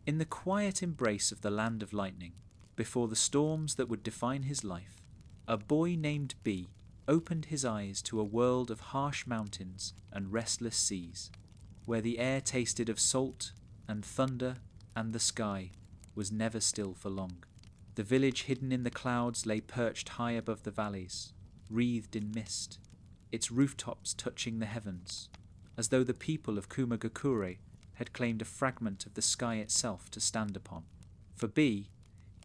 In the quiet embrace of the land of lightning, before the storms that would define his life, a boy named B opened his eyes to a world of harsh mountains and restless seas, where the air tasted of salt and thunder, and the sky was never still for long. The village hidden in the clouds lay perched high above the valleys, wreathed in mist, its rooftops touching the heavens, as though the people of Kumogakure had claimed a fragment of the sky itself to stand upon. For B,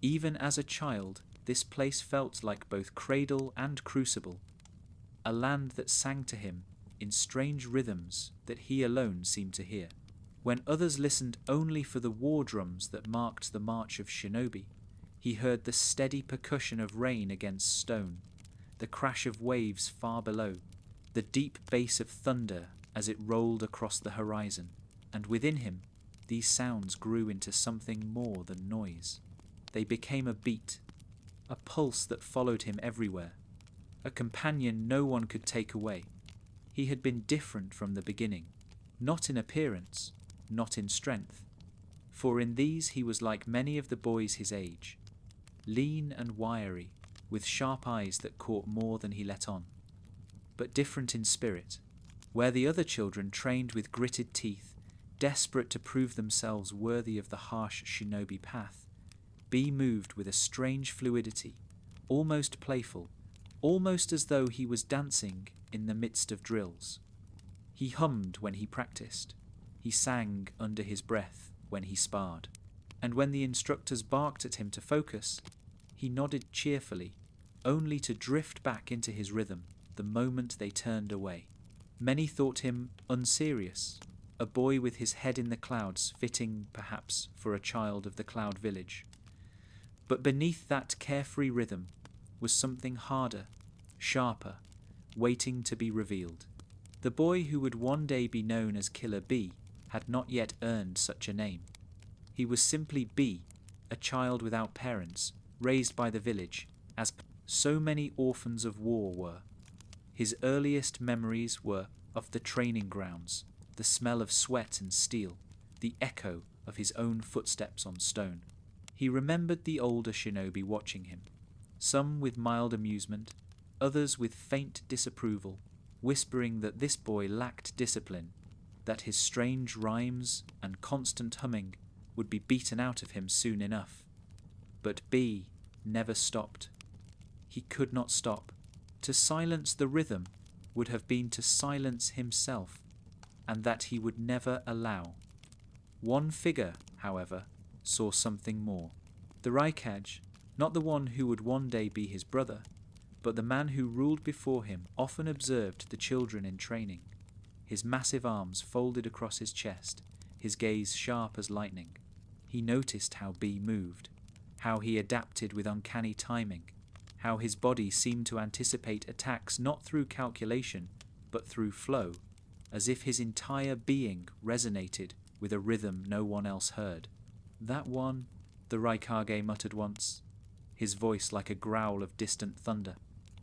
even as a child, this place felt like both cradle and crucible, a land that sang to him in strange rhythms that he alone seemed to hear. When others listened only for the war drums that marked the march of shinobi, he heard the steady percussion of rain against stone, the crash of waves far below, the deep bass of thunder as it rolled across the horizon, and within him these sounds grew into something more than noise. They became a beat, a pulse that followed him everywhere, a companion no one could take away. He had been different from the beginning, not in appearance, not in strength, for in these he was like many of the boys his age, lean and wiry, with sharp eyes that caught more than he let on, but different in spirit. Where the other children trained with gritted teeth, desperate to prove themselves worthy of the harsh shinobi path, B moved with a strange fluidity, almost playful, almost as though he was dancing in the midst of drills. He hummed when he practiced, he sang under his breath when he sparred, and when the instructors barked at him to focus, he nodded cheerfully, only to drift back into his rhythm the moment they turned away. Many thought him unserious, a boy with his head in the clouds, fitting, perhaps, for a child of the cloud village. But beneath that carefree rhythm was something harder, sharper, waiting to be revealed. The boy who would one day be known as Killer B had not yet earned such a name. He was simply B, a child without parents, raised by the village, as so many orphans of war were. His earliest memories were of the training grounds, the smell of sweat and steel, the echo of his own footsteps on stone. He remembered the older shinobi watching him, some with mild amusement, others with faint disapproval, whispering that this boy lacked discipline, that his strange rhymes and constant humming would be beaten out of him soon enough. But B never stopped. He could not stop. To silence the rhythm would have been to silence himself, and that he would never allow. One figure, however, saw something more. The Raikage, not the one who would one day be his brother, but the man who ruled before him, often observed the children in training, his massive arms folded across his chest, his gaze sharp as lightning. He noticed how B moved, how he adapted with uncanny timing, how his body seemed to anticipate attacks not through calculation, but through flow, as if his entire being resonated with a rhythm no one else heard. "That one," the Raikage muttered once, his voice like a growl of distant thunder.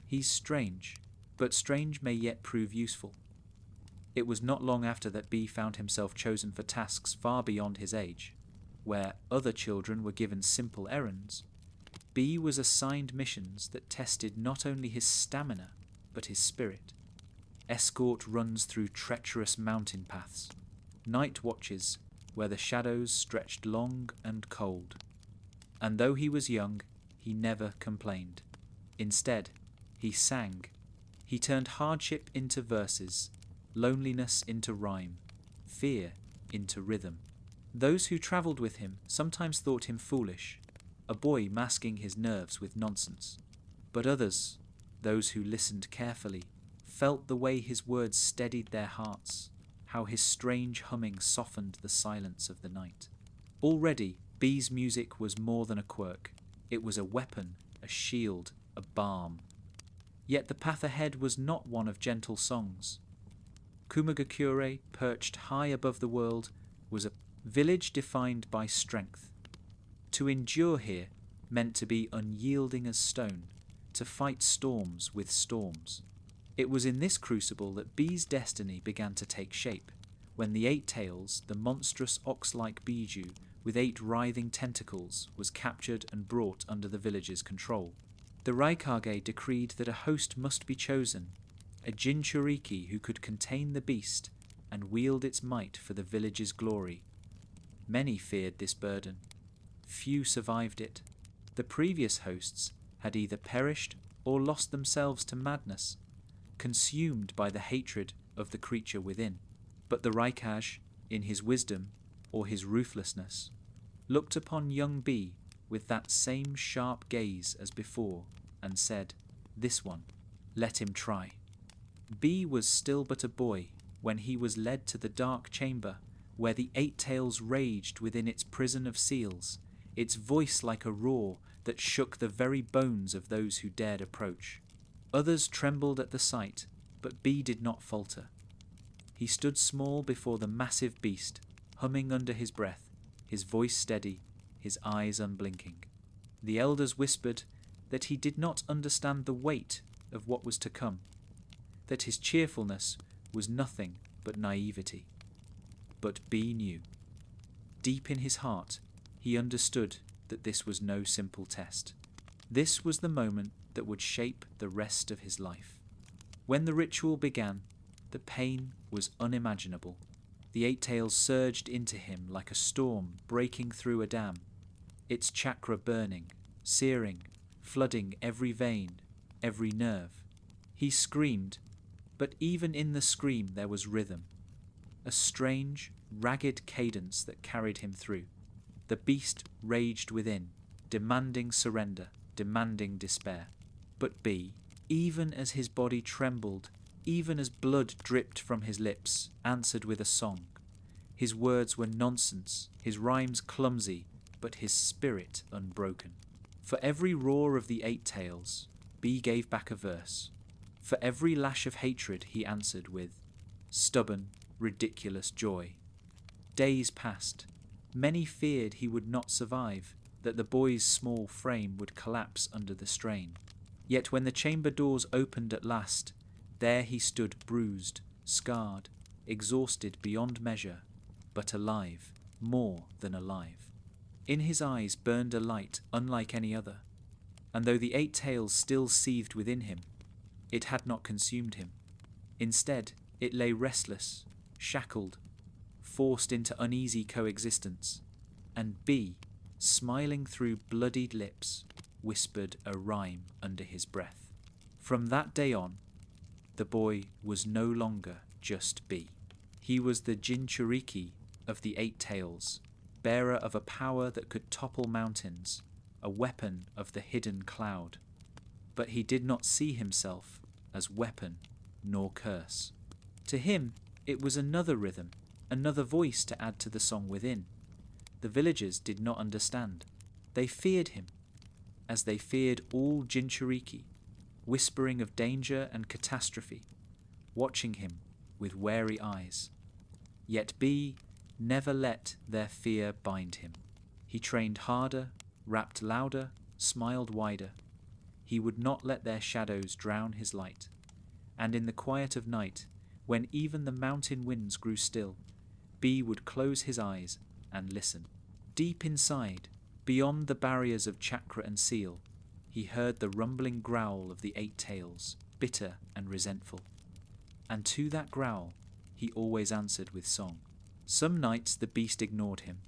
"He's strange, but strange may yet prove useful." It was not long after that B found himself chosen for tasks far beyond his age. Where other children were given simple errands, B was assigned missions that tested not only his stamina, but his spirit. Escort runs through treacherous mountain paths, night watches where the shadows stretched long and cold. And though he was young, he never complained. Instead, he sang. He turned hardship into verses, loneliness into rhyme, fear into rhythm. Those who travelled with him sometimes thought him foolish, a boy masking his nerves with nonsense. But others, those who listened carefully, felt the way his words steadied their hearts, how his strange humming softened the silence of the night. Already, B's music was more than a quirk. It was a weapon, a shield, a balm. Yet the path ahead was not one of gentle songs. Kumogakure, perched high above the world, was a village defined by strength. To endure here meant to be unyielding as stone, to fight storms with storms. It was in this crucible that B's destiny began to take shape, when the Eight Tails, the monstrous ox-like bijou, with 8 writhing tentacles, was captured and brought under the village's control. The Raikage decreed that a host must be chosen, a jinchūriki who could contain the beast and wield its might for the village's glory. Many feared this burden. Few survived it. The previous hosts had either perished or lost themselves to madness, consumed by the hatred of the creature within. But the Raikage, in his wisdom or his ruthlessness, looked upon young B with that same sharp gaze as before and said, "This one, let him try." B was still but a boy when he was led to the dark chamber where the 8 tails raged within its prison of seals, its voice like a roar that shook the very bones of those who dared approach. Others trembled at the sight, but B did not falter. He stood small before the massive beast, humming under his breath, his voice steady, his eyes unblinking. The elders whispered that he did not understand the weight of what was to come, that his cheerfulness was nothing but naivety. But B knew. Deep in his heart, he understood that this was no simple test. This was the moment that would shape the rest of his life. When the ritual began, the pain was unimaginable. The 8 tails surged into him like a storm breaking through a dam, its chakra burning, searing, flooding every vein, every nerve. He screamed, but even in the scream there was rhythm, a strange, ragged cadence that carried him through. The beast raged within, demanding surrender, demanding despair. But B, even as his body trembled, even as blood dripped from his lips, answered with a song. His words were nonsense, his rhymes clumsy, but his spirit unbroken. For every roar of the 8 tails, B gave back a verse. For every lash of hatred he answered with stubborn, ridiculous joy. Days passed. Many feared he would not survive, that the boy's small frame would collapse under the strain. Yet when the chamber doors opened at last, there he stood bruised, scarred, exhausted beyond measure, but alive, more than alive. In his eyes burned a light unlike any other, and though the 8 tails still seethed within him, it had not consumed him. Instead, it lay restless, shackled, forced into uneasy coexistence, and B, smiling through bloodied lips, whispered a rhyme under his breath. From that day on, the boy was no longer just B. He was the jinchūriki of the 8 tails, bearer of a power that could topple mountains, a weapon of the hidden cloud. But he did not see himself as weapon nor curse. To him, it was another rhythm, another voice to add to the song within. The villagers did not understand. They feared him, as they feared all jinchūriki, whispering of danger and catastrophe, watching him with wary eyes. Yet B never let their fear bind him. He trained harder, rapped louder, smiled wider. He would not let their shadows drown his light. And in the quiet of night, when even the mountain winds grew still, B would close his eyes and listen. Deep inside, beyond the barriers of chakra and seal, he heard the rumbling growl of the 8 tails, bitter and resentful. And to that growl, he always answered with song. Some nights the beast ignored him.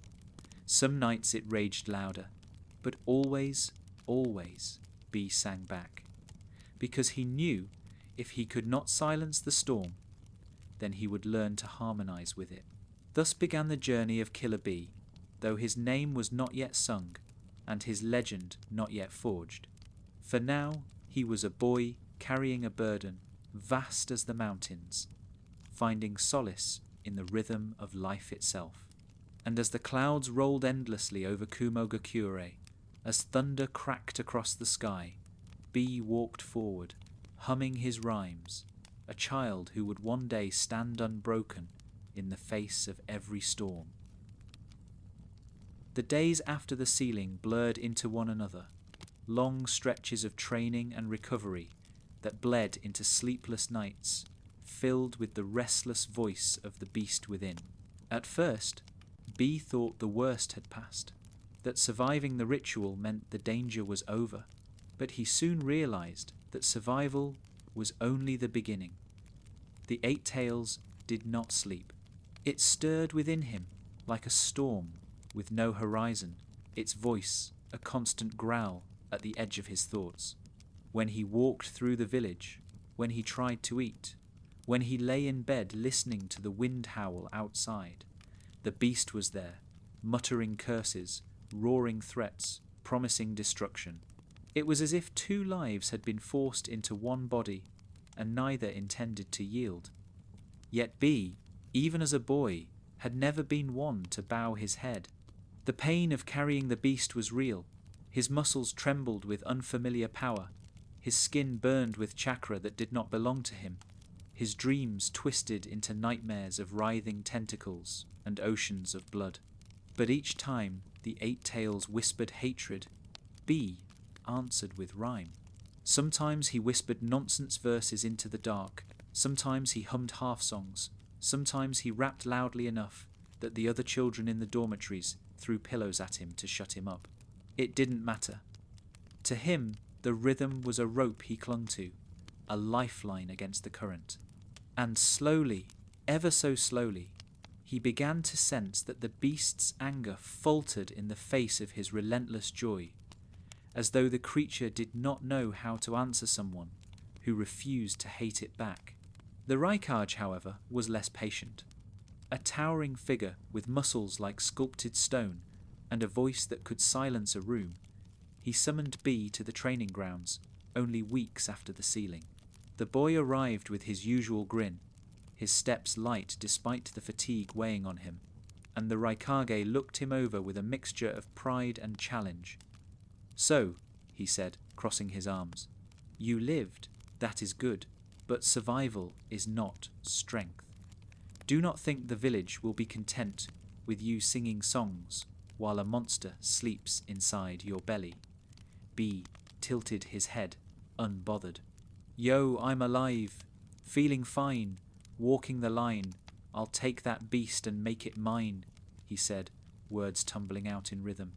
Some nights it raged louder. But always, always, B sang back. Because he knew if he could not silence the storm, then he would learn to harmonize with it. Thus began the journey of Killer B, though his name was not yet sung, and his legend not yet forged. For now he was a boy carrying a burden vast as the mountains, finding solace in the rhythm of life itself. And as the clouds rolled endlessly over Kumogakure, as thunder cracked across the sky, B walked forward, humming his rhymes, a child who would one day stand unbroken in the face of every storm. The days after the sealing blurred into one another, long stretches of training and recovery that bled into sleepless nights, filled with the restless voice of the beast within. At first, B thought the worst had passed, that surviving the ritual meant the danger was over, but he soon realized that survival was only the beginning. The Eight Tails did not sleep. It stirred within him like a storm with no horizon, its voice a constant growl at the edge of his thoughts. When he walked through the village, when he tried to eat, when he lay in bed listening to the wind howl outside, the beast was there, muttering curses, roaring threats, promising destruction. It was as if two lives had been forced into one body, and neither intended to yield. Yet B, even as a boy, had never been one to bow his head. The pain of carrying the beast was real. His muscles trembled with unfamiliar power. His skin burned with chakra that did not belong to him. His dreams twisted into nightmares of writhing tentacles and oceans of blood. But each time the Eight Tails whispered hatred, B answered with rhyme. Sometimes he whispered nonsense verses into the dark. Sometimes he hummed half-songs. Sometimes he rapped loudly enough that the other children in the dormitories threw pillows at him to shut him up. It didn't matter. To him, the rhythm was a rope he clung to, a lifeline against the current. And slowly, ever so slowly, he began to sense that the beast's anger faltered in the face of his relentless joy, as though the creature did not know how to answer someone who refused to hate it back. The Raikage, however, was less patient. A towering figure with muscles like sculpted stone and a voice that could silence a room, he summoned B to the training grounds only weeks after the sealing. The boy arrived with his usual grin, his steps light despite the fatigue weighing on him, and the Raikage looked him over with a mixture of pride and challenge. "So," he said, crossing his arms, "you lived, that is good, but survival is not strength. Do not think the village will be content with you singing songs while a monster sleeps inside your belly." B tilted his head, unbothered. "Yo, I'm alive, feeling fine, walking the line. I'll take that beast and make it mine," he said, words tumbling out in rhythm.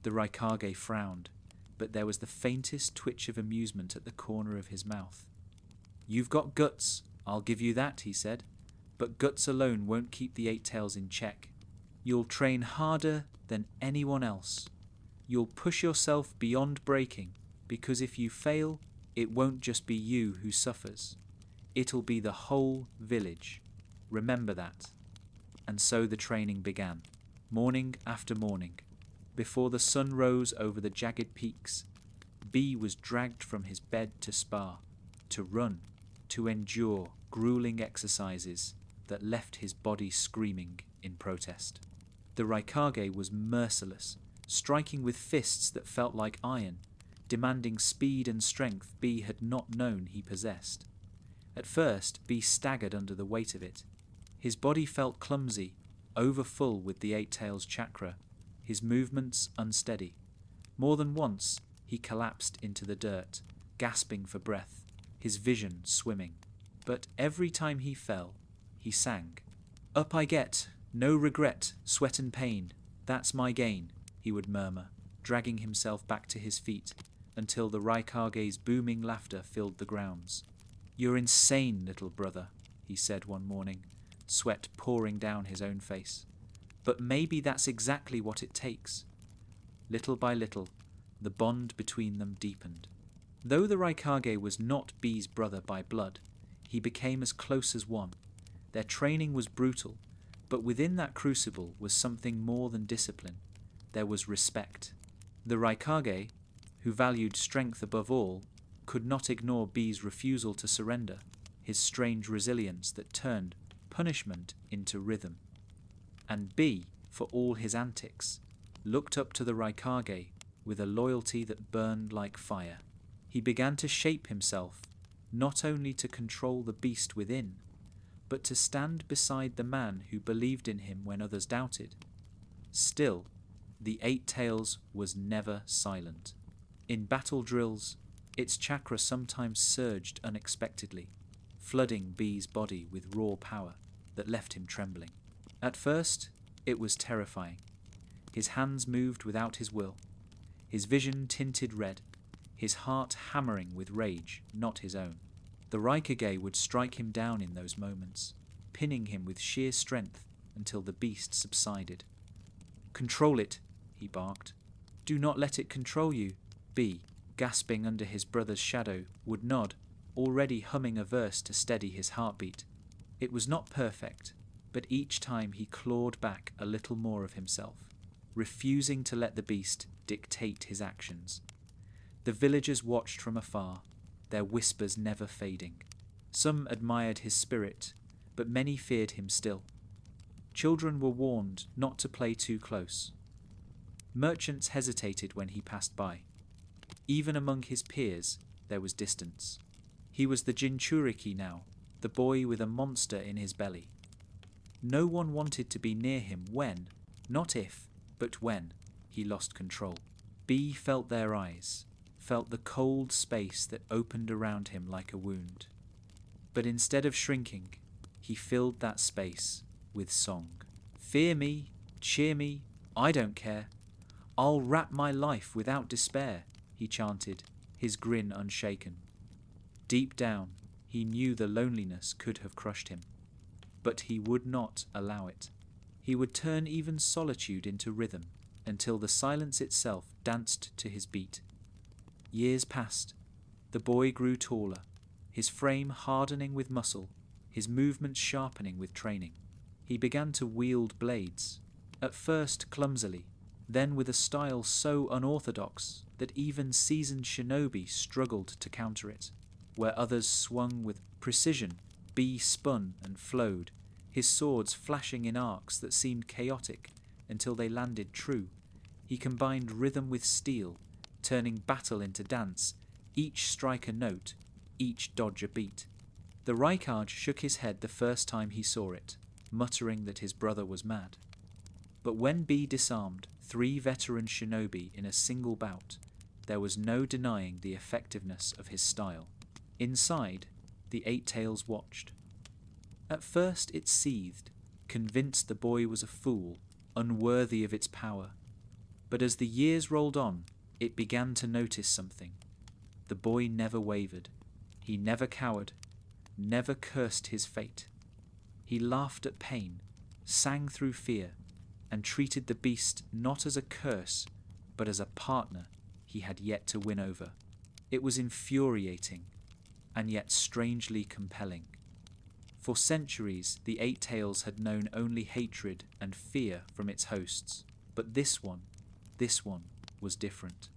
The Raikage frowned, but there was the faintest twitch of amusement at the corner of his mouth. "You've got guts, I'll give you that," he said, "but guts alone won't keep the Eight Tails in check. You'll train harder than anyone else. You'll push yourself beyond breaking, because if you fail, it won't just be you who suffers. It'll be the whole village. Remember that." And so the training began, morning after morning. Before the sun rose over the jagged peaks, B was dragged from his bed to spar, to run, to endure grueling exercises that left his body screaming in protest. The Raikage was merciless, striking with fists that felt like iron, demanding speed and strength B had not known he possessed. At first, B staggered under the weight of it. His body felt clumsy, overfull with the Eight Tails chakra, his movements unsteady. More than once, he collapsed into the dirt, gasping for breath, his vision swimming. But every time he fell, he sang. "Up I get, no regret, sweat and pain, that's my gain," he would murmur, dragging himself back to his feet, until the Raikage's booming laughter filled the grounds. "You're insane, little brother," he said one morning, sweat pouring down his own face. "But maybe that's exactly what it takes." Little by little, the bond between them deepened. Though the Raikage was not B's brother by blood, he became as close as one. Their training was brutal, but within that crucible was something more than discipline. There was respect. The Raikage, who valued strength above all, could not ignore B's refusal to surrender, his strange resilience that turned punishment into rhythm. And B, for all his antics, looked up to the Raikage with a loyalty that burned like fire. He began to shape himself, not only to control the beast within, but to stand beside the man who believed in him when others doubted. Still, the Eight Tails was never silent. In battle drills, its chakra sometimes surged unexpectedly, flooding B's body with raw power that left him trembling. At first, It was terrifying. His hands moved without his will, his vision tinted red, his heart hammering with rage, not his own. The Raikage would strike him down in those moments, pinning him with sheer strength until the beast subsided. "Control it," he barked. "Do not let it control you." B, gasping under his brother's shadow, would nod, already humming a verse to steady his heartbeat. It was not perfect, but each time he clawed back a little more of himself, refusing to let the beast dictate his actions. The villagers watched from afar, their whispers never fading. Some admired his spirit, but many feared him still. Children were warned not to play too close. Merchants hesitated when he passed by. Even among his peers, there was distance. He was the jinchūriki now, the boy with a monster in his belly. No one wanted to be near him when, not if, but when, he lost control. B felt their eyes, felt the cold space that opened around him like a wound. But instead of shrinking, he filled that space with song. "Fear me, cheer me, I don't care. I'll wrap my life without despair," he chanted, his grin unshaken. Deep down, he knew the loneliness could have crushed him, but he would not allow it. He would turn even solitude into rhythm, until the silence itself danced to his beat. Years passed. The boy grew taller, his frame hardening with muscle, his movements sharpening with training. He began to wield blades, at first clumsily, then with a style so unorthodox that even seasoned shinobi struggled to counter it. Where others swung with precision, B spun and flowed, his swords flashing in arcs that seemed chaotic until they landed true. He combined rhythm with steel, turning battle into dance, each strike a note, each dodge a beat. The Raikage shook his head the first time he saw it, muttering that his brother was mad. But when B disarmed 3 veteran shinobi in a single bout, there was no denying the effectiveness of his style. Inside, the Eight Tails watched. At first it seethed, convinced the boy was a fool, unworthy of its power. But as the years rolled on, it began to notice something. The boy never wavered. He never cowered, never cursed his fate. He laughed at pain, sang through fear, and treated the beast not as a curse, but as a partner he had yet to win over. It was infuriating, and yet strangely compelling. For centuries, the Eight Tails had known only hatred and fear from its hosts, but this one was different.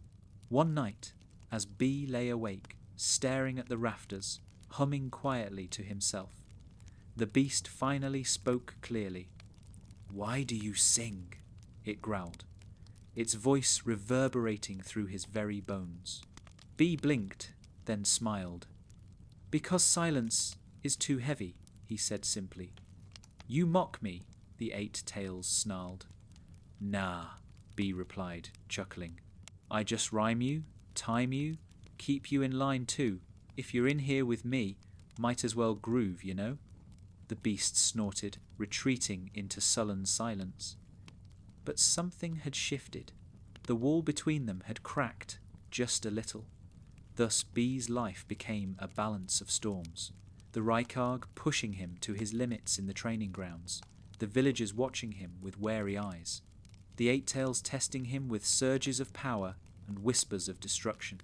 One night, as B lay awake, staring at the rafters, humming quietly to himself, the beast finally spoke clearly. "Why do you sing?" it growled, its voice reverberating through his very bones. B blinked, then smiled. "Because silence is too heavy," he said simply. "You mock me," the Eight Tails snarled. "Nah," B replied, chuckling. "I just rhyme you, time you, keep you in line too. If you're in here with me, might as well groove, you know?" The beast snorted, retreating into sullen silence. But something had shifted. The wall between them had cracked just a little. Thus B's life became a balance of storms. The Raikage pushing him to his limits in the training grounds, the villagers watching him with wary eyes, the Eight Tails testing him with surges of power and whispers of destruction.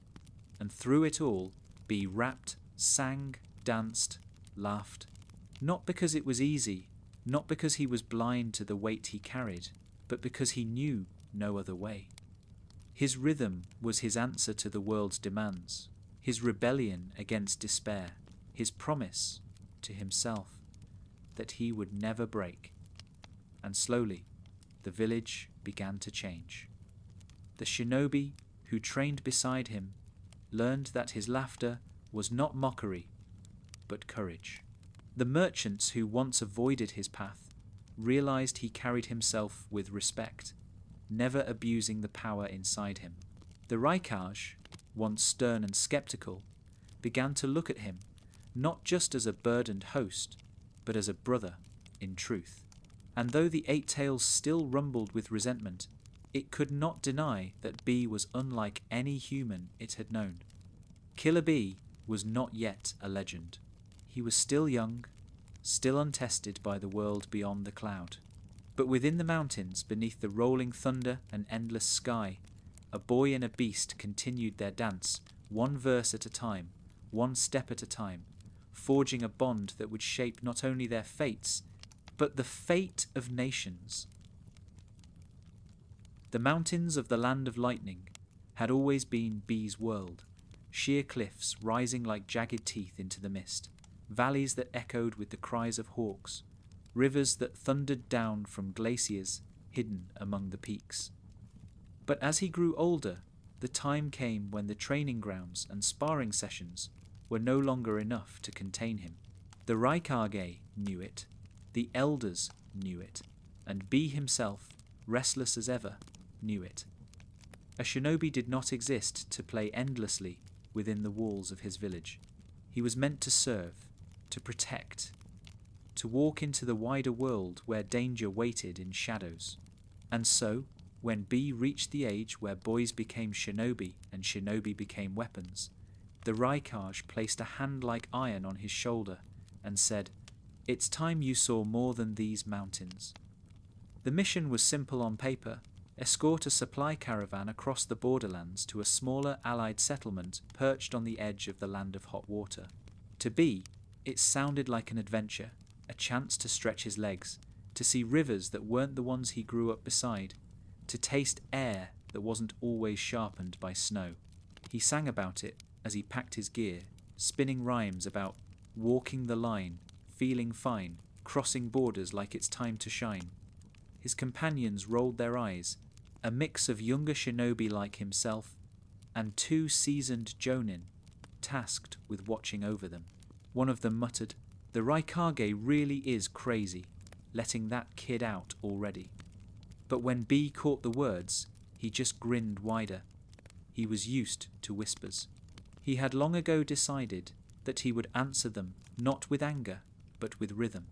And through it all, B rapped, sang, danced, laughed. Not because it was easy, not because he was blind to the weight he carried, but because he knew no other way. His rhythm was his answer to the world's demands, his rebellion against despair, his promise to himself that he would never break. And slowly, the village began to change. The shinobi who trained beside him learned that his laughter was not mockery, but courage. The merchants who once avoided his path realized he carried himself with respect, never abusing the power inside him. The Raikage, once stern and skeptical, began to look at him not just as a burdened host, but as a brother in truth. and though the eight tails still rumbled with resentment, it could not deny that B was unlike any human it had known. Killer B was not yet a legend. He was still young, still untested by the world beyond the cloud. But within the mountains, beneath the rolling thunder and endless sky, a boy and a beast continued their dance, one verse at a time, one step at a time, forging a bond that would shape not only their fates, but the fate of nations. The mountains of the Land of Lightning had always been B's world, sheer cliffs rising like jagged teeth into the mist, valleys that echoed with the cries of hawks, rivers that thundered down from glaciers hidden among the peaks. But as he grew older, the time came when the training grounds and sparring sessions were no longer enough to contain him. The Raikage knew it, the elders knew it, and B himself, restless as ever, knew it. A shinobi did not exist to play endlessly within the walls of his village. He was meant to serve, to protect, to walk into the wider world where danger waited in shadows. And so, when B reached the age where boys became shinobi and shinobi became weapons, the Raikage placed a hand like iron on his shoulder and said, "It's time you saw more than these mountains." The mission was simple on paper: escort a supply caravan across the borderlands to a smaller allied settlement perched on the edge of the Land of Hot Water. To B, it sounded like an adventure, a chance to stretch his legs, to see rivers that weren't the ones he grew up beside, to taste air that wasn't always sharpened by snow. He sang about it as he packed his gear, spinning rhymes about walking the line, feeling fine, crossing borders like it's time to shine. His companions rolled their eyes, a mix of younger shinobi like himself and two seasoned jonin, tasked with watching over them. One of them muttered, "The Raikage really is crazy, letting that kid out already." But when B caught the words, he just grinned wider. He was used to whispers. He had long ago decided that he would answer them not with anger, but with rhythm.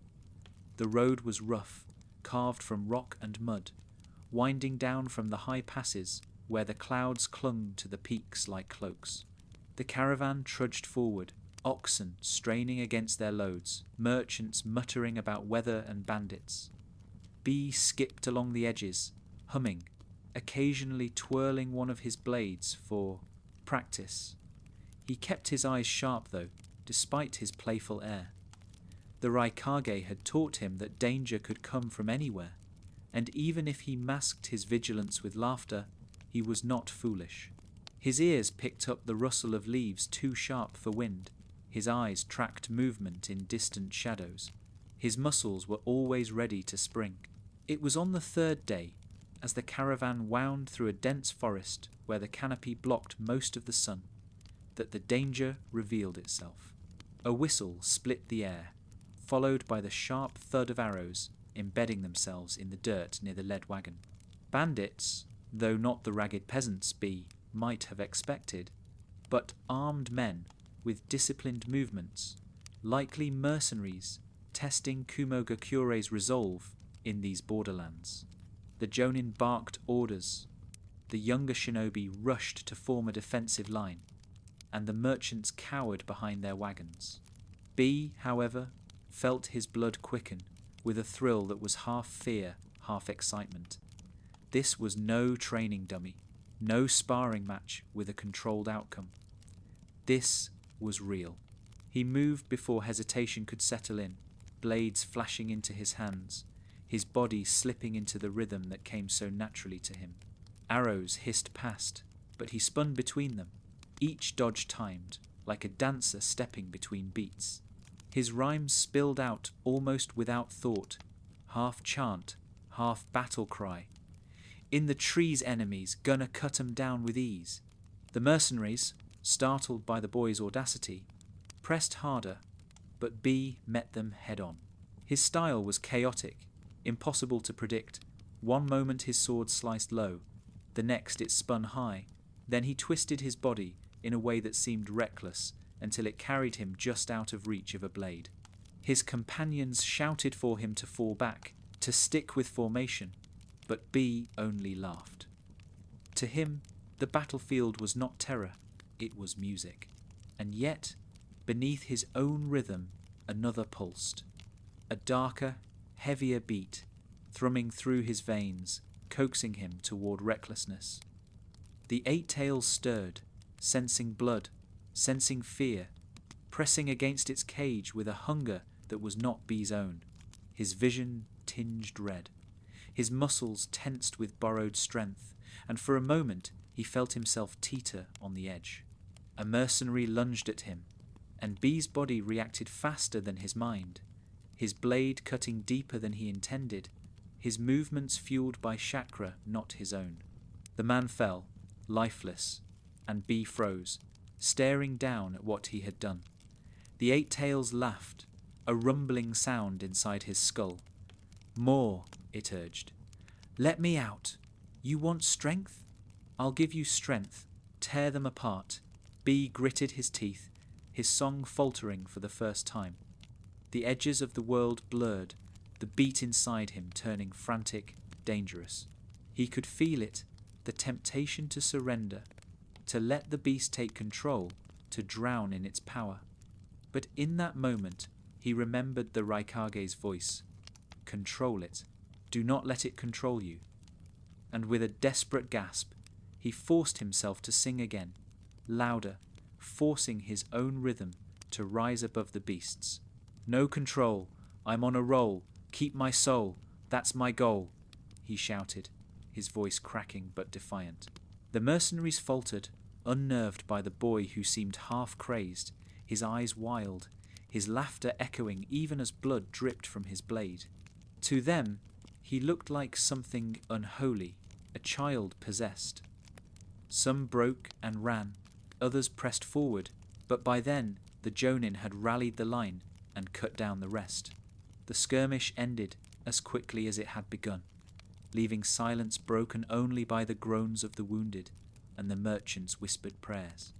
The road was rough, carved from rock and mud, winding down from the high passes where the clouds clung to the peaks like cloaks. The caravan trudged forward, oxen straining against their loads, merchants muttering about weather and bandits. B skipped along the edges, humming, occasionally twirling one of his blades for practice. He kept his eyes sharp though, despite his playful air. The Raikage had taught him that danger could come from anywhere, and even if he masked his vigilance with laughter, he was not foolish. His ears picked up the rustle of leaves too sharp for wind. His eyes tracked movement in distant shadows. His muscles were always ready to spring. It was on the third day, as the caravan wound through a dense forest where the canopy blocked most of the sun, that the danger revealed itself. A whistle split the air, followed by the sharp thud of arrows embedding themselves in the dirt near the lead wagon. Bandits, though not the ragged peasants B might have expected, but armed men with disciplined movements, likely mercenaries testing Kumogakure's resolve in these borderlands. The jonin barked orders. The younger shinobi rushed to form a defensive line, and the merchants cowered behind their wagons. B, however, felt his blood quicken with a thrill that was half fear, half excitement. This was no training dummy, no sparring match with a controlled outcome. This was real. He moved before hesitation could settle in, blades flashing into his hands, his body slipping into the rhythm that came so naturally to him. Arrows hissed past, but he spun between them, each dodge timed, like a dancer stepping between beats. His rhymes spilled out almost without thought, half chant, half battle cry. "In the trees, enemies, gonna cut 'em down with ease." The mercenaries, startled by the boy's audacity, pressed harder, but B met them head on. His style was chaotic, impossible to predict. One moment his sword sliced low, the next it spun high, then he twisted his body in a way that seemed reckless until it carried him just out of reach of a blade. His companions shouted for him to fall back, to stick with formation, but B only laughed. To him, the battlefield was not terror, it was music. And yet, beneath his own rhythm, another pulsed. A darker, heavier beat, thrumming through his veins, coaxing him toward recklessness. The eight tails stirred, sensing blood, sensing fear, pressing against its cage with a hunger that was not B's own. His vision tinged red. His muscles tensed with borrowed strength, and for a moment he felt himself teeter on the edge. A mercenary lunged at him, and B's body reacted faster than his mind, his blade cutting deeper than he intended, his movements fueled by chakra not his own. The man fell, lifeless, and B froze, staring down at what he had done. The eight tails laughed, a rumbling sound inside his skull. "More," it urged. "Let me out. You want strength? I'll give you strength. Tear them apart." B gritted his teeth, his song faltering for the first time. The edges of the world blurred, the beat inside him turning frantic, dangerous. He could feel it, the temptation to surrender, to let the beast take control, to drown in its power. But in that moment, he remembered the Raikage's voice. Control it. Do not let it control you. And with a desperate gasp, he forced himself to sing again, louder, forcing his own rhythm to rise above the beast's. "No control. I'm on a roll. Keep my soul. That's my goal," he shouted, his voice cracking but defiant. The mercenaries faltered, unnerved by the boy who seemed half crazed, his eyes wild, his laughter echoing even as blood dripped from his blade. To them, he looked like something unholy, a child possessed. Some broke and ran, others pressed forward, but by then the Jonin had rallied the line and cut down the rest. The skirmish ended as quickly as it had begun, leaving silence broken only by the groans of the wounded and the merchants' whispered prayers.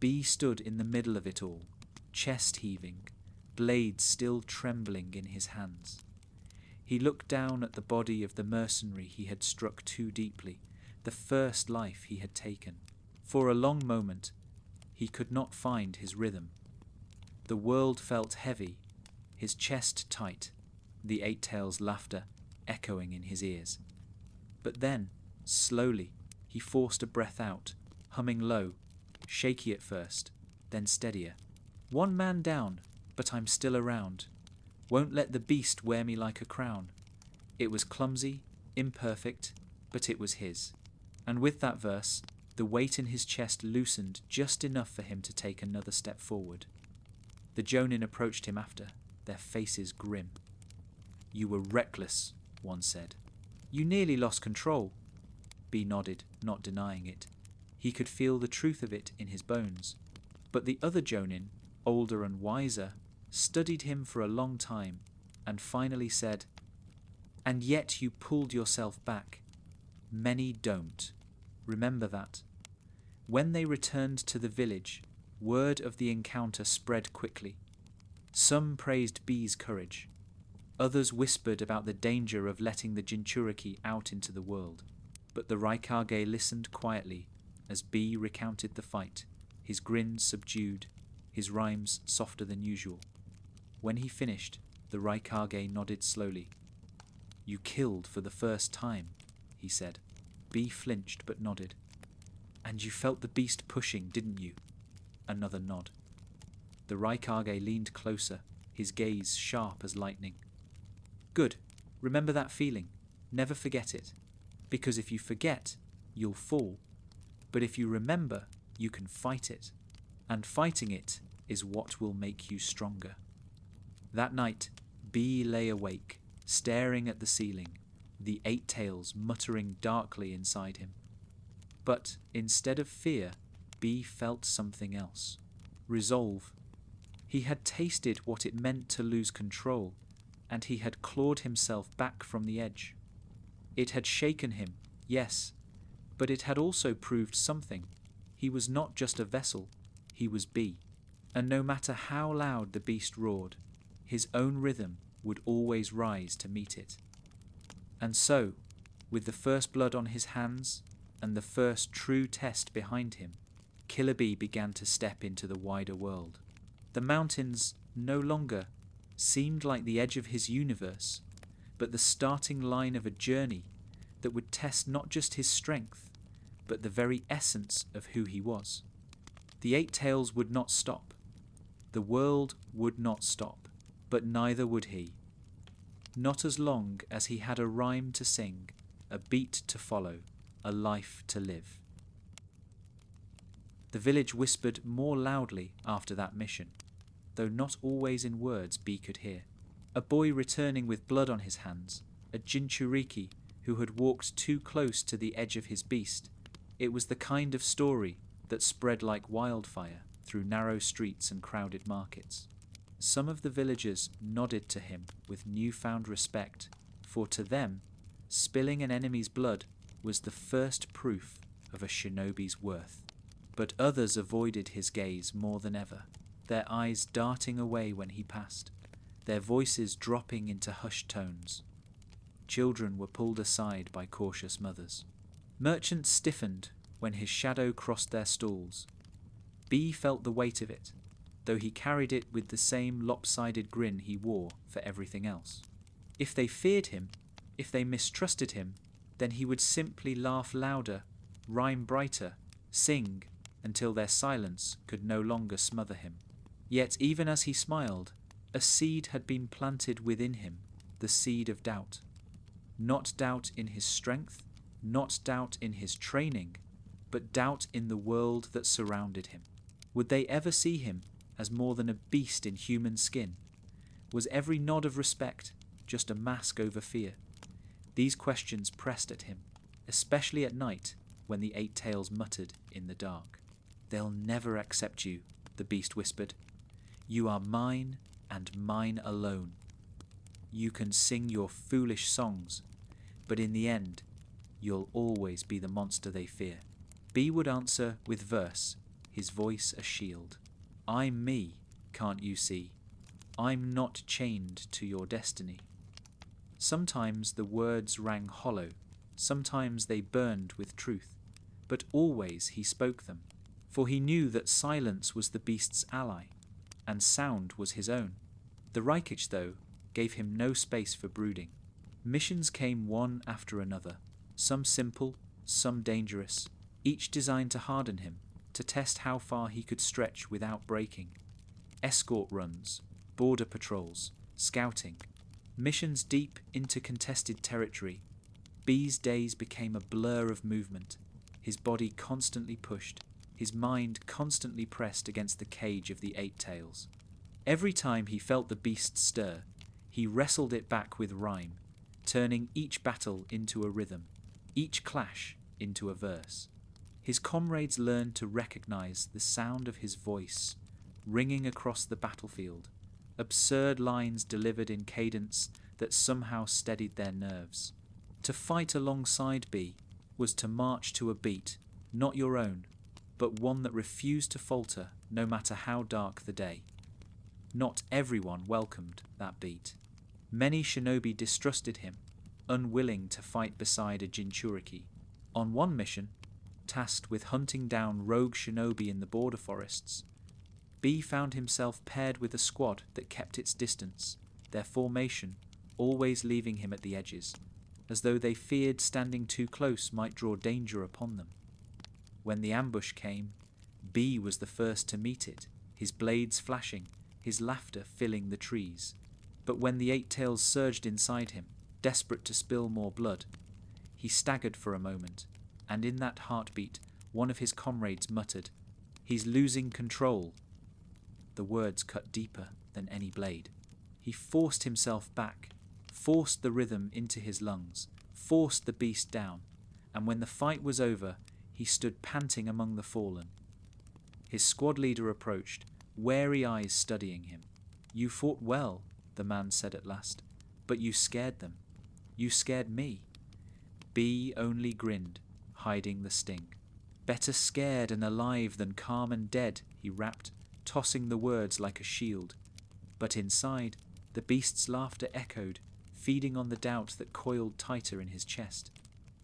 B stood in the middle of it all, chest heaving, blade still trembling in his hands. He looked down at the body of the mercenary he had struck too deeply, the first life he had taken. For a long moment, he could not find his rhythm. The world felt heavy, his chest tight, the eight tails' laughter echoing in his ears. But then, slowly, he forced a breath out, humming low, shaky at first, then steadier. "One man down, but I'm still around. Won't let the beast wear me like a crown." It was clumsy, imperfect, but it was his. And with that verse, the weight in his chest loosened just enough for him to take another step forward. The Jonin approached him after, their faces grim. "You were reckless," one said. "You nearly lost control." B nodded, not denying it. He could feel the truth of it in his bones. But the other Jonin, older and wiser, studied him for a long time and finally said, "And yet you pulled yourself back. Many don't. Remember that." When they returned to the village, word of the encounter spread quickly. Some praised B's courage. Others whispered about the danger of letting the jinchūriki out into the world. But the Raikage listened quietly as B recounted the fight, his grin subdued, his rhymes softer than usual. When he finished, the Raikage nodded slowly. "You killed for the first time," he said. B flinched but nodded. "And you felt the beast pushing, didn't you?" Another nod. The Raikage leaned closer, his gaze sharp as lightning. "Good. Remember that feeling. Never forget it. Because if you forget, you'll fall. But if you remember, you can fight it. And fighting it is what will make you stronger." That night, B lay awake, staring at the ceiling, the eight tails muttering darkly inside him. But instead of fear, B felt something else. Resolve. He had tasted what it meant to lose control, and he had clawed himself back from the edge. It had shaken him, yes, but it had also proved something. He was not just a vessel, he was B. And no matter how loud the beast roared, his own rhythm would always rise to meet it. And so, with the first blood on his hands and the first true test behind him, Killer Bee began to step into the wider world. The mountains no longer seemed like the edge of his universe, but the starting line of a journey that would test not just his strength, but the very essence of who he was. The Eight Tails would not stop. The world would not stop, but neither would he. Not as long as he had a rhyme to sing, a beat to follow, a life to live. The village whispered more loudly after that mission, though not always in words Bee could hear. A boy returning with blood on his hands, a jinchūriki who had walked too close to the edge of his beast. It was the kind of story that spread like wildfire through narrow streets and crowded markets. Some of the villagers nodded to him with newfound respect, for to them, spilling an enemy's blood was the first proof of a shinobi's worth. But others avoided his gaze more than ever, their eyes darting away when he passed, their voices dropping into hushed tones. Children were pulled aside by cautious mothers. Merchants stiffened when his shadow crossed their stalls. Bee felt the weight of it, though he carried it with the same lopsided grin he wore for everything else. If they feared him, if they mistrusted him, then he would simply laugh louder, rhyme brighter, sing, until their silence could no longer smother him. Yet even as he smiled, a seed had been planted within him, the seed of doubt. Not doubt in his strength, not doubt in his training, but doubt in the world that surrounded him. Would they ever see him as more than a beast in human skin? Was every nod of respect just a mask over fear? These questions pressed at him, especially at night when the Eight Tails muttered in the dark. "They'll never accept you," the beast whispered. "You are mine and mine alone. You can sing your foolish songs, but in the end, you'll always be the monster they fear." Bee would answer with verse, his voice a shield. "I'm me, can't you see? I'm not chained to your destiny." Sometimes the words rang hollow, sometimes they burned with truth, but always he spoke them, for he knew that silence was the beast's ally, and sound was his own. The Raikage, though, gave him no space for brooding. Missions came one after another, some simple, some dangerous, each designed to harden him, to test how far he could stretch without breaking. Escort runs, border patrols, scouting, missions deep into contested territory. Bee's days became a blur of movement, his body constantly pushed, his mind constantly pressed against the cage of the Eight Tails. Every time he felt the beast stir, he wrestled it back with rhyme, turning each battle into a rhythm, each clash into a verse. His comrades learned to recognize the sound of his voice, ringing across the battlefield, absurd lines delivered in cadence that somehow steadied their nerves. To fight alongside Bee was to march to a beat, not your own, but one that refused to falter no matter how dark the day. Not everyone welcomed that beat. Many shinobi distrusted him, unwilling to fight beside a jinchūriki. On one mission, tasked with hunting down rogue shinobi in the border forests, Bee found himself paired with a squad that kept its distance, their formation always leaving him at the edges, as though they feared standing too close might draw danger upon them. When the ambush came, Bee was the first to meet it, his blades flashing, his laughter filling the trees. But when the Eight Tails surged inside him, desperate to spill more blood, he staggered for a moment, and in that heartbeat, one of his comrades muttered, "He's losing control." The words cut deeper than any blade. He forced himself back, forced the rhythm into his lungs, forced the beast down, and when the fight was over, he stood panting among the fallen. His squad leader approached, wary eyes studying him. "You fought well," the man said at last, "but you scared them. You scared me." Bee only grinned, hiding the sting. "Better scared and alive than calm and dead," he rapped, tossing the words like a shield. But inside, the beast's laughter echoed, feeding on the doubt that coiled tighter in his chest.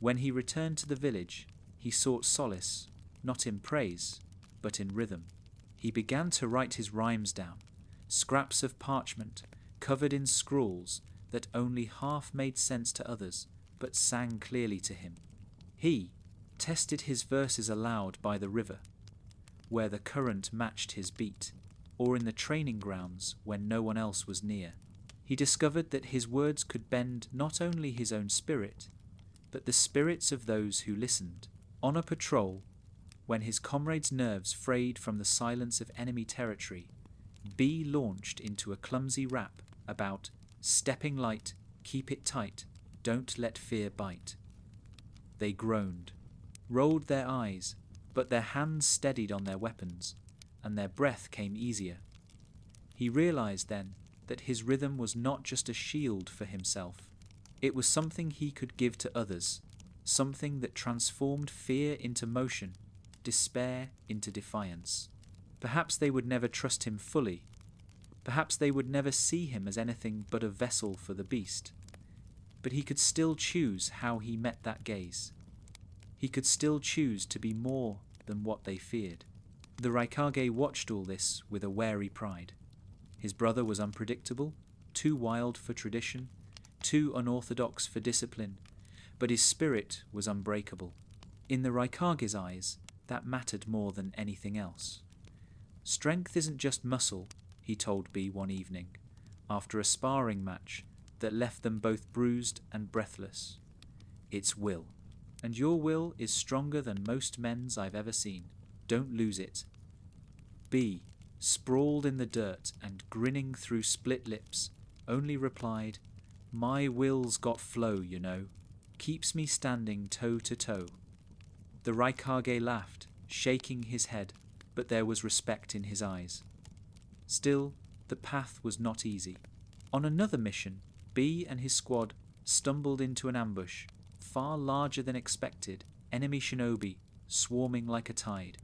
When he returned to the village, he sought solace, not in praise, but in rhythm. He began to write his rhymes down, scraps of parchment covered in scrawls that only half made sense to others, but sang clearly to him. He tested his verses aloud by the river, where the current matched his beat, or in the training grounds when no one else was near. He discovered that his words could bend not only his own spirit, but the spirits of those who listened. On a patrol, when his comrades' nerves frayed from the silence of enemy territory, B launched into a clumsy rap about stepping light, keep it tight, don't let fear bite. They groaned, rolled their eyes, but their hands steadied on their weapons, and their breath came easier. He realized then that his rhythm was not just a shield for himself. It was something he could give to others, something that transformed fear into motion, despair into defiance. Perhaps they would never trust him fully. Perhaps they would never see him as anything but a vessel for the beast. But he could still choose how he met that gaze. He could still choose to be more than what they feared. The Raikage watched all this with a wary pride. His brother was unpredictable, too wild for tradition, too unorthodox for discipline, but his spirit was unbreakable. In the Raikage's eyes, that mattered more than anything else. Strength isn't just muscle, he told B one evening, after a sparring match that left them both bruised and breathless. It's will, and your will is stronger than most men's I've ever seen. Don't lose it. B, sprawled in the dirt and grinning through split lips, only replied, "My will's got flow, you know. Keeps me standing toe to toe." The Raikage laughed, shaking his head, but there was respect in his eyes. Still, the path was not easy. On another mission, B and his squad stumbled into an ambush, far larger than expected, enemy shinobi swarming like a tide.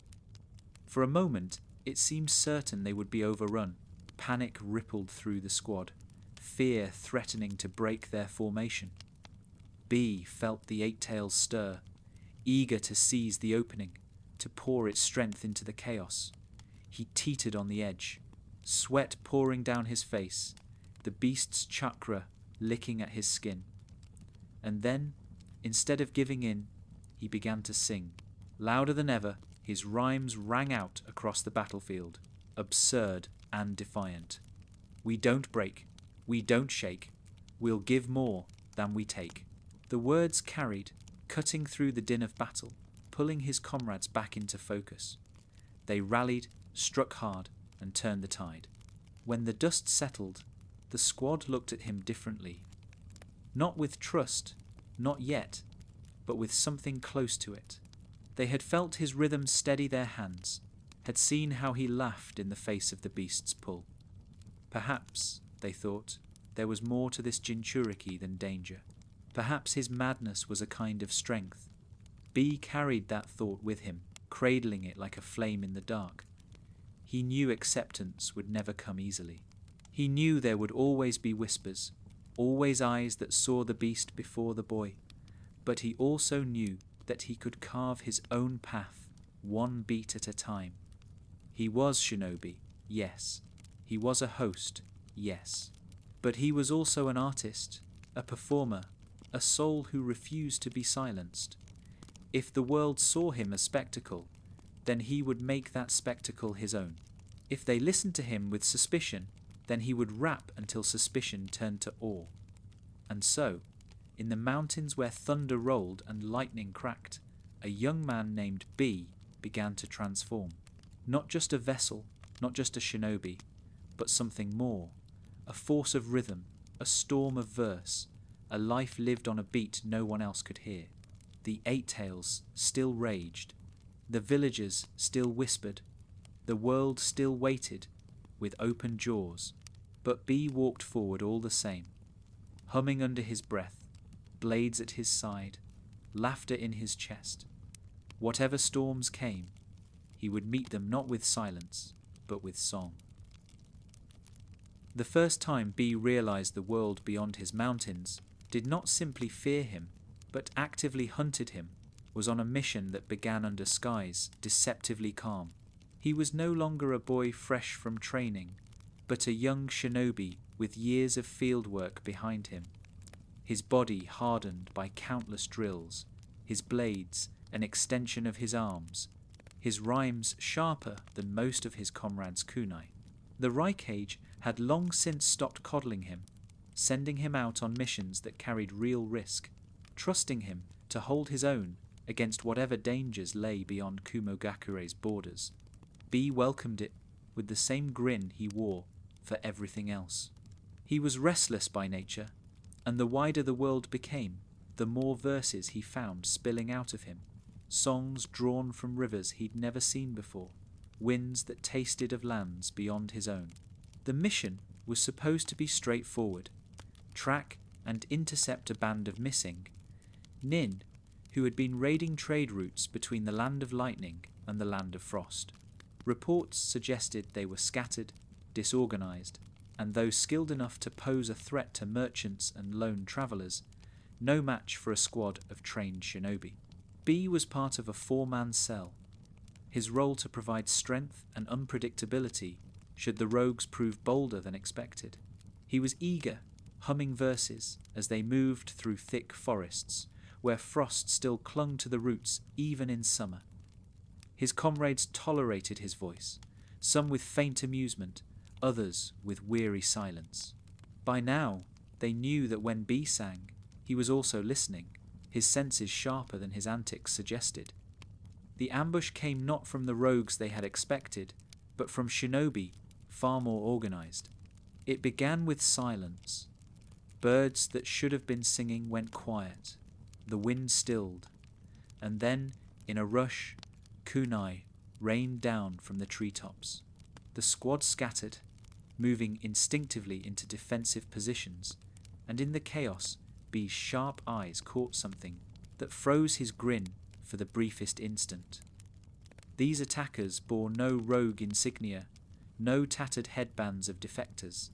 For a moment, it seemed certain they would be overrun. Panic rippled through the squad, fear threatening to break their formation. B felt the eight tails stir, eager to seize the opening, to pour its strength into the chaos. He teetered on the edge, sweat pouring down his face, the beast's chakra licking at his skin. And then, instead of giving in, he began to sing. Louder than ever, his rhymes rang out across the battlefield, absurd and defiant. We don't break, we don't shake, we'll give more than we take. The words carried, cutting through the din of battle, pulling his comrades back into focus. They rallied, struck hard, and turned the tide. When the dust settled, the squad looked at him differently. Not with trust, not yet, but with something close to it. They had felt his rhythm steady their hands, had seen how he laughed in the face of the beast's pull. Perhaps, they thought, there was more to this jinchūriki than danger. Perhaps his madness was a kind of strength. B carried that thought with him, cradling it like a flame in the dark. He knew acceptance would never come easily. He knew there would always be whispers, always eyes that saw the beast before the boy. But he also knew that he could carve his own path, one beat at a time. He was shinobi, yes. He was a host, yes. But he was also an artist, a performer, a soul who refused to be silenced. If the world saw him as spectacle, then he would make that spectacle his own. If they listened to him with suspicion, then he would rap until suspicion turned to awe. And so, in the mountains where thunder rolled and lightning cracked, a young man named B began to transform. Not just a vessel, not just a shinobi, but something more. A force of rhythm, a storm of verse, a life lived on a beat no one else could hear. The eight tails still raged. The villagers still whispered. The world still waited, with open jaws. But B walked forward all the same, humming under his breath, blades at his side, laughter in his chest. Whatever storms came, he would meet them not with silence, but with song. The first time B realized the world beyond his mountains did not simply fear him, but actively hunted him, was on a mission that began under skies deceptively calm. He was no longer a boy fresh from training, but a young shinobi with years of fieldwork behind him. His body hardened by countless drills, his blades an extension of his arms, his rhymes sharper than most of his comrades' kunai. The Raikage had long since stopped coddling him, sending him out on missions that carried real risk, trusting him to hold his own against whatever dangers lay beyond Kumogakure's borders. B welcomed it with the same grin he wore for everything else. He was restless by nature, and the wider the world became, the more verses he found spilling out of him, songs drawn from rivers he'd never seen before, winds that tasted of lands beyond his own. The mission was supposed to be straightforward: track and intercept a band of missing Nin, who had been raiding trade routes between the Land of Lightning and the Land of Frost. Reports suggested they were scattered, disorganized, and though skilled enough to pose a threat to merchants and lone travelers, no match for a squad of trained shinobi. B was part of a 4-man cell, his role to provide strength and unpredictability should the rogues prove bolder than expected. He was eager, humming verses as they moved through thick forests, where frost still clung to the roots even in summer. His comrades tolerated his voice, some with faint amusement, others with weary silence. By now, they knew that when B sang, he was also listening, his senses sharper than his antics suggested. The ambush came not from the rogues they had expected, but from shinobi, far more organized. It began with silence. Birds that should have been singing went quiet. The wind stilled, and then, in a rush, kunai rained down from the treetops. The squad scattered, moving instinctively into defensive positions, and in the chaos, B's sharp eyes caught something that froze his grin for the briefest instant. These attackers bore no rogue insignia, no tattered headbands of defectors.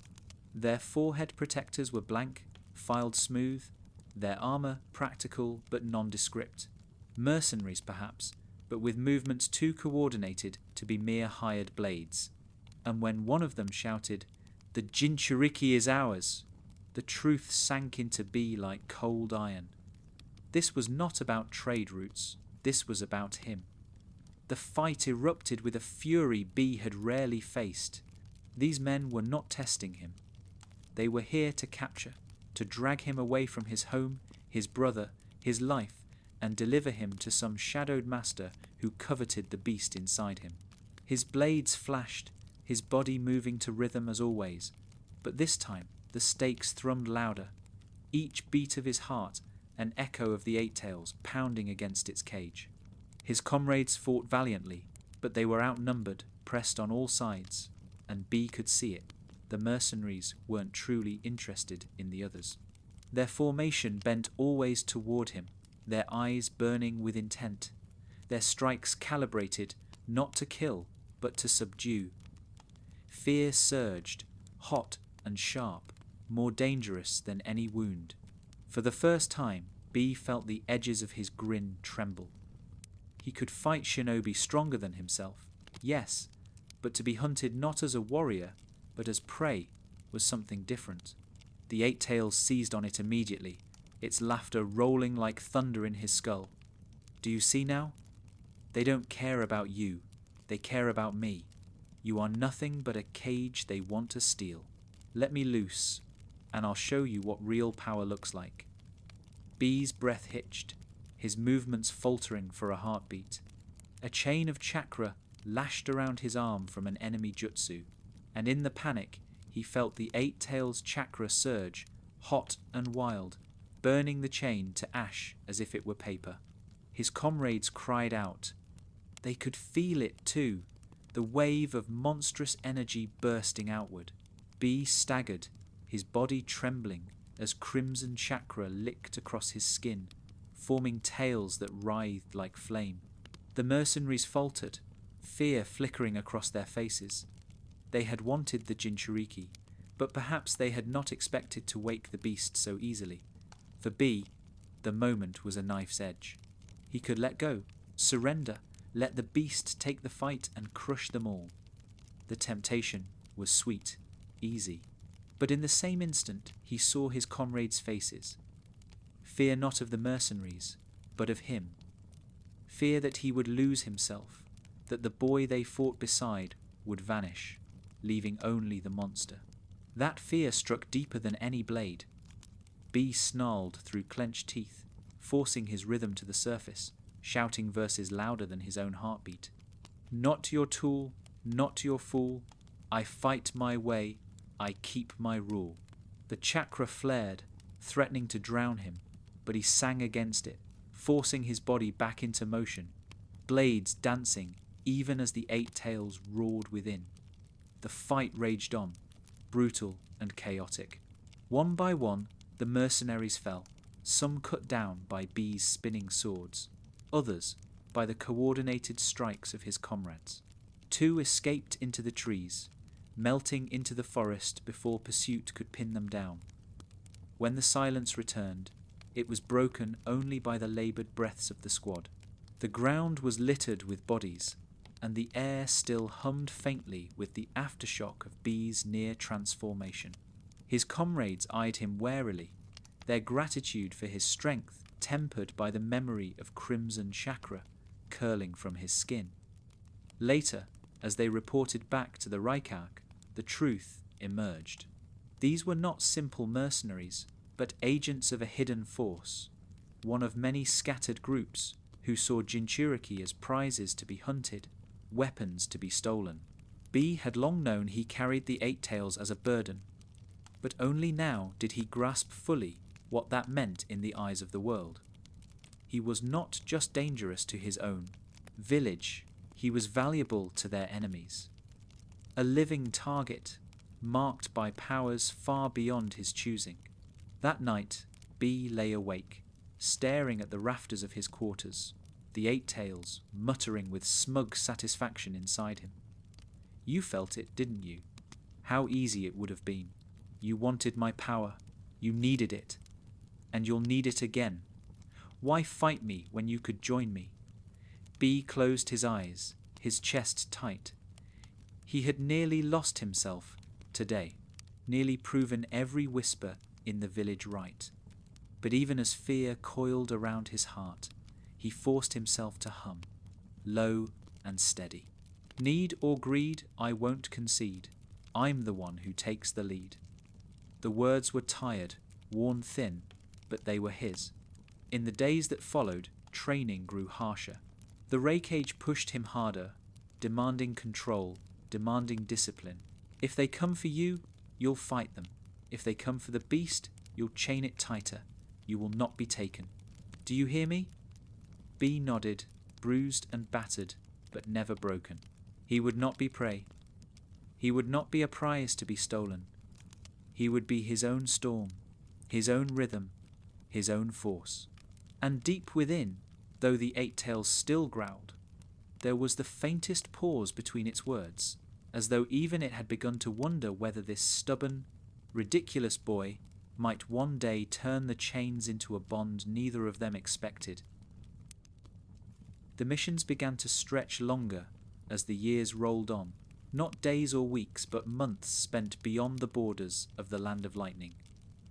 Their forehead protectors were blank, filed smooth, their armour practical but nondescript. Mercenaries perhaps, but with movements too coordinated to be mere hired blades. And when one of them shouted, "The jinchūriki is ours," the truth sank into B like cold iron. This was not about trade routes, this was about him. The fight erupted with a fury B had rarely faced. These men were not testing him. They were here to capture, to drag him away from his home, his brother, his life, and deliver him to some shadowed master who coveted the beast inside him. His blades flashed, his body moving to rhythm as always, but this time the stakes thrummed louder, each beat of his heart an echo of the eight tails pounding against its cage. His comrades fought valiantly, but they were outnumbered, pressed on all sides, and B could see it. The mercenaries weren't truly interested in the others. Their formation bent always toward him, their eyes burning with intent, their strikes calibrated not to kill, but to subdue. Fear surged, hot and sharp, more dangerous than any wound. For the first time, B felt the edges of his grin tremble. He could fight shinobi stronger than himself, yes, but to be hunted not as a warrior, but as prey was something different. The eight tails seized on it immediately, its laughter rolling like thunder in his skull. Do you see now? They don't care about you, they care about me. You are nothing but a cage they want to steal. Let me loose, and I'll show you what real power looks like. B's breath hitched, his movements faltering for a heartbeat. A chain of chakra lashed around his arm from an enemy jutsu, and in the panic he felt the eight tails chakra surge, hot and wild, burning the chain to ash as if it were paper. His comrades cried out. They could feel it too, the wave of monstrous energy bursting outward. B staggered, his body trembling as crimson chakra licked across his skin, forming tails that writhed like flame. The mercenaries faltered, fear flickering across their faces. They had wanted the jinchūriki. But perhaps they had not expected to wake the beast so easily. For B, the moment was a knife's edge. He could let go, surrender, let the beast take the fight and crush them all. The temptation was sweet, easy. But in the same instant he saw his comrades' faces. Fear not of the mercenaries, but of him. Fear that he would lose himself, that the boy they fought beside would vanish, leaving only the monster. That fear struck deeper than any blade. B snarled through clenched teeth, forcing his rhythm to the surface, shouting verses louder than his own heartbeat. Not your tool, not your fool, I fight my way, I keep my rule. The chakra flared, threatening to drown him, but he sang against it, forcing his body back into motion, blades dancing even as the eight tails roared within. The fight raged on, brutal and chaotic. One by one, the mercenaries fell, some cut down by B's spinning swords, others by the coordinated strikes of his comrades. Two escaped into the trees, melting into the forest before pursuit could pin them down. When the silence returned, it was broken only by the laboured breaths of the squad. The ground was littered with bodies, and the air still hummed faintly with the aftershock of B's near transformation. His comrades eyed him warily, their gratitude for his strength tempered by the memory of crimson chakra curling from his skin. Later, as they reported back to the Raikage, the truth emerged. These were not simple mercenaries, but agents of a hidden force, one of many scattered groups who saw jinchūriki as prizes to be hunted, weapons to be stolen. B had long known he carried the eight tails as a burden, but only now did he grasp fully what that meant in the eyes of the world. He was not just dangerous to his own village, he was valuable to their enemies. A living target, marked by powers far beyond his choosing. That night, B lay awake, staring at the rafters of his quarters, the eight tails muttering with smug satisfaction inside him. You felt it, didn't you? How easy it would have been. You wanted my power, you needed it, and you'll need it again. Why fight me when you could join me? B closed his eyes, his chest tight. He had nearly lost himself today, nearly proven every whisper in the village right. But even as fear coiled around his heart, he forced himself to hum, low and steady. Need or greed, I won't concede. I'm the one who takes the lead. The words were tired, worn thin, but they were his. In the days that followed, training grew harsher. The Raikage pushed him harder, demanding control, demanding discipline. If they come for you, you'll fight them. If they come for the beast, you'll chain it tighter. You will not be taken. Do you hear me? B nodded, bruised and battered, but never broken. He would not be prey. He would not be a prize to be stolen. He would be his own storm, his own rhythm, his own force. And deep within, though the eight tails still growled, there was the faintest pause between its words, as though even it had begun to wonder whether this stubborn, ridiculous boy might one day turn the chains into a bond neither of them expected. The missions began to stretch longer as the years rolled on, not days or weeks, but months spent beyond the borders of the Land of Lightning,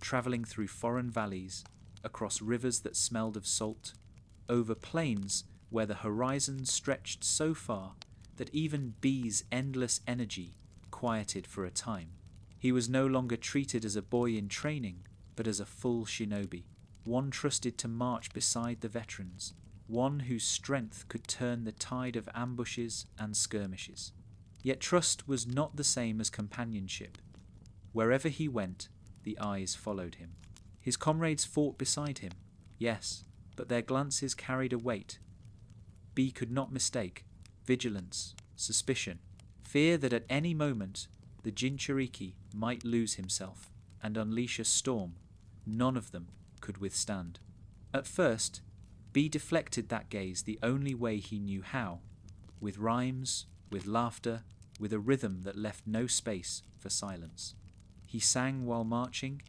travelling through foreign valleys, across rivers that smelled of salt, over plains where the horizon stretched so far that even B's endless energy quieted for a time. He was no longer treated as a boy in training, but as a full shinobi, one trusted to march beside the veterans, one whose strength could turn the tide of ambushes and skirmishes. Yet trust was not the same as companionship. Wherever he went, the eyes followed him. His comrades fought beside him, yes, but their glances carried a weight. B could not mistake vigilance, suspicion, fear that at any moment the jinchūriki might lose himself and unleash a storm none of them could withstand. At first, B deflected that gaze the only way he knew how, with rhymes, with laughter, with a rhythm that left no space for silence. He sang while marching,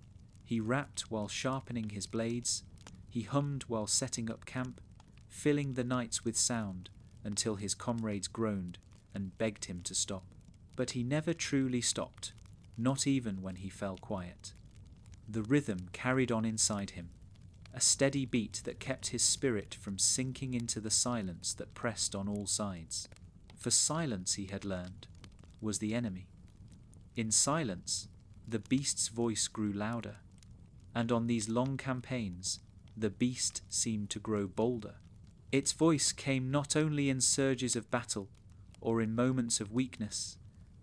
he rapped while sharpening his blades, he hummed while setting up camp, filling the nights with sound until his comrades groaned and begged him to stop. But he never truly stopped, not even when he fell quiet. The rhythm carried on inside him, a steady beat that kept his spirit from sinking into the silence that pressed on all sides. For silence, he had learned, was the enemy. In silence, the beast's voice grew louder, and on these long campaigns, the beast seemed to grow bolder. Its voice came not only in surges of battle or in moments of weakness,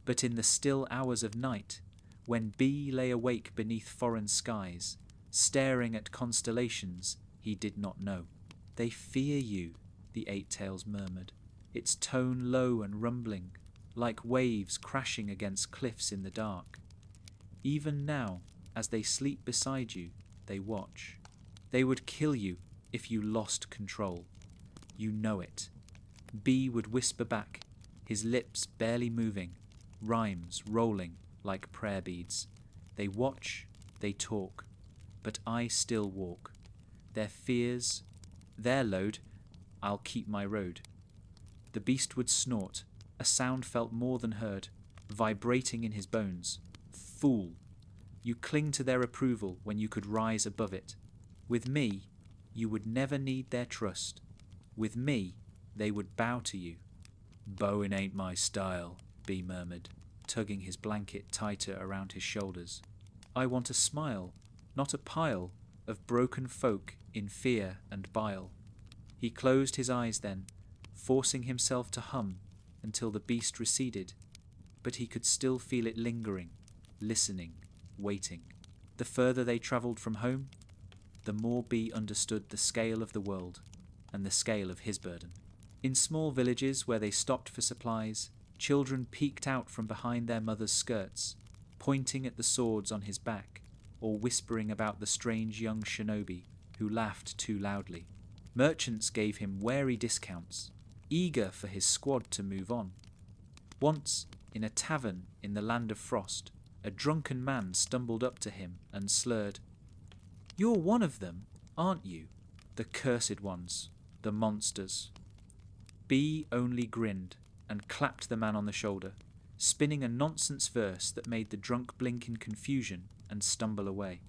but in the still hours of night, when B lay awake beneath foreign skies, staring at constellations he did not know. "They fear you," the Eight Tails murmured, its tone low and rumbling, like waves crashing against cliffs in the dark. "Even now, as they sleep beside you, they watch. They would kill you if you lost control. You know it." B would whisper back, his lips barely moving, rhymes rolling like prayer beads. "They watch, they talk, but I still walk. Their fears, their load, I'll keep my road." The beast would snort, a sound felt more than heard, vibrating in his bones. "Fool! You cling to their approval when you could rise above it. With me, you would never need their trust. With me, they would bow to you." "Bowing ain't my style," B murmured, tugging his blanket tighter around his shoulders. "I want a smile, not a pile of broken folk in fear and bile." He closed his eyes then, forcing himself to hum until the beast receded, but he could still feel it lingering, listening, waiting. The further they travelled from home, the more B understood the scale of the world and the scale of his burden. In small villages where they stopped for supplies, children peeked out from behind their mothers' skirts, pointing at the swords on his back or whispering about the strange young shinobi who laughed too loudly. Merchants gave him wary discounts, eager for his squad to move on. Once, in a tavern in the land of frost, a drunken man stumbled up to him and slurred, "You're one of them, aren't you? The cursed ones, the monsters." B only grinned and clapped the man on the shoulder, spinning a nonsense verse that made the drunk blink in confusion and stumble away.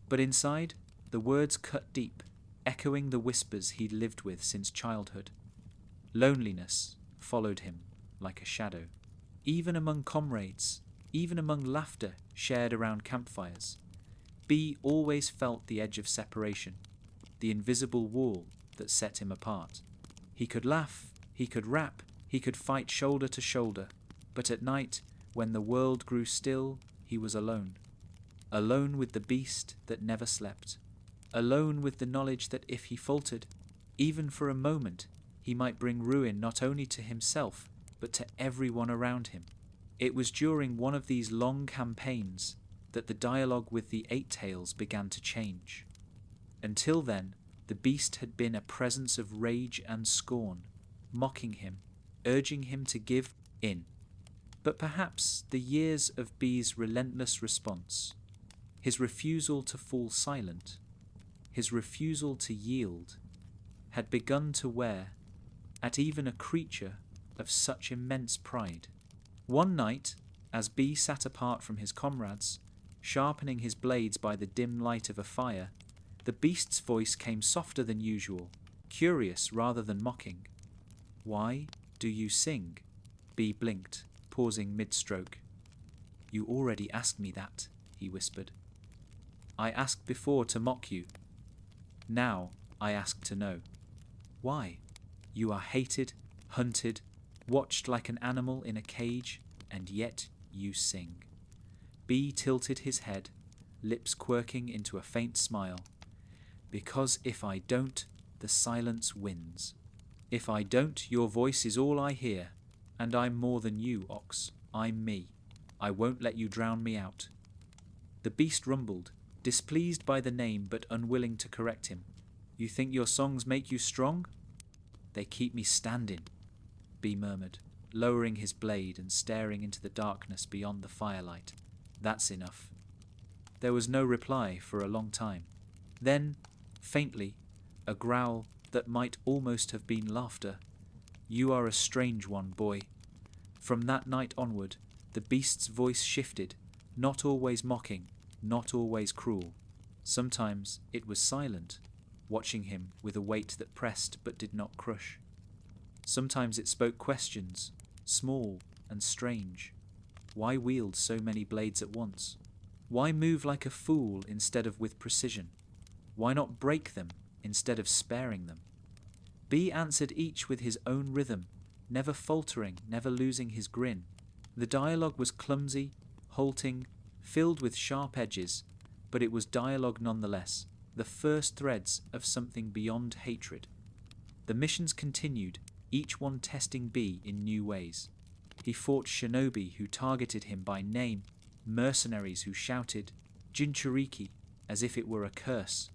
But inside, the words cut deep, echoing the whispers he'd lived with since childhood. Loneliness followed him like a shadow. Even among comrades, even among laughter shared around campfires, B always felt the edge of separation, the invisible wall that set him apart. He could laugh, he could rap, he could fight shoulder to shoulder, but at night, when the world grew still, he was alone. Alone with the beast that never slept. Alone with the knowledge that if he faltered, even for a moment, he might bring ruin not only to himself, but to everyone around him. It was during one of these long campaigns that the dialogue with the Eight Tails began to change. Until then, the beast had been a presence of rage and scorn, mocking him, urging him to give in. But perhaps the years of B's relentless response, his refusal to fall silent, his refusal to yield, had begun to wear at even a creature of such immense pride. One night, as B sat apart from his comrades, sharpening his blades by the dim light of a fire, the beast's voice came softer than usual, curious rather than mocking. "Why do you sing?" B blinked, pausing mid-stroke. "You already asked me that," he whispered. "I asked before to mock you. Now I ask to know. Why? You are hated, hunted, watched like an animal in a cage, and yet you sing." B tilted his head, lips quirking into a faint smile. "Because if I don't, the silence wins. If I don't, your voice is all I hear, and I'm more than you, Ox. I'm me. I won't let you drown me out." The beast rumbled, displeased by the name but unwilling to correct him. "You think your songs make you strong?" "They keep me standing," B murmured, lowering his blade and staring into the darkness beyond the firelight. "That's enough. There was no reply for a long time. Then, faintly, a growl that might almost have been laughter. "You are a strange one, boy." From that night onward, the beast's voice shifted, not always mocking, not always cruel. Sometimes it was silent, watching him with a weight that pressed but did not crush. Sometimes it spoke questions, small and strange. Why wield so many blades at once? Why move like a fool instead of with precision? Why not break them instead of sparing them? B answered each with his own rhythm, never faltering, never losing his grin. The dialogue was clumsy, halting, filled with sharp edges, but it was dialogue nonetheless, the first threads of something beyond hatred. The missions continued, each one testing B in new ways. He fought shinobi who targeted him by name, mercenaries who shouted jinchūriki as if it were a curse.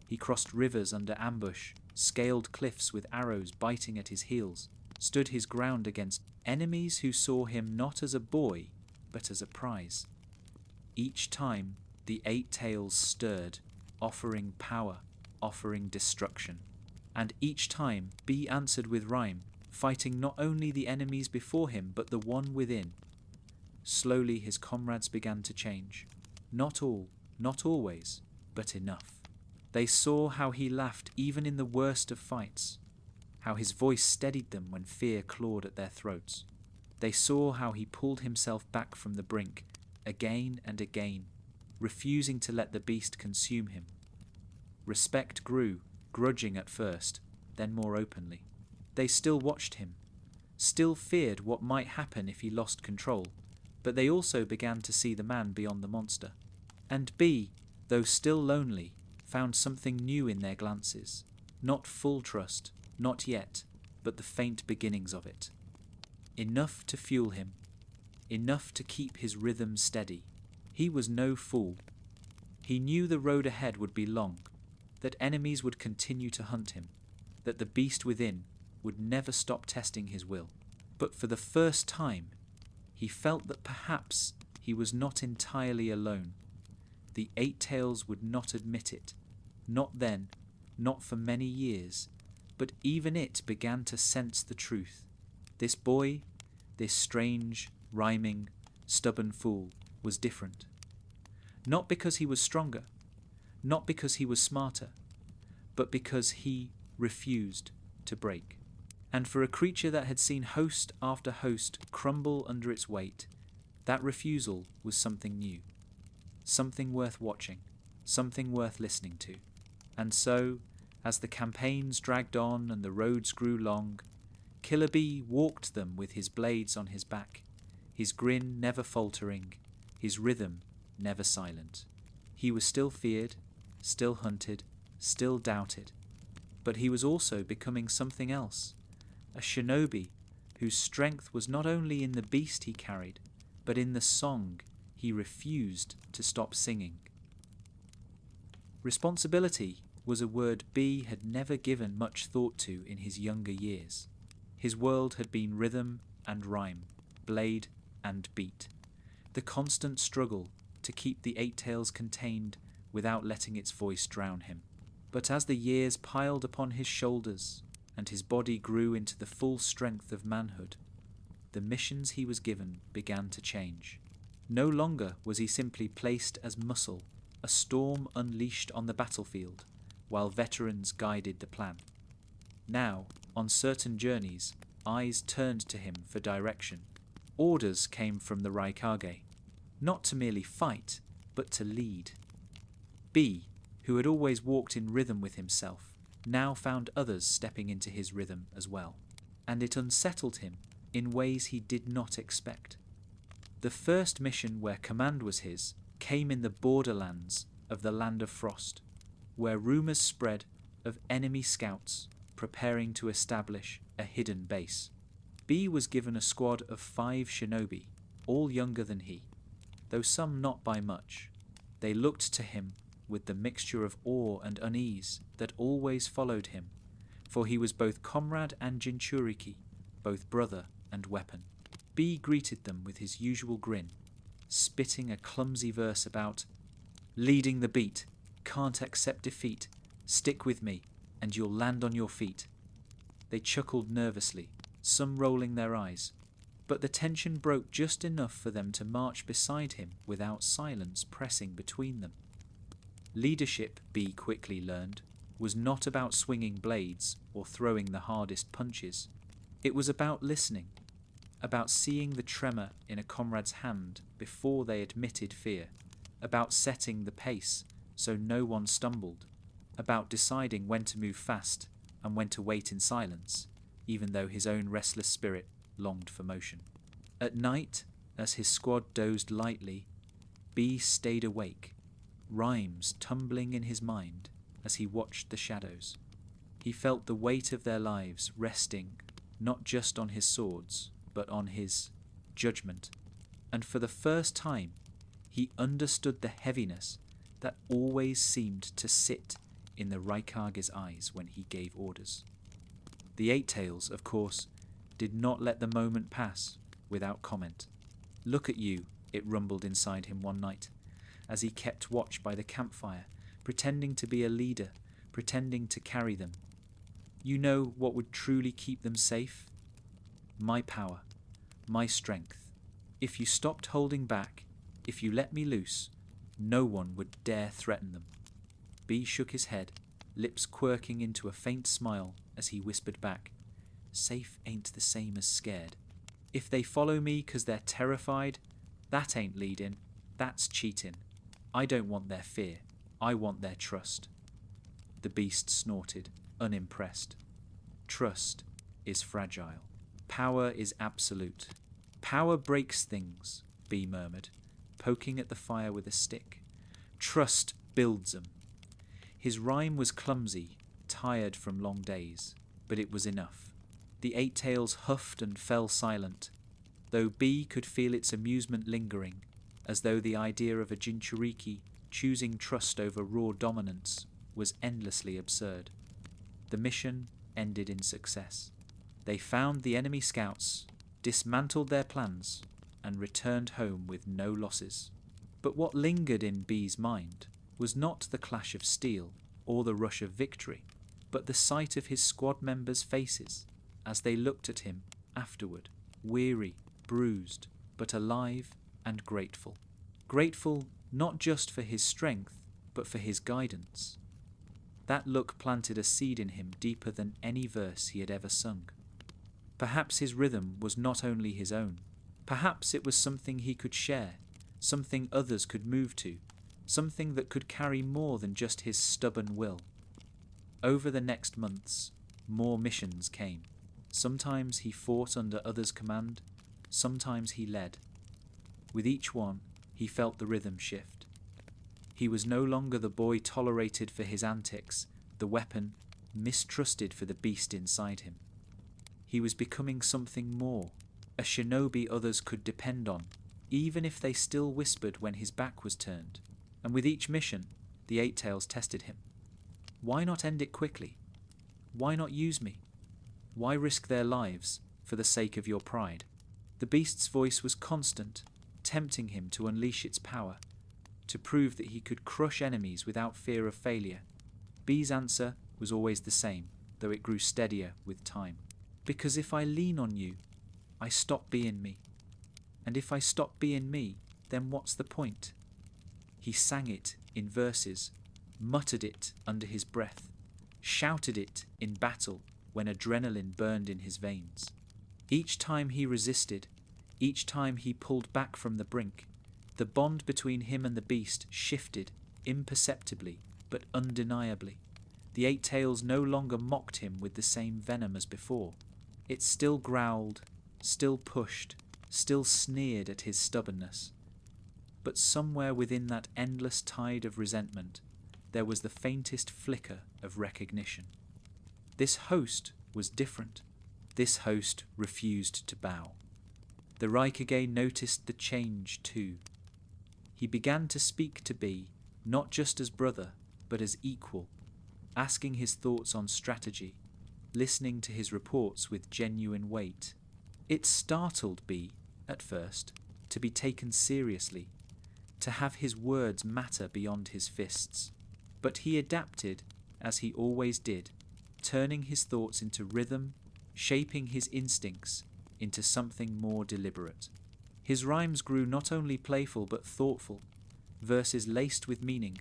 He crossed rivers under ambush, scaled cliffs with arrows biting at his heels, stood his ground against enemies who saw him not as a boy, but as a prize. Each time, the eight tails stirred, offering power, offering destruction. And each time, B answered with rhyme, fighting not only the enemies before him, but the one within. Slowly his comrades began to change. Not all, not always, but enough. They saw how he laughed even in the worst of fights, how his voice steadied them when fear clawed at their throats. They saw how he pulled himself back from the brink, again and again, refusing to let the beast consume him. Respect grew, grudging at first, then more openly. They still watched him, still feared what might happen if he lost control, but they also began to see the man beyond the monster. And B, though still lonely, found something new in their glances. Not full trust, not yet, but the faint beginnings of it. Enough to fuel him, enough to keep his rhythm steady. He was no fool. He knew the road ahead would be long, that enemies would continue to hunt him, that the beast within would never stop testing his will. But for the first time, he felt that perhaps he was not entirely alone. The eight tails would not admit it, not then, not for many years, but even it began to sense the truth. This boy, this strange, rhyming, stubborn fool, was different. Not because he was stronger, not because he was smarter, but because he refused to break. And for a creature that had seen host after host crumble under its weight, that refusal was something new, something worth watching, something worth listening to. And so, as the campaigns dragged on and the roads grew long, Killer B walked them with his blades on his back, his grin never faltering, his rhythm never silent. He was still feared, still hunted, still doubted, but he was also becoming something else, a shinobi whose strength was not only in the beast he carried, but in the song he refused to stop singing. Responsibility was a word B had never given much thought to in his younger years. His world had been rhythm and rhyme, blade and beat, the constant struggle to keep the eight tails contained without letting its voice drown him. But as the years piled upon his shoulders and his body grew into the full strength of manhood, the missions he was given began to change. No longer was he simply placed as muscle, a storm unleashed on the battlefield, while veterans guided the plan. Now, on certain journeys, eyes turned to him for direction. Orders came from the Raikage, not to merely fight, but to lead. B, who had always walked in rhythm with himself, now found others stepping into his rhythm as well, and it unsettled him in ways he did not expect. The first mission where command was his came in the borderlands of the Land of Frost, where rumours spread of enemy scouts preparing to establish a hidden base. B was given a squad of 5 shinobi, all younger than he, though some not by much. They looked to him with the mixture of awe and unease that always followed him, for he was both comrade and jinchūriki, both brother and weapon. B greeted them with his usual grin, spitting a clumsy verse about Leading the beat. Can't accept defeat. Stick with me, and you'll land on your feet. They chuckled nervously, some rolling their eyes, but the tension broke just enough for them to march beside him without silence pressing between them. Leadership, B quickly learned, was not about swinging blades or throwing the hardest punches. It was about listening, about seeing the tremor in a comrade's hand before they admitted fear, about setting the pace so no one stumbled, about deciding when to move fast and when to wait in silence, even though his own restless spirit longed for motion. At night, as his squad dozed lightly, B stayed awake, rhymes tumbling in his mind as he watched the shadows. He felt the weight of their lives resting not just on his swords, but on his judgment, and for the first time he understood the heaviness that always seemed to sit in the Raikage's eyes when he gave orders. The Eight Tails, of course, did not let the moment pass without comment. Look at you, it rumbled inside him one night, as he kept watch by the campfire, pretending to be a leader, pretending to carry them. You know what would truly keep them safe? My power, my strength. If you stopped holding back, if you let me loose, no one would dare threaten them. B shook his head, lips quirking into a faint smile as he whispered back, "Safe ain't the same as scared. If they follow me 'cause they're terrified, that ain't leading, that's cheating. I don't want their fear, I want their trust." The beast snorted, unimpressed. Trust is fragile. Power is absolute. Power breaks things, B murmured, poking at the fire with a stick. Trust builds 'em. His rhyme was clumsy, tired from long days, but it was enough. The Eight Tails huffed and fell silent, though B could feel its amusement lingering, as though the idea of a jinchūriki choosing trust over raw dominance was endlessly absurd. The mission ended in success. They found the enemy scouts, dismantled their plans, and returned home with no losses. But what lingered in B's mind was not the clash of steel or the rush of victory, but the sight of his squad members' faces as they looked at him afterward, weary, bruised, but alive and grateful. Grateful not just for his strength, but for his guidance. That look planted a seed in him deeper than any verse he had ever sung. Perhaps his rhythm was not only his own. Perhaps it was something he could share, something others could move to, something that could carry more than just his stubborn will. Over the next months, more missions came. Sometimes he fought under others' command, sometimes he led. With each one, he felt the rhythm shift. He was no longer the boy tolerated for his antics, the weapon mistrusted for the beast inside him. He was becoming something more, a shinobi others could depend on, even if they still whispered when his back was turned. And with each mission, the Eight Tails tested him. Why not end it quickly? Why not use me? Why risk their lives for the sake of your pride? The beast's voice was constant, tempting him to unleash its power, to prove that he could crush enemies without fear of failure. B's answer was always the same, though it grew steadier with time. Because if I lean on you, I stop being me. And if I stop being me, then what's the point? He sang it in verses, muttered it under his breath, shouted it in battle when adrenaline burned in his veins. Each time he resisted, each time he pulled back from the brink, the bond between him and the beast shifted imperceptibly but undeniably. The Eight Tails no longer mocked him with the same venom as before. It still growled, still pushed, still sneered at his stubbornness. But somewhere within that endless tide of resentment, there was the faintest flicker of recognition. This host was different. This host refused to bow. The Raikage noticed the change too. He began to speak to B, not just as brother, but as equal, asking his thoughts on strategy, listening to his reports with genuine weight. It startled B, at first, to be taken seriously. to have his words matter beyond his fists. But he adapted, as he always did, turning his thoughts into rhythm, shaping his instincts into something more deliberate. His rhymes grew not only playful but thoughtful, verses laced with meaning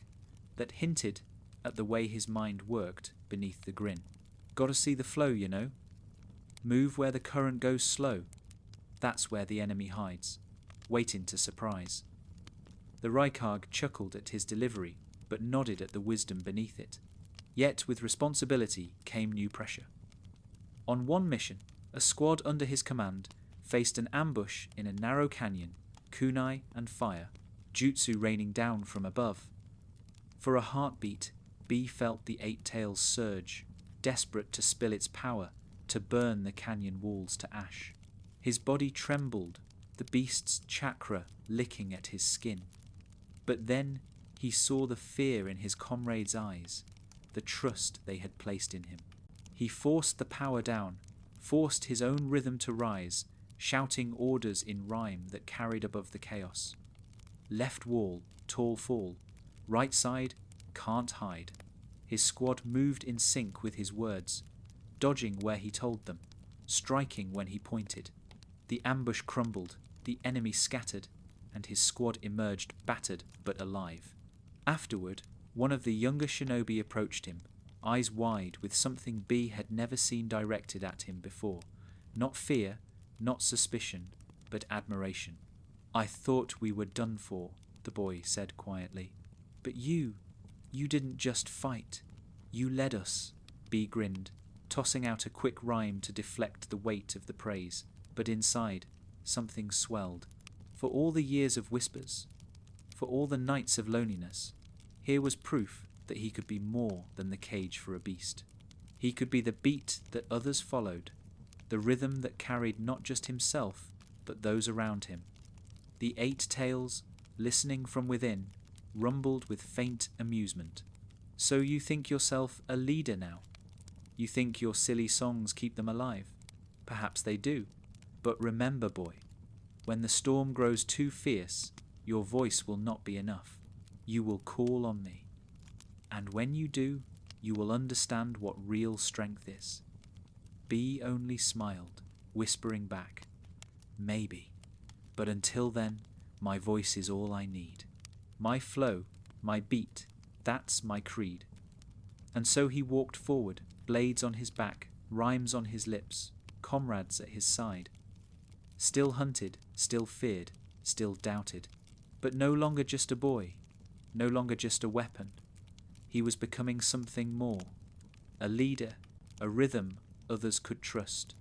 that hinted at the way his mind worked beneath the grin. Gotta see the flow, you know. Move where the current goes slow. That's where the enemy hides, waiting to surprise. The Raikage chuckled at his delivery, but nodded at the wisdom beneath it. Yet with responsibility came new pressure. On one mission, a squad under his command faced an ambush in a narrow canyon, kunai and fire, jutsu raining down from above. For a heartbeat, B felt the eight tails surge, desperate to spill its power, to burn the canyon walls to ash. His body trembled, the beast's chakra licking at his skin. But then he saw the fear in his comrades' eyes, the trust they had placed in him. He forced the power down, forced his own rhythm to rise, shouting orders in rhyme that carried above the chaos. Left wall, tall fall. Right side, can't hide. His squad moved in sync with his words, dodging where he told them, striking when he pointed. The ambush crumbled, the enemy scattered, and his squad emerged battered but alive. Afterward, one of the younger shinobi approached him, eyes wide with something B had never seen directed at him before. Not fear, not suspicion, but admiration. "I thought we were done for," the boy said quietly. "But you didn't just fight. You led us," B grinned, tossing out a quick rhyme to deflect the weight of the praise. But inside, something swelled. For all the years of whispers, for all the nights of loneliness, here was proof that he could be more than the cage for a beast. He could be the beat that others followed, the rhythm that carried not just himself, but those around him. The eight tails, listening from within, rumbled with faint amusement. "So you think yourself a leader now? You think your silly songs keep them alive? Perhaps they do. But remember, boy, when the storm grows too fierce, your voice will not be enough. You will call on me. And when you do, you will understand what real strength is." B only smiled, whispering back, "Maybe. But until then, my voice is all I need. My flow, my beat, that's my creed." And so he walked forward, blades on his back, rhymes on his lips, comrades at his side. Still hunted, still feared, still doubted, but no longer just a boy, no longer just a weapon. He was becoming something more, a leader, a rhythm others could trust,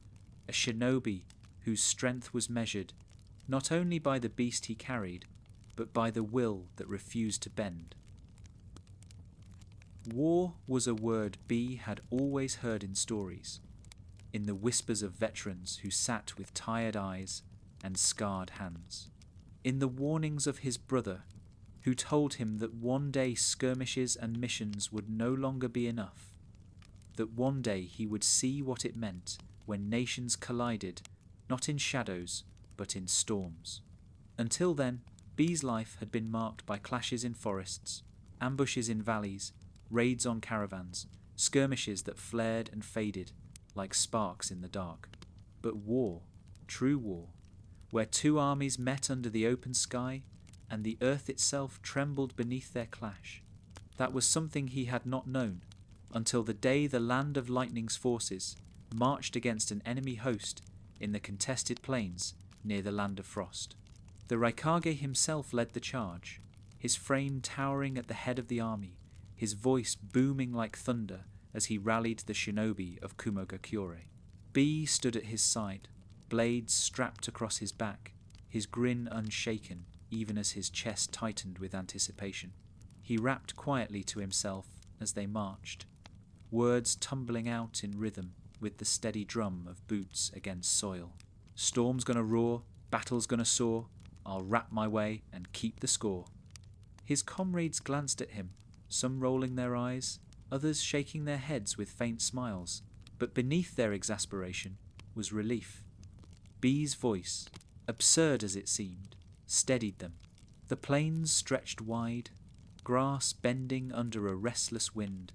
a shinobi whose strength was measured not only by the beast he carried, but by the will that refused to bend. War was a word B had always heard in stories, in the whispers of veterans who sat with tired eyes and scarred hands, in the warnings of his brother who told him that one day skirmishes and missions would no longer be enough, that one day he would see what it meant when nations collided, not in shadows, but in storms. Until then, B's life had been marked by clashes in forests, ambushes in valleys, raids on caravans, skirmishes that flared and faded like sparks in the dark. But war, true war, where two armies met under the open sky and the earth itself trembled beneath their clash, that was something he had not known until the day the land of lightning's forces marched against an enemy host in the contested plains near the land of frost. The Raikage himself led the charge, his frame towering at the head of the army, his voice booming like thunder as he rallied the shinobi of Kumogakure. B stood at his side, blades strapped across his back, his grin unshaken even as his chest tightened with anticipation. He rapped quietly to himself as they marched, words tumbling out in rhythm with the steady drum of boots against soil. "Storm's gonna roar, battle's gonna soar, I'll rap my way and keep the score." His comrades glanced at him, some rolling their eyes, others shaking their heads with faint smiles, but beneath their exasperation was relief. B's voice, absurd as it seemed, steadied them, The plains stretched wide, grass bending under a restless wind,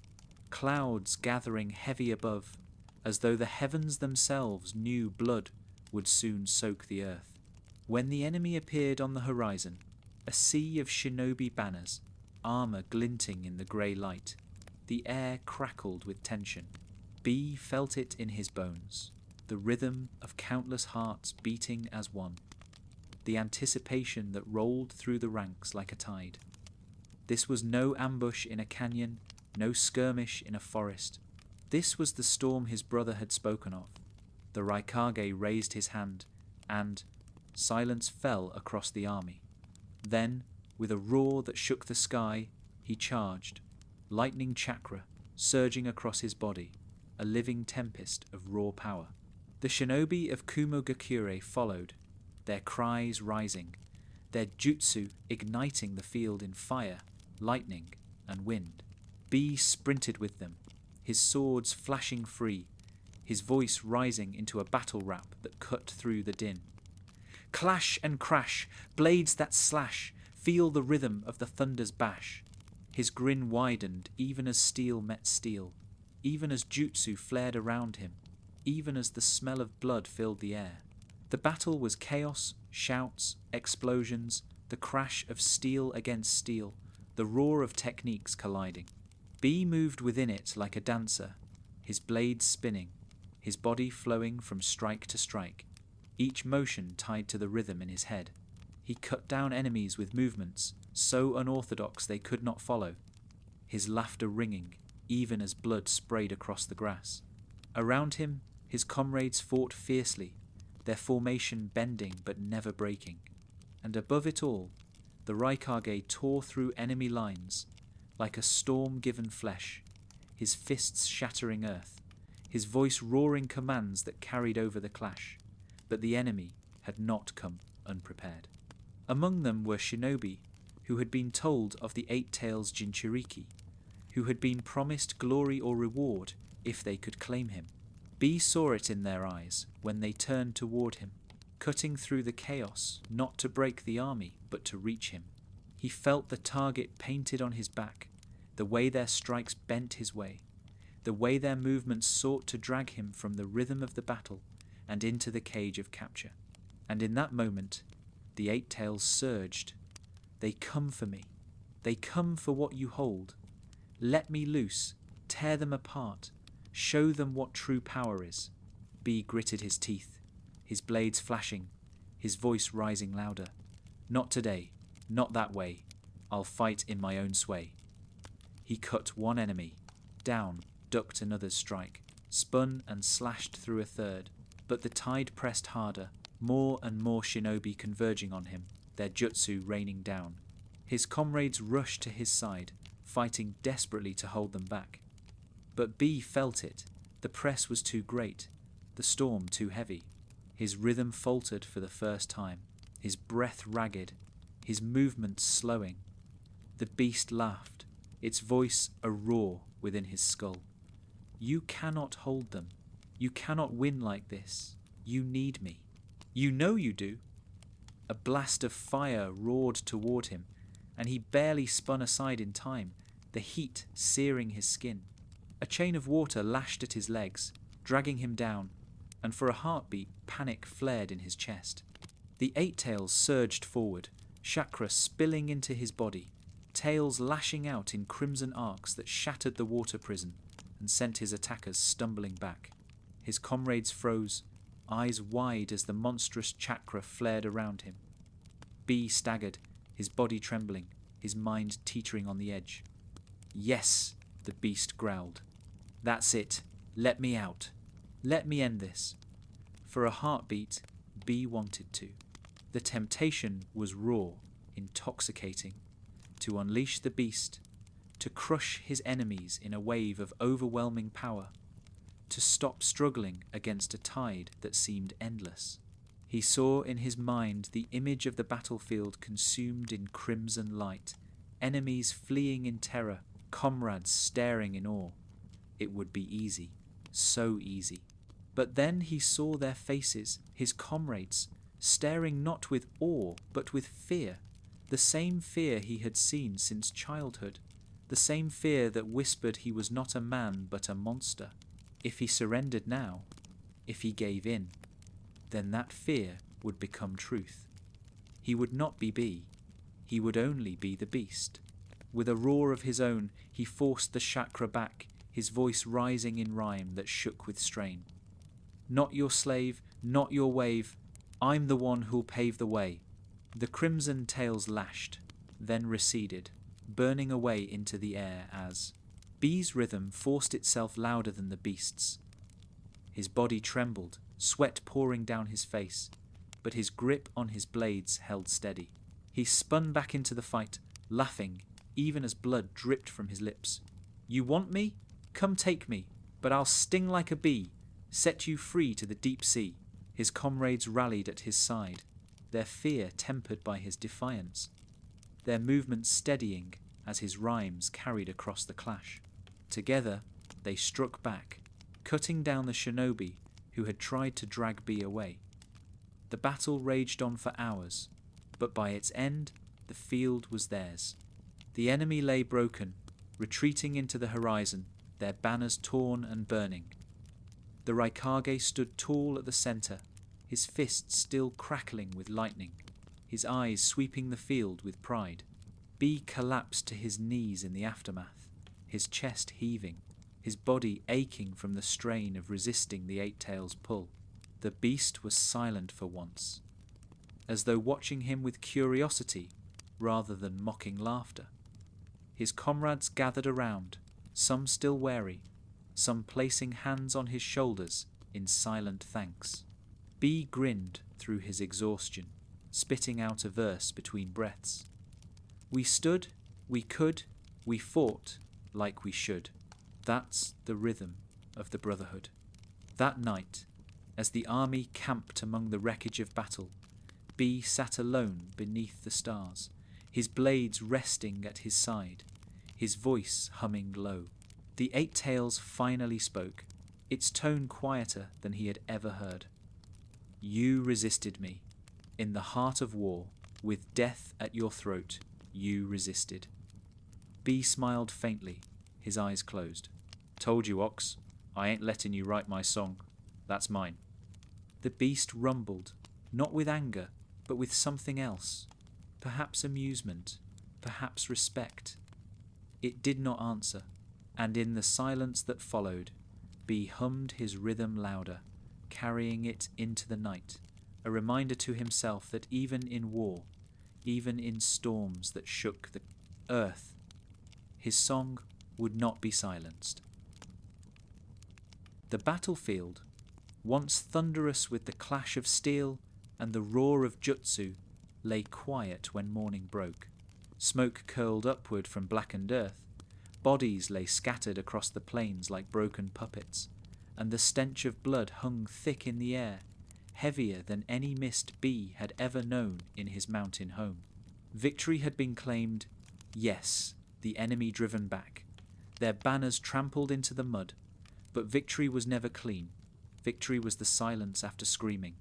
clouds gathering heavy above, as though the heavens themselves knew blood would soon soak the earth. When the enemy appeared on the horizon, a sea of shinobi banners, armour glinting in the grey light, the air crackled with tension. B felt it in his bones, the rhythm of countless hearts beating as one, the anticipation that rolled through the ranks like a tide. This was no ambush in a canyon, no skirmish in a forest. This was the storm his brother had spoken of. The Raikage raised his hand, and silence fell across the army. Then, with a roar that shook the sky, he charged, lightning chakra surging across his body, a living tempest of raw power. The shinobi of Kumogakure followed, their cries rising, their jutsu igniting the field in fire, lightning, and wind. B sprinted with them, his swords flashing free, his voice rising into a battle rap that cut through the din. Clash and crash, blades that slash, feel the rhythm of the thunder's bash. His grin widened even as steel met steel, even as jutsu flared around him, even as the smell of blood filled the air. The battle was chaos, shouts, explosions, the crash of steel against steel, the roar of techniques colliding. B moved within it like a dancer, his blades spinning, his body flowing from strike to strike, each motion tied to the rhythm in his head. He cut down enemies with movements so unorthodox they could not follow, his laughter ringing even as blood sprayed across the grass. Around him, his comrades fought fiercely, their formation bending but never breaking. And above it all, the Raikage tore through enemy lines like a storm-given flesh, his fists shattering earth, his voice roaring commands that carried over the clash. But the enemy had not come unprepared. Among them were shinobi, who had been told of the Eight Tails jinchūriki, who had been promised glory or reward if they could claim him. B saw it in their eyes when they turned toward him, cutting through the chaos not to break the army but to reach him. He felt the target painted on his back, the way their strikes bent his way, the way their movements sought to drag him from the rhythm of the battle and into the cage of capture. And in that moment, the Eight Tails surged. They come for me. They come for what you hold. Let me loose, tear them apart, show them what true power is. B gritted his teeth, his blades flashing, his voice rising louder. Not today, not that way. I'll fight in my own sway. He cut one enemy, down, ducked another's strike, spun and slashed through a third. But the tide pressed harder, more and more shinobi converging on him, their jutsu raining down. His comrades rushed to his side, fighting desperately to hold them back. But B felt it. The press was too great, the storm too heavy. His rhythm faltered for the first time, his breath ragged, his movements slowing. The beast laughed, its voice a roar within his skull. You cannot hold them. You cannot win like this. You need me. You know you do. A blast of fire roared toward him, and he barely spun aside in time, the heat searing his skin. A chain of water lashed at his legs, dragging him down, and for a heartbeat, panic flared in his chest. The Eight Tails surged forward, chakra spilling into his body, tails lashing out in crimson arcs that shattered the water prison and sent his attackers stumbling back. His comrades froze, eyes wide as the monstrous chakra flared around him. B staggered, his body trembling, his mind teetering on the edge. Yes, the beast growled. That's it. Let me out. Let me end this. For a heartbeat, B wanted to. The temptation was raw, intoxicating. To unleash the beast, to crush his enemies in a wave of overwhelming power, to stop struggling against a tide that seemed endless. He saw in his mind the image of the battlefield consumed in crimson light, enemies fleeing in terror, comrades staring in awe. It would be easy, so easy. But then he saw their faces, his comrades, staring not with awe but with fear, The same fear he had seen since childhood, the same fear that whispered he was not a man but a monster. If he surrendered now, if he gave in, then that fear would become truth. He would not be Bee, he would only be the beast. With a roar of his own, he forced the chakra back, his voice rising in rhyme that shook with strain. Not your slave, not your wave, I'm the one who'll pave the way. The crimson tails lashed, then receded, burning away into the air as Bee's rhythm forced itself louder than the beast's. His body trembled, sweat pouring down his face, but his grip on his blades held steady. He spun back into the fight, laughing, even as blood dripped from his lips. You want me? Come take me, but I'll sting like a bee, set you free to the deep sea. His comrades rallied at his side, their fear tempered by his defiance, their movements steadying as his rhymes carried across the clash. Together, they struck back, cutting down the shinobi who had tried to drag Bee away. The battle raged on for hours, but by its end, the field was theirs. The enemy lay broken, retreating into the horizon, their banners torn and burning. The Raikage stood tall at the centre, his fists still crackling with lightning, his eyes sweeping the field with pride. Bee collapsed to his knees in the aftermath, his chest heaving, his body aching from the strain of resisting the eight tails' pull. The beast was silent for once, as though watching him with curiosity rather than mocking laughter. His comrades gathered around, some still wary, some placing hands on his shoulders in silent thanks. Bee grinned through his exhaustion, spitting out a verse between breaths. We stood, we could, we fought like we should. That's the rhythm of the Brotherhood. That night, as the army camped among the wreckage of battle, Bee sat alone beneath the stars, his blades resting at his side, his voice humming low. The eight tails finally spoke, its tone quieter than he had ever heard. You resisted me. In the heart of war, with death at your throat, you resisted. Bee smiled faintly, his eyes closed. Told you, Ox, I ain't letting you write my song. That's mine. The beast rumbled, not with anger, but with something else. Perhaps amusement, perhaps respect. It did not answer, and in the silence that followed, Bee hummed his rhythm louder, carrying it into the night, a reminder to himself that even in war, even in storms that shook the earth, his song would not be silenced. The battlefield, once thunderous with the clash of steel and the roar of jutsu, lay quiet when morning broke. Smoke curled upward from blackened earth, bodies lay scattered across the plains like broken puppets, and the stench of blood hung thick in the air, heavier than any mist Bee had ever known in his mountain home. Victory had been claimed, yes, the enemy driven back, their banners trampled into the mud, but victory was never clean. Victory was the silence after screaming,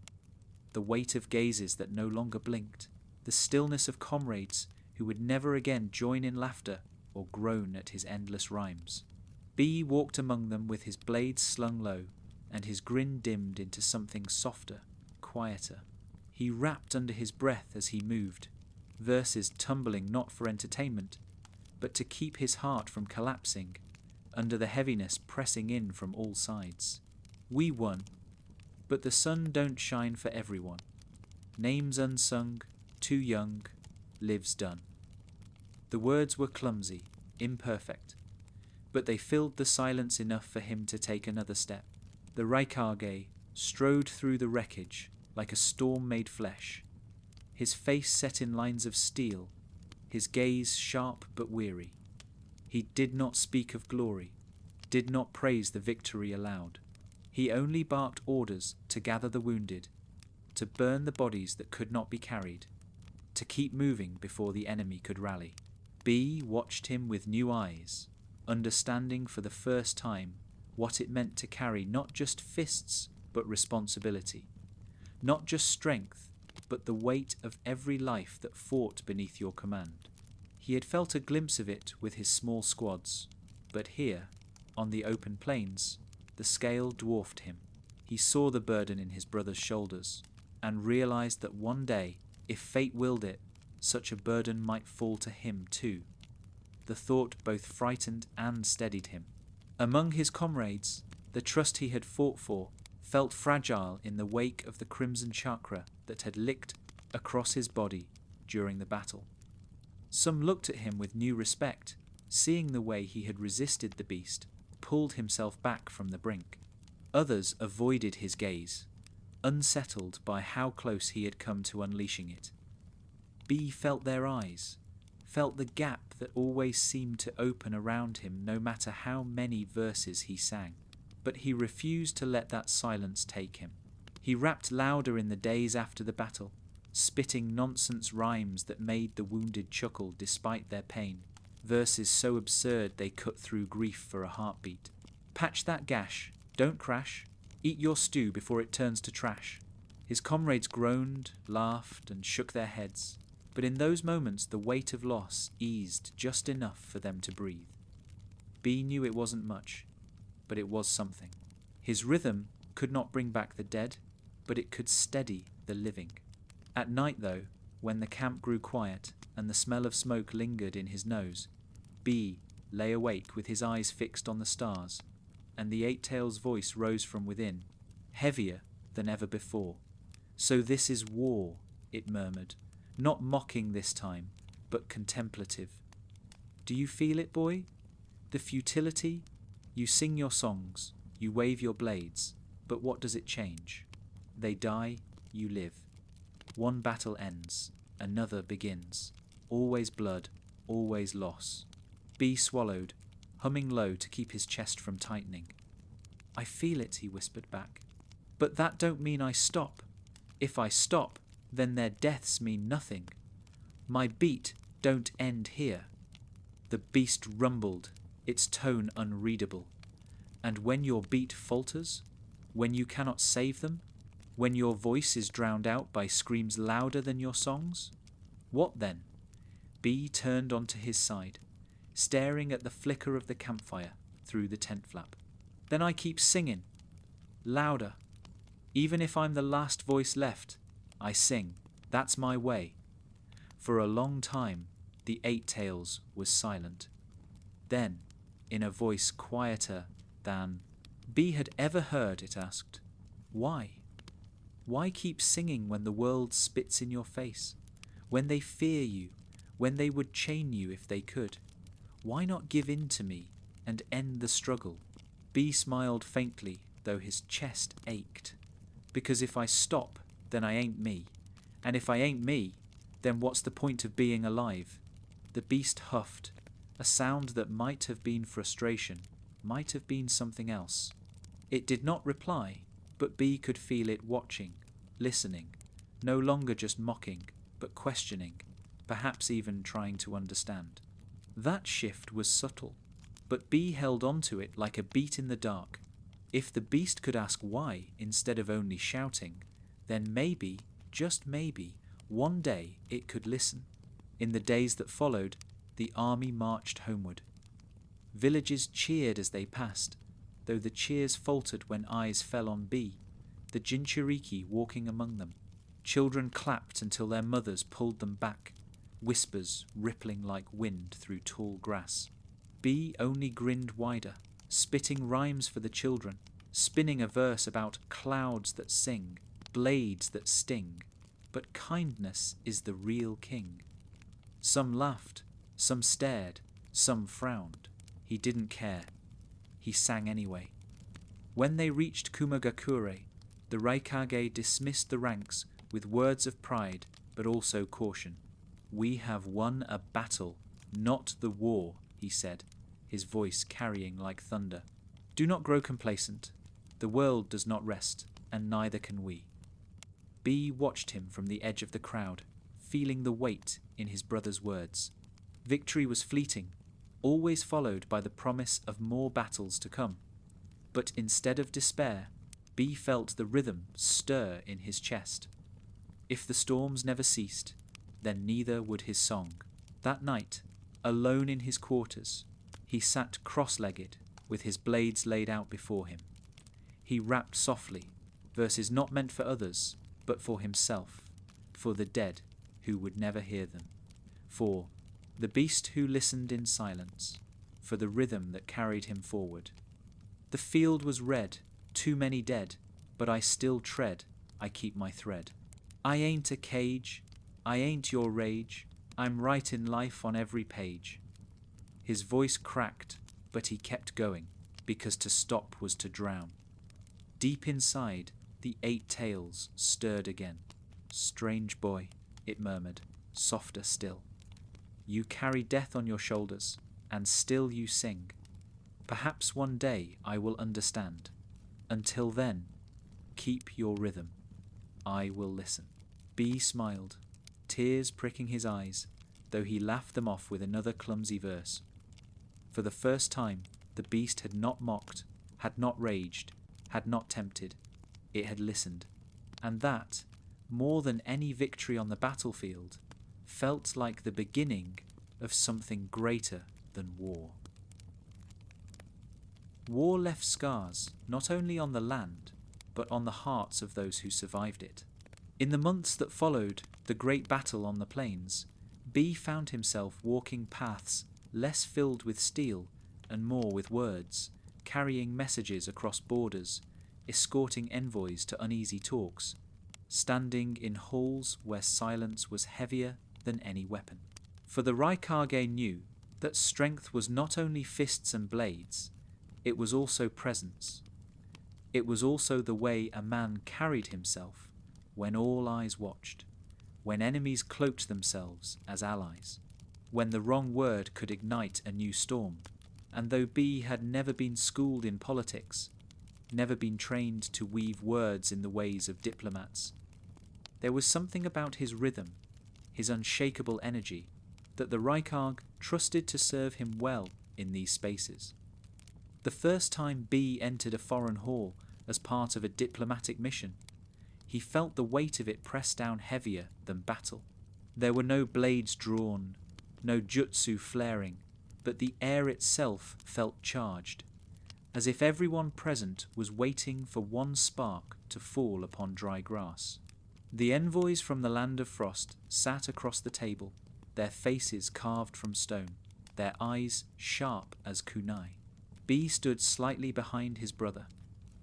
the weight of gazes that no longer blinked, the stillness of comrades who would never again join in laughter or groan at his endless rhymes. Bee walked among them with his blades slung low, and his grin dimmed into something softer, quieter. He rapped under his breath as he moved, verses tumbling not for entertainment, but to keep his heart from collapsing, under the heaviness pressing in from all sides. We won, but the sun don't shine for everyone. Names unsung, too young, lives done. The words were clumsy, imperfect, but they filled the silence enough for him to take another step. The Raikage strode through the wreckage like a storm made flesh, his face set in lines of steel, his gaze sharp but weary. He did not speak of glory, did not praise the victory aloud. He only barked orders to gather the wounded, to burn the bodies that could not be carried, to keep moving before the enemy could rally. Bee watched him with new eyes, understanding for the first time what it meant to carry not just fists but responsibility, not just strength but the weight of every life that fought beneath your command. He had felt a glimpse of it with his small squads, but here, on the open plains, the scale dwarfed him. He saw the burden in his brother's shoulders, and realized that one day, if fate willed it, such a burden might fall to him too. The thought both frightened and steadied him. Among his comrades, the trust he had fought for felt fragile in the wake of the crimson chakra that had licked across his body during the battle. Some looked at him with new respect, seeing the way he had resisted the beast, pulled himself back from the brink. Others avoided his gaze, unsettled by how close he had come to unleashing it. B felt their eyes, felt the gap that always seemed to open around him no matter how many verses he sang. But he refused to let that silence take him. He rapped louder in the days after the battle, spitting nonsense rhymes that made the wounded chuckle despite their pain, verses so absurd they cut through grief for a heartbeat. Patch that gash, don't crash, eat your stew before it turns to trash. His comrades groaned, laughed, and shook their heads, but in those moments the weight of loss eased just enough for them to breathe. B knew it wasn't much, but it was something. His rhythm could not bring back the dead, but it could steady the living. At night, though, when the camp grew quiet and the smell of smoke lingered in his nose, B lay awake with his eyes fixed on the stars, and the Eight-Tails' voice rose from within, heavier than ever before. "So this is war," it murmured, not mocking this time, but contemplative. "Do you feel it, boy? The futility? You sing your songs, you wave your blades, but what does it change? They die, you live. One battle ends, another begins. Always blood, always loss." B swallowed, humming low to keep his chest from tightening. "I feel it," he whispered back. "But that don't mean I stop. If I stop, then their deaths mean nothing. My beat don't end here." The beast rumbled, its tone unreadable. "And when your beat falters, when you cannot save them, when your voice is drowned out by screams louder than your songs, what then?" B turned onto his side, staring at the flicker of the campfire through the tent flap. "Then I keep singing, louder. Even if I'm the last voice left, I sing. That's my way." For a long time, the Eight-Tails was silent. Then, in a voice quieter than B had ever heard, it asked, "Why? Why keep singing when the world spits in your face? When they fear you, when they would chain you if they could? Why not give in to me and end the struggle?" B smiled faintly, though his chest ached. "Because if I stop, then I ain't me. And if I ain't me, then what's the point of being alive?" The beast huffed, a sound that might have been frustration, might have been something else. It did not reply, but B could feel it watching, listening, no longer just mocking, but questioning, perhaps even trying to understand. That shift was subtle, but B held on to it like a beat in the dark. If the beast could ask why instead of only shouting, then maybe, just maybe, one day it could listen. In the days that followed, the army marched homeward. Villages cheered as they passed, though the cheers faltered when eyes fell on B, the jinchūriki walking among them. Children clapped until their mothers pulled them back, whispers rippling like wind through tall grass. B only grinned wider, spitting rhymes for the children, spinning a verse about clouds that sing, blades that sting, but kindness is the real king. Some laughed, some stared, some frowned. He didn't care. He sang anyway. When they reached Kumogakure, the Raikage dismissed the ranks with words of pride, but also caution. "We have won a battle, not the war," he said, his voice carrying like thunder. "Do not grow complacent. The world does not rest, and neither can we." B watched him from the edge of the crowd, feeling the weight in his brother's words. Victory was fleeting, always followed by the promise of more battles to come. But instead of despair, B felt the rhythm stir in his chest. If the storms never ceased, then neither would his song. That night, alone in his quarters, he sat cross-legged with his blades laid out before him. He rapped softly, verses not meant for others, but for himself, for the dead who would never hear them, for the beast who listened in silence, for the rhythm that carried him forward. The field was red, too many dead, but I still tread, I keep my thread. I ain't a cage, I ain't your rage, I'm writing life on every page. His voice cracked, but he kept going, because to stop was to drown. Deep inside, the 8 tails stirred again. Strange boy, it murmured, softer still. You carry death on your shoulders, and still you sing. Perhaps one day I will understand. Until then, keep your rhythm. I will listen. B smiled, tears pricking his eyes, though he laughed them off with another clumsy verse. For the first time, the beast had not mocked, had not raged, had not tempted. It had listened. And that, more than any victory on the battlefield, felt like the beginning of something greater than war. War left scars not only on the land, but on the hearts of those who survived it. In the months that followed the great battle on the plains, B found himself walking paths less filled with steel and more with words, carrying messages across borders, escorting envoys to uneasy talks, standing in halls where silence was heavier than any weapon. For the Raikage knew that strength was not only fists and blades, it was also presence. It was also the way a man carried himself when all eyes watched, when enemies cloaked themselves as allies, when the wrong word could ignite a new storm. And though B had never been schooled in politics, never been trained to weave words in the ways of diplomats, there was something about his rhythm, his unshakable energy, that the Raikage trusted to serve him well in these spaces. The first time B entered a foreign hall as part of a diplomatic mission, he felt the weight of it press down heavier than battle. There were no blades drawn, no jutsu flaring, but the air itself felt charged, as if everyone present was waiting for one spark to fall upon dry grass. The envoys from the land of frost sat across the table, their faces carved from stone, their eyes sharp as kunai. B stood slightly behind his brother,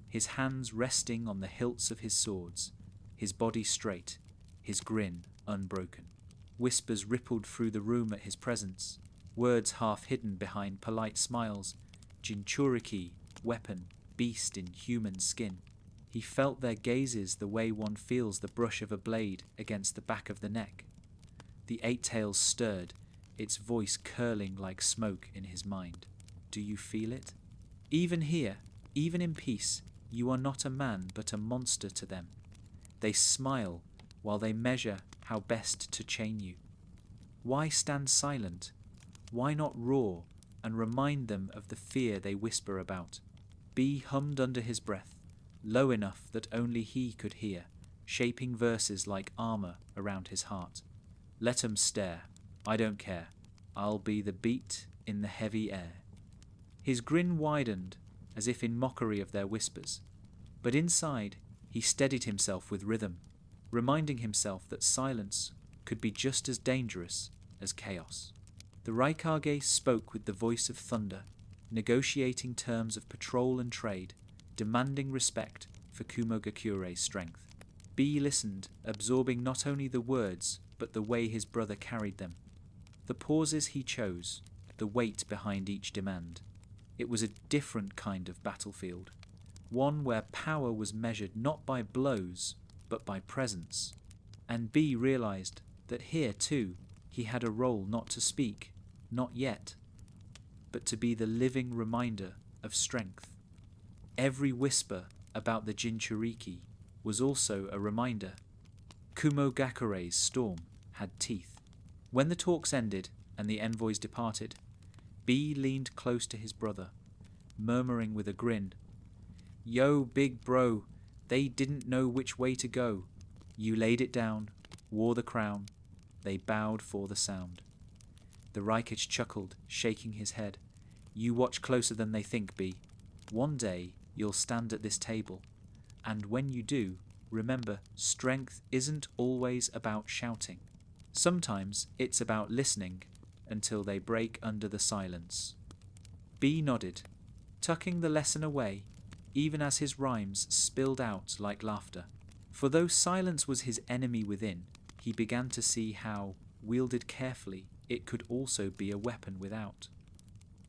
his hands resting on the hilts of his swords, his body straight, his grin unbroken. Whispers rippled through the room at his presence, words half hidden behind polite smiles. Jinchūriki, weapon, beast in human skin. He felt their gazes the way one feels the brush of a blade against the back of the neck. The 8 tails stirred, its voice curling like smoke in his mind. Do you feel it? Even here, even in peace, you are not a man but a monster to them. They smile while they measure how best to chain you. Why stand silent? Why not roar and remind them of the fear they whisper about? B hummed under his breath, low enough that only he could hear, shaping verses like armor around his heart. Let 'em stare, I don't care, I'll be the beat in the heavy air. His grin widened, as if in mockery of their whispers, but inside he steadied himself with rhythm, reminding himself that silence could be just as dangerous as chaos. The Raikage spoke with the voice of thunder, negotiating terms of patrol and trade, demanding respect for Kumogakure's strength. B listened, absorbing not only the words, but the way his brother carried them. The pauses he chose, the weight behind each demand. It was a different kind of battlefield, one where power was measured not by blows, but by presence. And B realized that here, too, he had a role not to speak, not yet, but to be the living reminder of strength. Every whisper about the jinchūriki was also a reminder. Kumogakure's storm had teeth. When the talks ended and the envoys departed, B leaned close to his brother, murmuring with a grin, "Yo, big bro, they didn't know which way to go. You laid it down, wore the crown, they bowed for the sound. The Raikage chuckled, shaking his head. You watch closer than they think, B. One day you'll stand at this table, and when you do, remember, strength isn't always about shouting. Sometimes it's about listening until they break under the silence. B nodded, tucking the lesson away, even as his rhymes spilled out like laughter. For though silence was his enemy within, he began to see how, wielded carefully, it could also be a weapon without.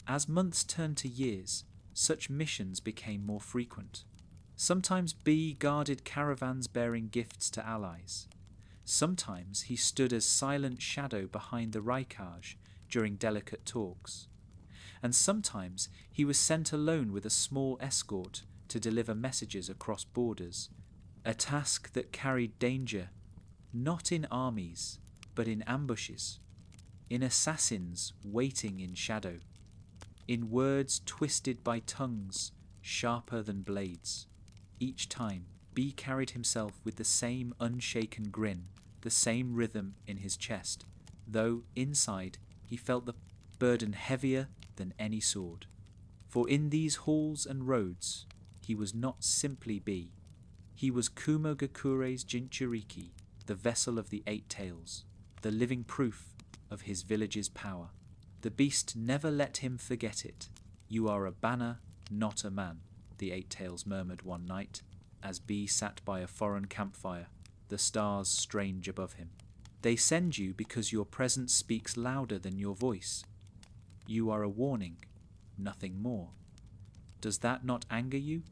As months turned to years, such missions became more frequent. Sometimes B guarded caravans bearing gifts to allies. Sometimes he stood as silent shadow behind the Raikage during delicate talks. And sometimes he was sent alone with a small escort to deliver messages across borders, a task that carried danger, not in armies, but in ambushes, in assassins waiting in shadow, in words twisted by tongues sharper than blades. Each time, B carried himself with the same unshaken grin, the same rhythm in his chest, though inside he felt the burden heavier than any sword. For in these halls and roads, he was not simply B. He was Kumogakure's jinchūriki, the vessel of the 8 tails, the living proof of his village's power. The beast never let him forget it. You are a banner, not a man, the 8 tails murmured one night, as B sat by a foreign campfire, the stars strange above him. They send you because your presence speaks louder than your voice. You are a warning, nothing more. Does that not anger you?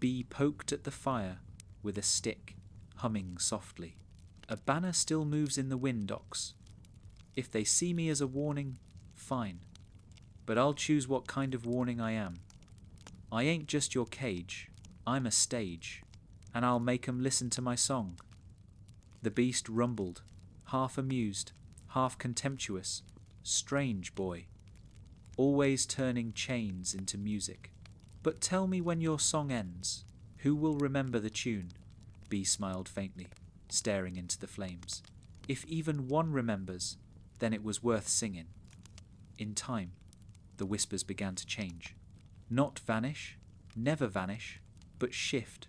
B poked at the fire with a stick, humming softly. A banner still moves in the wind, Ox. If they see me as a warning, fine. But I'll choose what kind of warning I am. I ain't just your cage, I'm a stage, and I'll make 'em listen to my song. The beast rumbled, half amused, half contemptuous. Strange boy, always turning chains into music. But tell me when your song ends, who will remember the tune? B smiled faintly, staring into the flames. If even one remembers, then it was worth singing. In time, the whispers began to change. Not vanish, never vanish, but shift.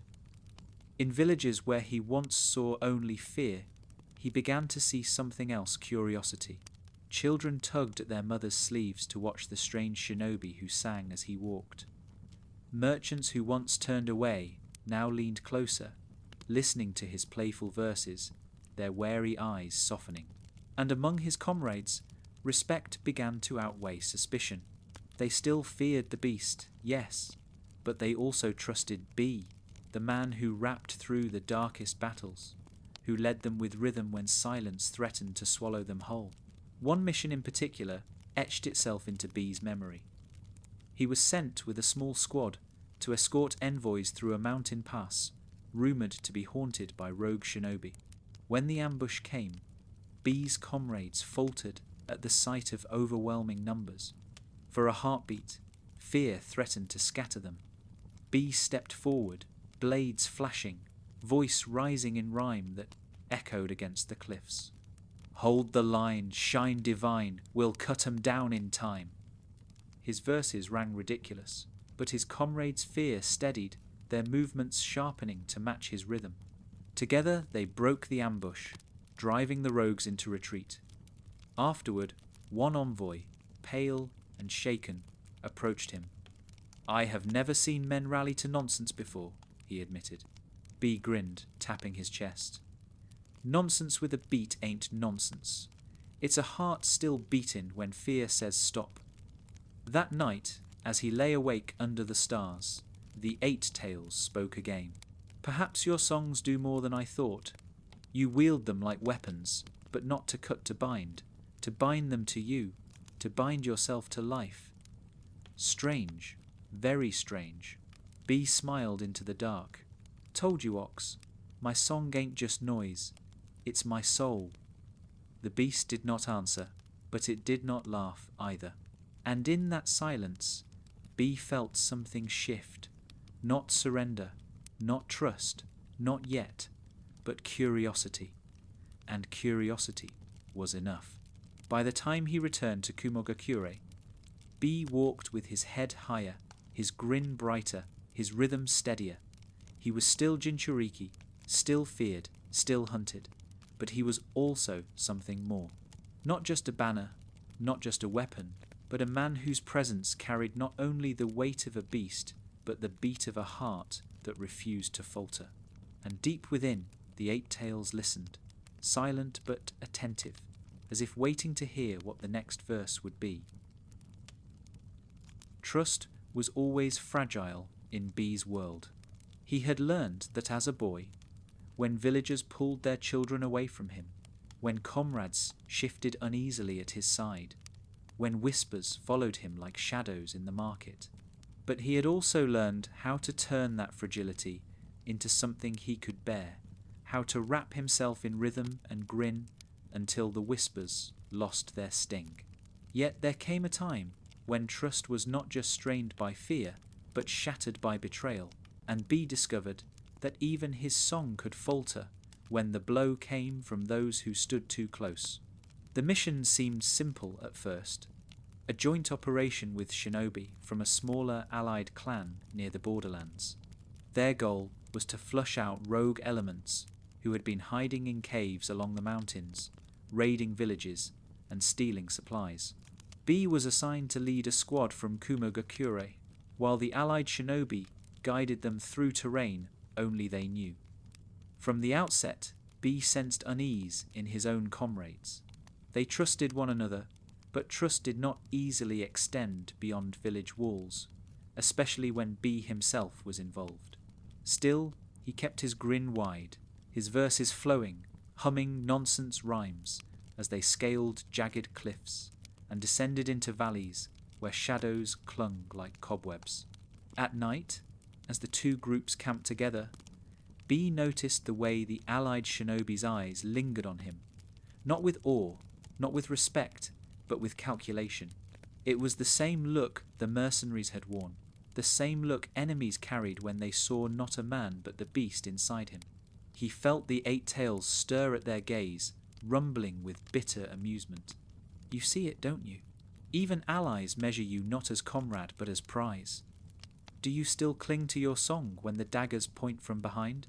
In villages where he once saw only fear, he began to see something else, curiosity. Children tugged at their mothers' sleeves to watch the strange shinobi who sang as he walked. Merchants who once turned away now leaned closer, listening to his playful verses, their wary eyes softening. And among his comrades, respect began to outweigh suspicion. They still feared the beast, yes, but they also trusted B, the man who rapped through the darkest battles, who led them with rhythm when silence threatened to swallow them whole. One mission in particular etched itself into B's memory. He was sent with a small squad to escort envoys through a mountain pass, rumoured to be haunted by rogue shinobi. When the ambush came, B's comrades faltered at the sight of overwhelming numbers. For a heartbeat, fear threatened to scatter them. B stepped forward, blades flashing, voice rising in rhyme that echoed against the cliffs. Hold the line, shine divine, we'll cut 'em down in time. His verses rang ridiculous, but his comrades' fear steadied, their movements sharpening to match his rhythm. Together they broke the ambush, driving the rogues into retreat. Afterward, one envoy, pale and shaken, approached him. I have never seen men rally to nonsense before, he admitted. B grinned, tapping his chest. Nonsense with a beat ain't nonsense. It's a heart still beating when fear says stop. That night, as he lay awake under the stars, the 8 tails spoke again. Perhaps your songs do more than I thought. You wield them like weapons, but not to cut to bind them to you, to bind yourself to life. Strange, very strange. B smiled into the dark. Told you, Ox, my song ain't just noise, it's my soul. The beast did not answer, but it did not laugh either. And in that silence, B felt something shift. Not surrender, not trust, not yet, but curiosity. and curiosity was enough. By the time he returned to Kumogakure, B walked with his head higher, his grin brighter, his rhythm steadier. He was still jinchūriki, still feared, still hunted, but he was also something more. Not just a banner, not just a weapon, but a man whose presence carried not only the weight of a beast, but the beat of a heart that refused to falter. And deep within, the Eight Tails listened, silent but attentive, as if waiting to hear what the next verse would be. Trust was always fragile in B's world. He had learned that as a boy, when villagers pulled their children away from him, when comrades shifted uneasily at his side, when whispers followed him like shadows in the market. But he had also learned how to turn that fragility into something he could bear, how to wrap himself in rhythm and grin until the whispers lost their sting. Yet there came a time when trust was not just strained by fear, but shattered by betrayal, and B discovered that even his song could falter when the blow came from those who stood too close. The mission seemed simple at first, a joint operation with shinobi from a smaller allied clan near the borderlands. Their goal was to flush out rogue elements who had been hiding in caves along the mountains, raiding villages, and stealing supplies. B was assigned to lead a squad from Kumogakure, while the allied shinobi guided them through terrain only they knew. From the outset, B sensed unease in his own comrades. They trusted one another, but trust did not easily extend beyond village walls, especially when B himself was involved. Still, he kept his grin wide, his verses flowing, humming nonsense rhymes as they scaled jagged cliffs and descended into valleys where shadows clung like cobwebs. At night, as the two groups camped together, B noticed the way the allied shinobi's eyes lingered on him, not with awe, not with respect, but with calculation. It was the same look the mercenaries had worn, the same look enemies carried when they saw not a man but the beast inside him. He felt the Eight Tails stir at their gaze, rumbling with bitter amusement. You see it, don't you? Even allies measure you not as comrade but as prize. Do you still cling to your song when the daggers point from behind?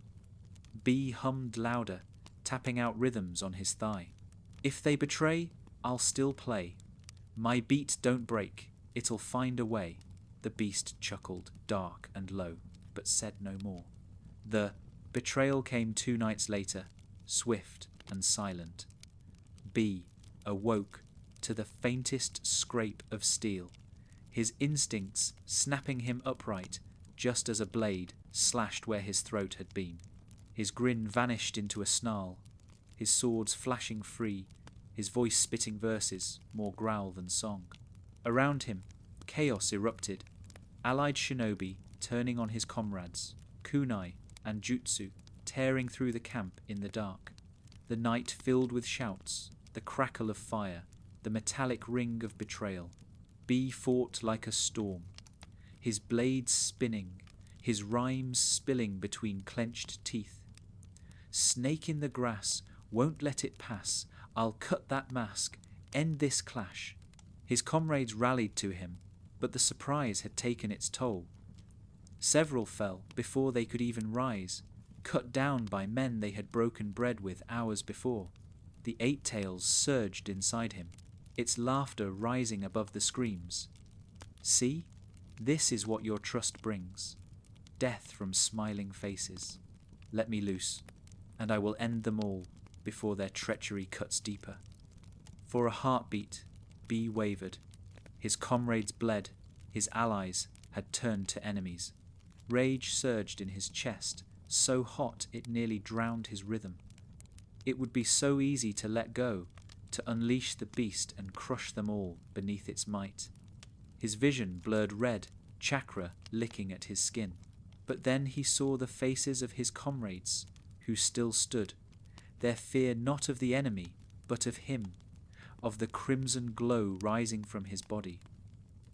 B hummed louder, tapping out rhythms on his thigh. If they betray, I'll still play. My beat don't break, it'll find a way. The beast chuckled, dark and low, but said no more. The betrayal came 2 nights later, swift and silent. B awoke to the faintest scrape of steel, his instincts snapping him upright just as a blade slashed where his throat had been. His grin vanished into a snarl, his swords flashing free, his voice spitting verses, more growl than song. Around him, chaos erupted, allied shinobi turning on his comrades, kunai and jutsu tearing through the camp in the dark. The night filled with shouts, the crackle of fire, the metallic ring of betrayal. B fought like a storm, his blades spinning, his rhymes spilling between clenched teeth. Snake in the grass, won't let it pass, I'll cut that mask, end this clash. His comrades rallied to him, but the surprise had taken its toll. Several fell before they could even rise, cut down by men they had broken bread with hours before. The Eight Tails surged inside him, its laughter rising above the screams. See, this is what your trust brings. Death from smiling faces. Let me loose, and I will end them all before their treachery cuts deeper. For a heartbeat, B wavered. His comrades bled, his allies had turned to enemies. Rage surged in his chest, so hot it nearly drowned his rhythm. It would be so easy to let go, to unleash the beast and crush them all beneath its might. His vision blurred red, chakra licking at his skin. But then he saw the faces of his comrades, who still stood, their fear not of the enemy, but of him, of the crimson glow rising from his body.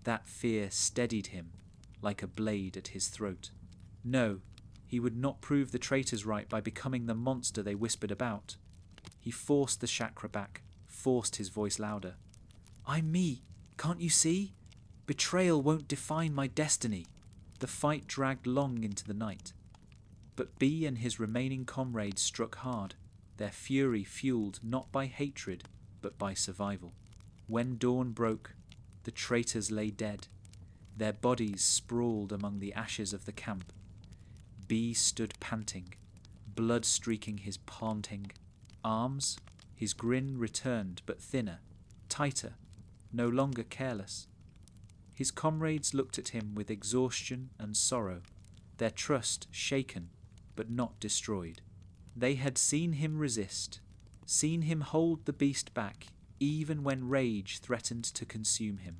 That fear steadied him, like a blade at his throat. No, he would not prove the traitors right by becoming the monster they whispered about. He forced the chakra back, forced his voice louder. I'm me, can't you see? Betrayal won't define my destiny. The fight dragged long into the night. But B and his remaining comrades struck hard, their fury fueled not by hatred, but by survival. When dawn broke, the traitors lay dead, their bodies sprawled among the ashes of the camp. B stood panting, blood streaking his panting arms. His grin returned, but thinner, tighter, no longer careless. His comrades looked at him with exhaustion and sorrow, their trust shaken, but not destroyed. They had seen him resist, seen him hold the beast back, even when rage threatened to consume him.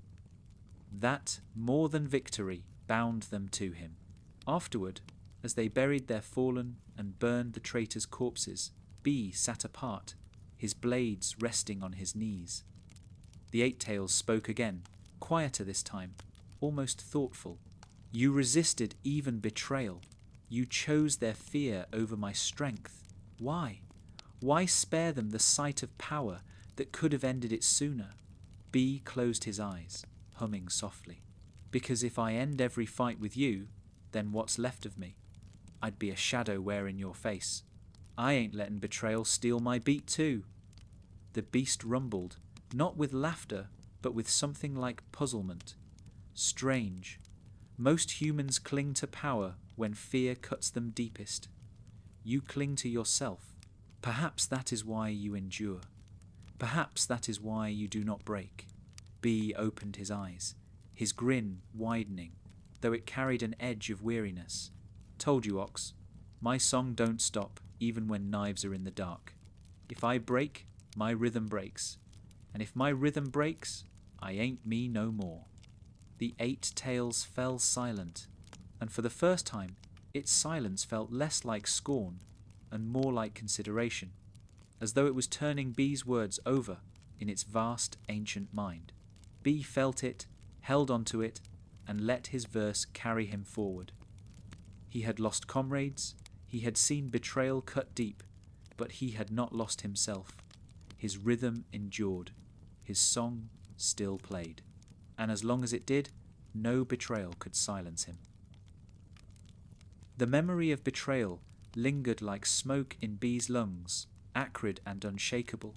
That, more than victory, bound them to him. Afterward, as they buried their fallen and burned the traitors' corpses, B sat apart, his blades resting on his knees. The Eight-Tails spoke again, quieter this time, almost thoughtful. You resisted even betrayal. You chose their fear over my strength. Why? Why spare them the sight of power that could have ended it sooner? B closed his eyes, humming softly. Because if I end every fight with you, then what's left of me? I'd be a shadow wearing your face. I ain't letting betrayal steal my beat too. The beast rumbled, not with laughter, but with something like puzzlement. Strange. Most humans cling to power when fear cuts them deepest. You cling to yourself. Perhaps that is why you endure. Perhaps that is why you do not break. B opened his eyes, his grin widening, though it carried an edge of weariness. Told you, Ox. My song don't stop, even when knives are in the dark. If I break, my rhythm breaks. And if my rhythm breaks, I ain't me no more. The Eight-Tails fell silent, and for the first time, its silence felt less like scorn and more like consideration, as though it was turning B's words over in its vast ancient mind. B felt it, held onto it, and let his verse carry him forward. He had lost comrades, he had seen betrayal cut deep, but he had not lost himself. His rhythm endured, his song still played, and as long as it did, no betrayal could silence him. The memory of betrayal lingered like smoke in B's lungs, acrid and unshakable,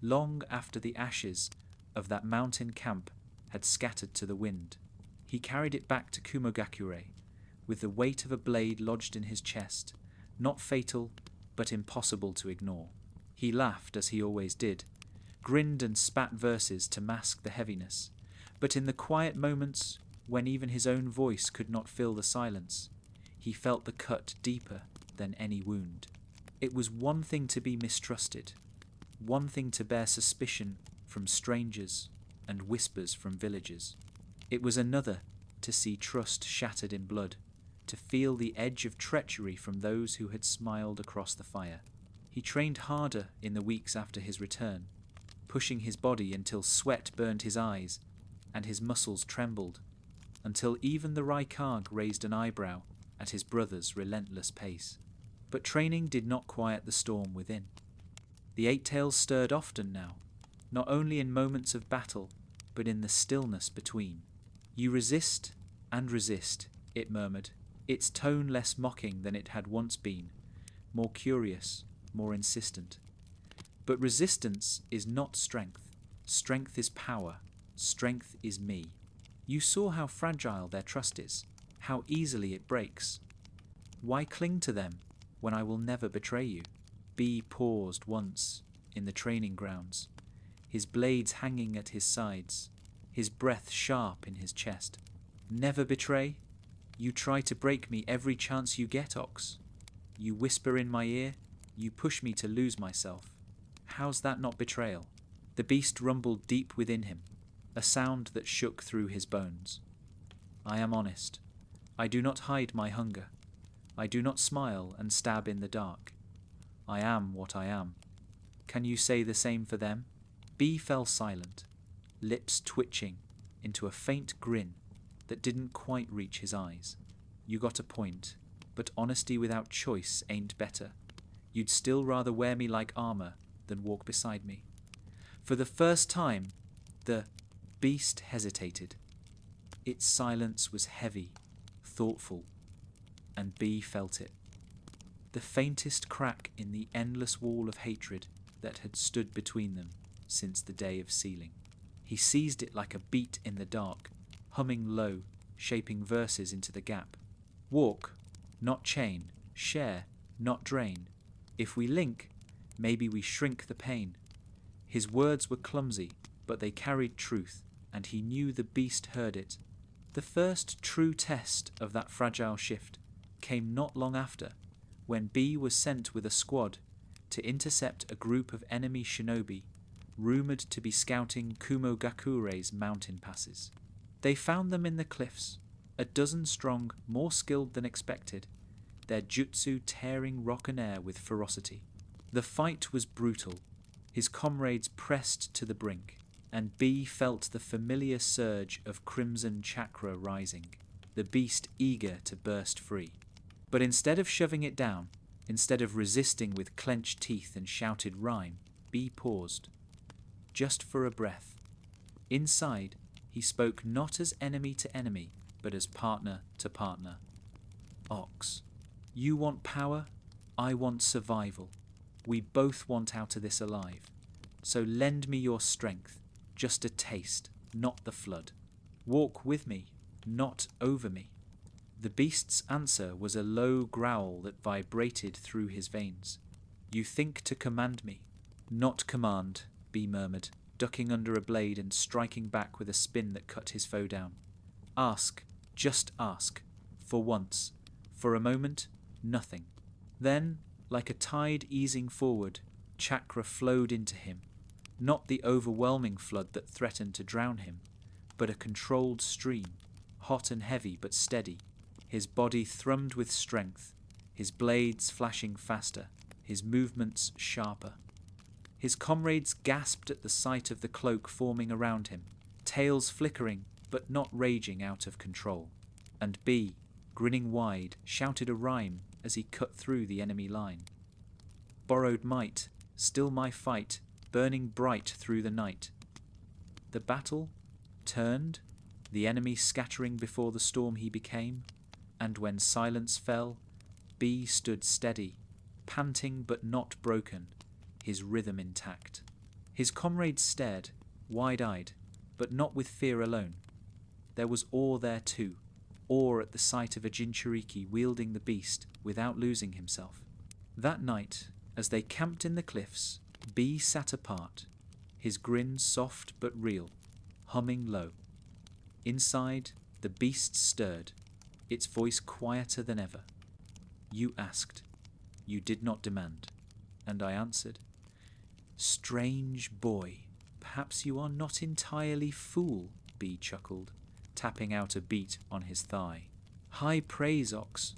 long after the ashes of that mountain camp had scattered to the wind. He carried it back to Kumogakure, with the weight of a blade lodged in his chest, not fatal, but impossible to ignore. He laughed, as he always did, grinned and spat verses to mask the heaviness, but in the quiet moments, when even his own voice could not fill the silence, he felt the cut deeper than any wound. It was one thing to be mistrusted, one thing to bear suspicion from strangers and whispers from villagers. It was another to see trust shattered in blood, to feel the edge of treachery from those who had smiled across the fire. He trained harder in the weeks after his return, pushing his body until sweat burned his eyes and his muscles trembled, until even the Raikage raised an eyebrow at his brother's relentless pace. But training did not quiet the storm within. The Eight-Tails stirred often now, not only in moments of battle, but in the stillness between. You resist and resist, it murmured, its tone less mocking than it had once been, more curious, more insistent. But resistance is not strength. Strength is power. Strength is me. You saw how fragile their trust is, how easily it breaks. Why cling to them when I will never betray you? B paused once in the training grounds, his blades hanging at his sides, his breath sharp in his chest. Never betray? You try to break me every chance you get, Ox. You whisper in my ear, you push me to lose myself. How's that not betrayal? The beast rumbled deep within him, a sound that shook through his bones. I am honest. I do not hide my hunger. I do not smile and stab in the dark. I am what I am. Can you say the same for them? B fell silent, lips twitching into a faint grin that didn't quite reach his eyes. You got a point, but honesty without choice ain't better. You'd still rather wear me like armor than walk beside me. For the first time, the beast hesitated. Its silence was heavy, thoughtful, and B felt it. The faintest crack in the endless wall of hatred that had stood between them since the day of sealing. He seized it like a beat in the dark, humming low, shaping verses into the gap. Walk, not chain. Share, not drain. If we link, maybe we shrink the pain. His words were clumsy, but they carried truth, and he knew the beast heard it. The first true test of that fragile shift came not long after, when B was sent with a squad to intercept a group of enemy shinobi, rumoured to be scouting Kumogakure's mountain passes. They found them in the cliffs, a dozen strong, more skilled than expected, their jutsu tearing rock and air with ferocity. The fight was brutal. His comrades pressed to the brink, and B felt the familiar surge of crimson chakra rising, the beast eager to burst free. But instead of shoving it down, instead of resisting with clenched teeth and shouted rhyme, B paused, just for a breath. Inside, he spoke not as enemy to enemy, but as partner to partner. Ox, you want power, I want survival. We both want out of this alive. So lend me your strength, just a taste, not the flood. Walk with me, not over me. The beast's answer was a low growl that vibrated through his veins. You think to command me. Not command, B murmured, ducking under a blade and striking back with a spin that cut his foe down. Ask, just ask. For once. For a moment, nothing. Then, like a tide easing forward, chakra flowed into him. Not the overwhelming flood that threatened to drown him, but a controlled stream, hot and heavy but steady. His body thrummed with strength, his blades flashing faster, his movements sharper. His comrades gasped at the sight of the cloak forming around him, tails flickering but not raging out of control. And B, grinning wide, shouted a rhyme as he cut through the enemy line. Borrowed might, still my fight, burning bright through the night. The battle turned, the enemy scattering before the storm he became, and when silence fell, B stood steady, panting but not broken, his rhythm intact. His comrades stared, wide-eyed, but not with fear alone. There was awe there too, awe at the sight of a jinchūriki wielding the beast without losing himself. That night, as they camped in the cliffs, B sat apart, his grin soft but real, humming low. Inside, the beast stirred, its voice quieter than ever. You asked. You did not demand. And I answered. Strange boy, perhaps you are not entirely fool, B chuckled, tapping out a beat on his thigh. High praise, Ox.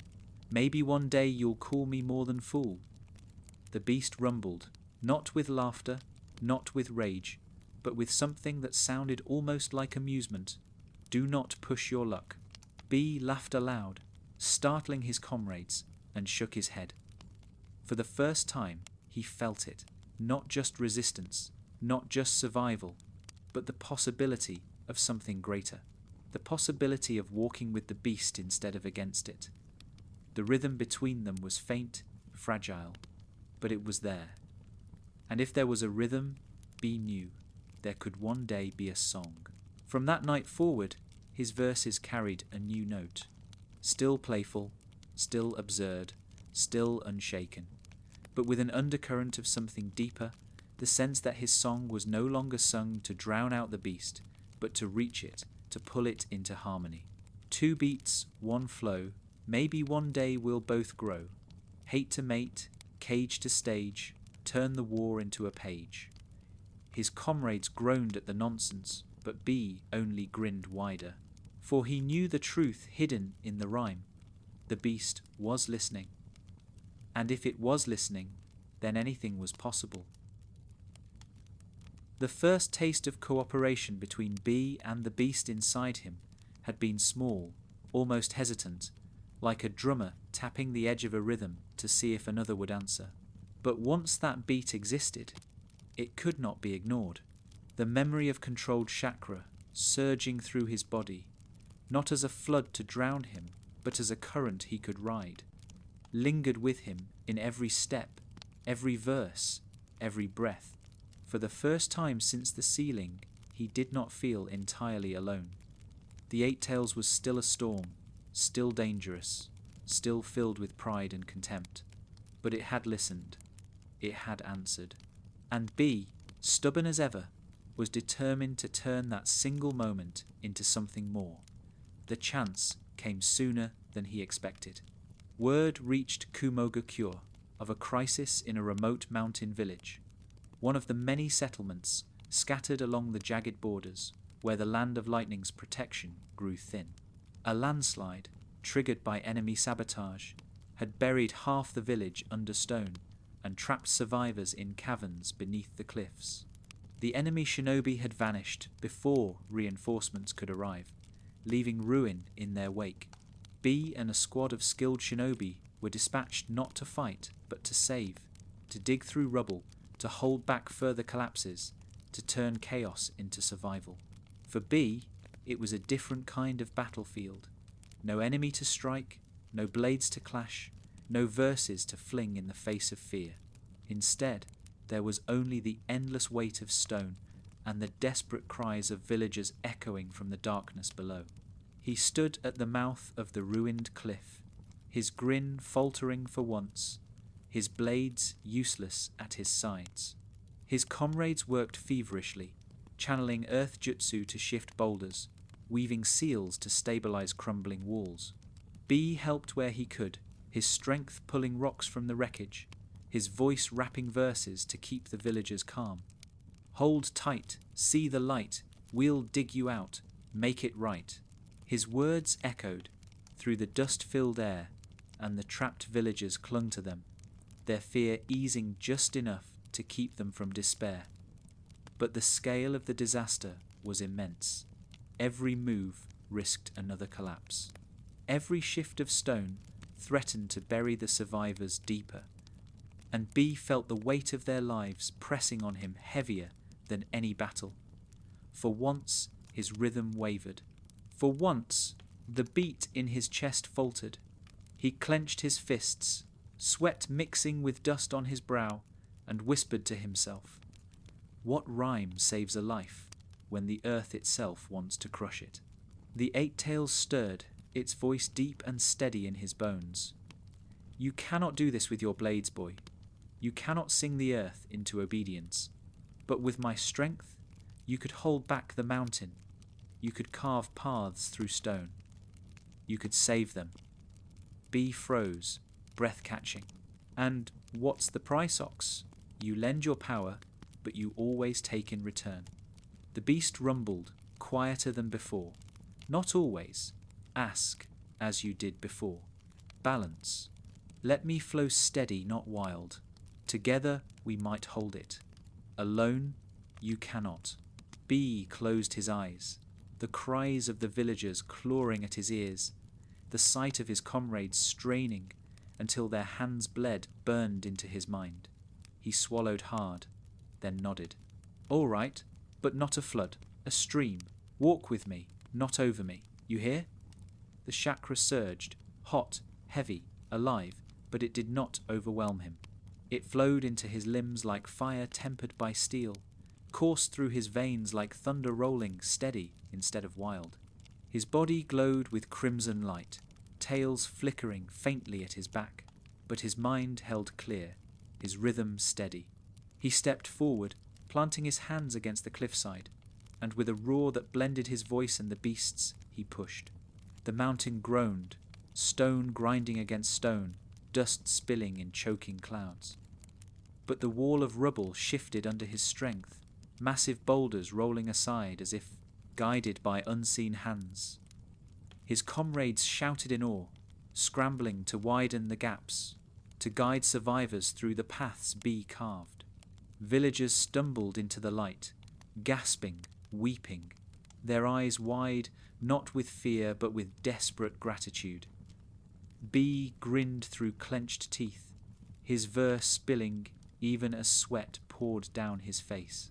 Maybe one day you'll call me more than fool. The beast rumbled, not with laughter, not with rage, but with something that sounded almost like amusement. Do not push your luck. B laughed aloud, startling his comrades, and shook his head. For the first time, he felt it, not just resistance, not just survival, but the possibility of something greater, the possibility of walking with the beast instead of against it. The rhythm between them was faint, fragile, but it was there. And if there was a rhythm, B knew there could one day be a song. From that night forward, his verses carried a new note, still playful, still absurd, still unshaken, but with an undercurrent of something deeper, the sense that his song was no longer sung to drown out the beast, but to reach it, to pull it into harmony. Two beats, one flow, maybe one day we'll both grow. Hate to mate, cage to stage, turn the war into a page. His comrades groaned at the nonsense, but B only grinned wider. For he knew the truth hidden in the rhyme. The beast was listening. And if it was listening, then anything was possible. The first taste of cooperation between B and the beast inside him had been small, almost hesitant, like a drummer tapping the edge of a rhythm to see if another would answer. But once that beat existed, It could not be ignored. The memory of controlled chakra surging through his body, not as a flood to drown him, but as a current he could ride, lingered with him in every step, every verse, every breath. For the first time since the sealing, he did not feel entirely alone. The Eight Tails was still a storm, still dangerous, still filled with pride and contempt. But it had listened. It had answered. And B, stubborn as ever, was determined to turn that single moment into something more. The chance came sooner than he expected. Word reached Kumogakure of a crisis in a remote mountain village, one of the many settlements scattered along the jagged borders where the Land of Lightning's protection grew thin. A landslide, triggered by enemy sabotage, had buried half the village under stone and trapped survivors in caverns beneath the cliffs. The enemy shinobi had vanished before reinforcements could arrive, leaving ruin in their wake. B and a squad of skilled shinobi were dispatched not to fight, but to save, to dig through rubble, to hold back further collapses, to turn chaos into survival. For B, it was a different kind of battlefield. No enemy to strike, no blades to clash, no verses to fling in the face of fear. Instead, there was only the endless weight of stone and the desperate cries of villagers echoing from the darkness below. He stood at the mouth of the ruined cliff, his grin faltering for once, his blades useless at his sides. His comrades worked feverishly, channeling earth jutsu to shift boulders, weaving seals to stabilize crumbling walls. B helped where he could, his strength pulling rocks from the wreckage, his voice rapping verses to keep the villagers calm. Hold tight, see the light, we'll dig you out, make it right. His words echoed through the dust-filled air, and the trapped villagers clung to them, their fear easing just enough to keep them from despair. But the scale of the disaster was immense. Every move risked another collapse. Every shift of stone threatened to bury the survivors deeper, and B felt the weight of their lives pressing on him heavier than any battle. For once, his rhythm wavered. For once, the beat in his chest faltered. He clenched his fists, sweat mixing with dust on his brow, and whispered to himself, "What rhyme saves a life when the earth itself wants to crush it?" The Eight Tails stirred, its voice deep and steady in his bones. "You cannot do this with your blades, boy. You cannot sing the earth into obedience. But with my strength, you could hold back the mountain. You could carve paths through stone. You could save them." B froze, breath-catching. "And what's the price, Ox? You lend your power, but you always take in return." The beast rumbled, quieter than before. "Not always. Ask, as you did before. Balance. Let me flow steady, not wild. Together we might hold it. Alone, you cannot." B closed his eyes, the cries of the villagers clawing at his ears, the sight of his comrades straining until their hands bled burned into his mind. He swallowed hard, then nodded. "All right, but not a flood, a stream. Walk with me, not over me. You hear?" The chakra surged, hot, heavy, alive, but it did not overwhelm him. It flowed into his limbs like fire tempered by steel, coursed through his veins like thunder rolling, steady instead of wild. His body glowed with crimson light, tails flickering faintly at his back, but his mind held clear, his rhythm steady. He stepped forward, planting his hands against the cliffside, and with a roar that blended his voice and the beast's, he pushed. The mountain groaned, stone grinding against stone, dust spilling in choking clouds. But the wall of rubble shifted under his strength, massive boulders rolling aside as if guided by unseen hands. His comrades shouted in awe, scrambling to widen the gaps, to guide survivors through the paths B carved. Villagers stumbled into the light, gasping, weeping, their eyes wide, not with fear but with desperate gratitude. B grinned through clenched teeth, his verse spilling even as sweat poured down his face.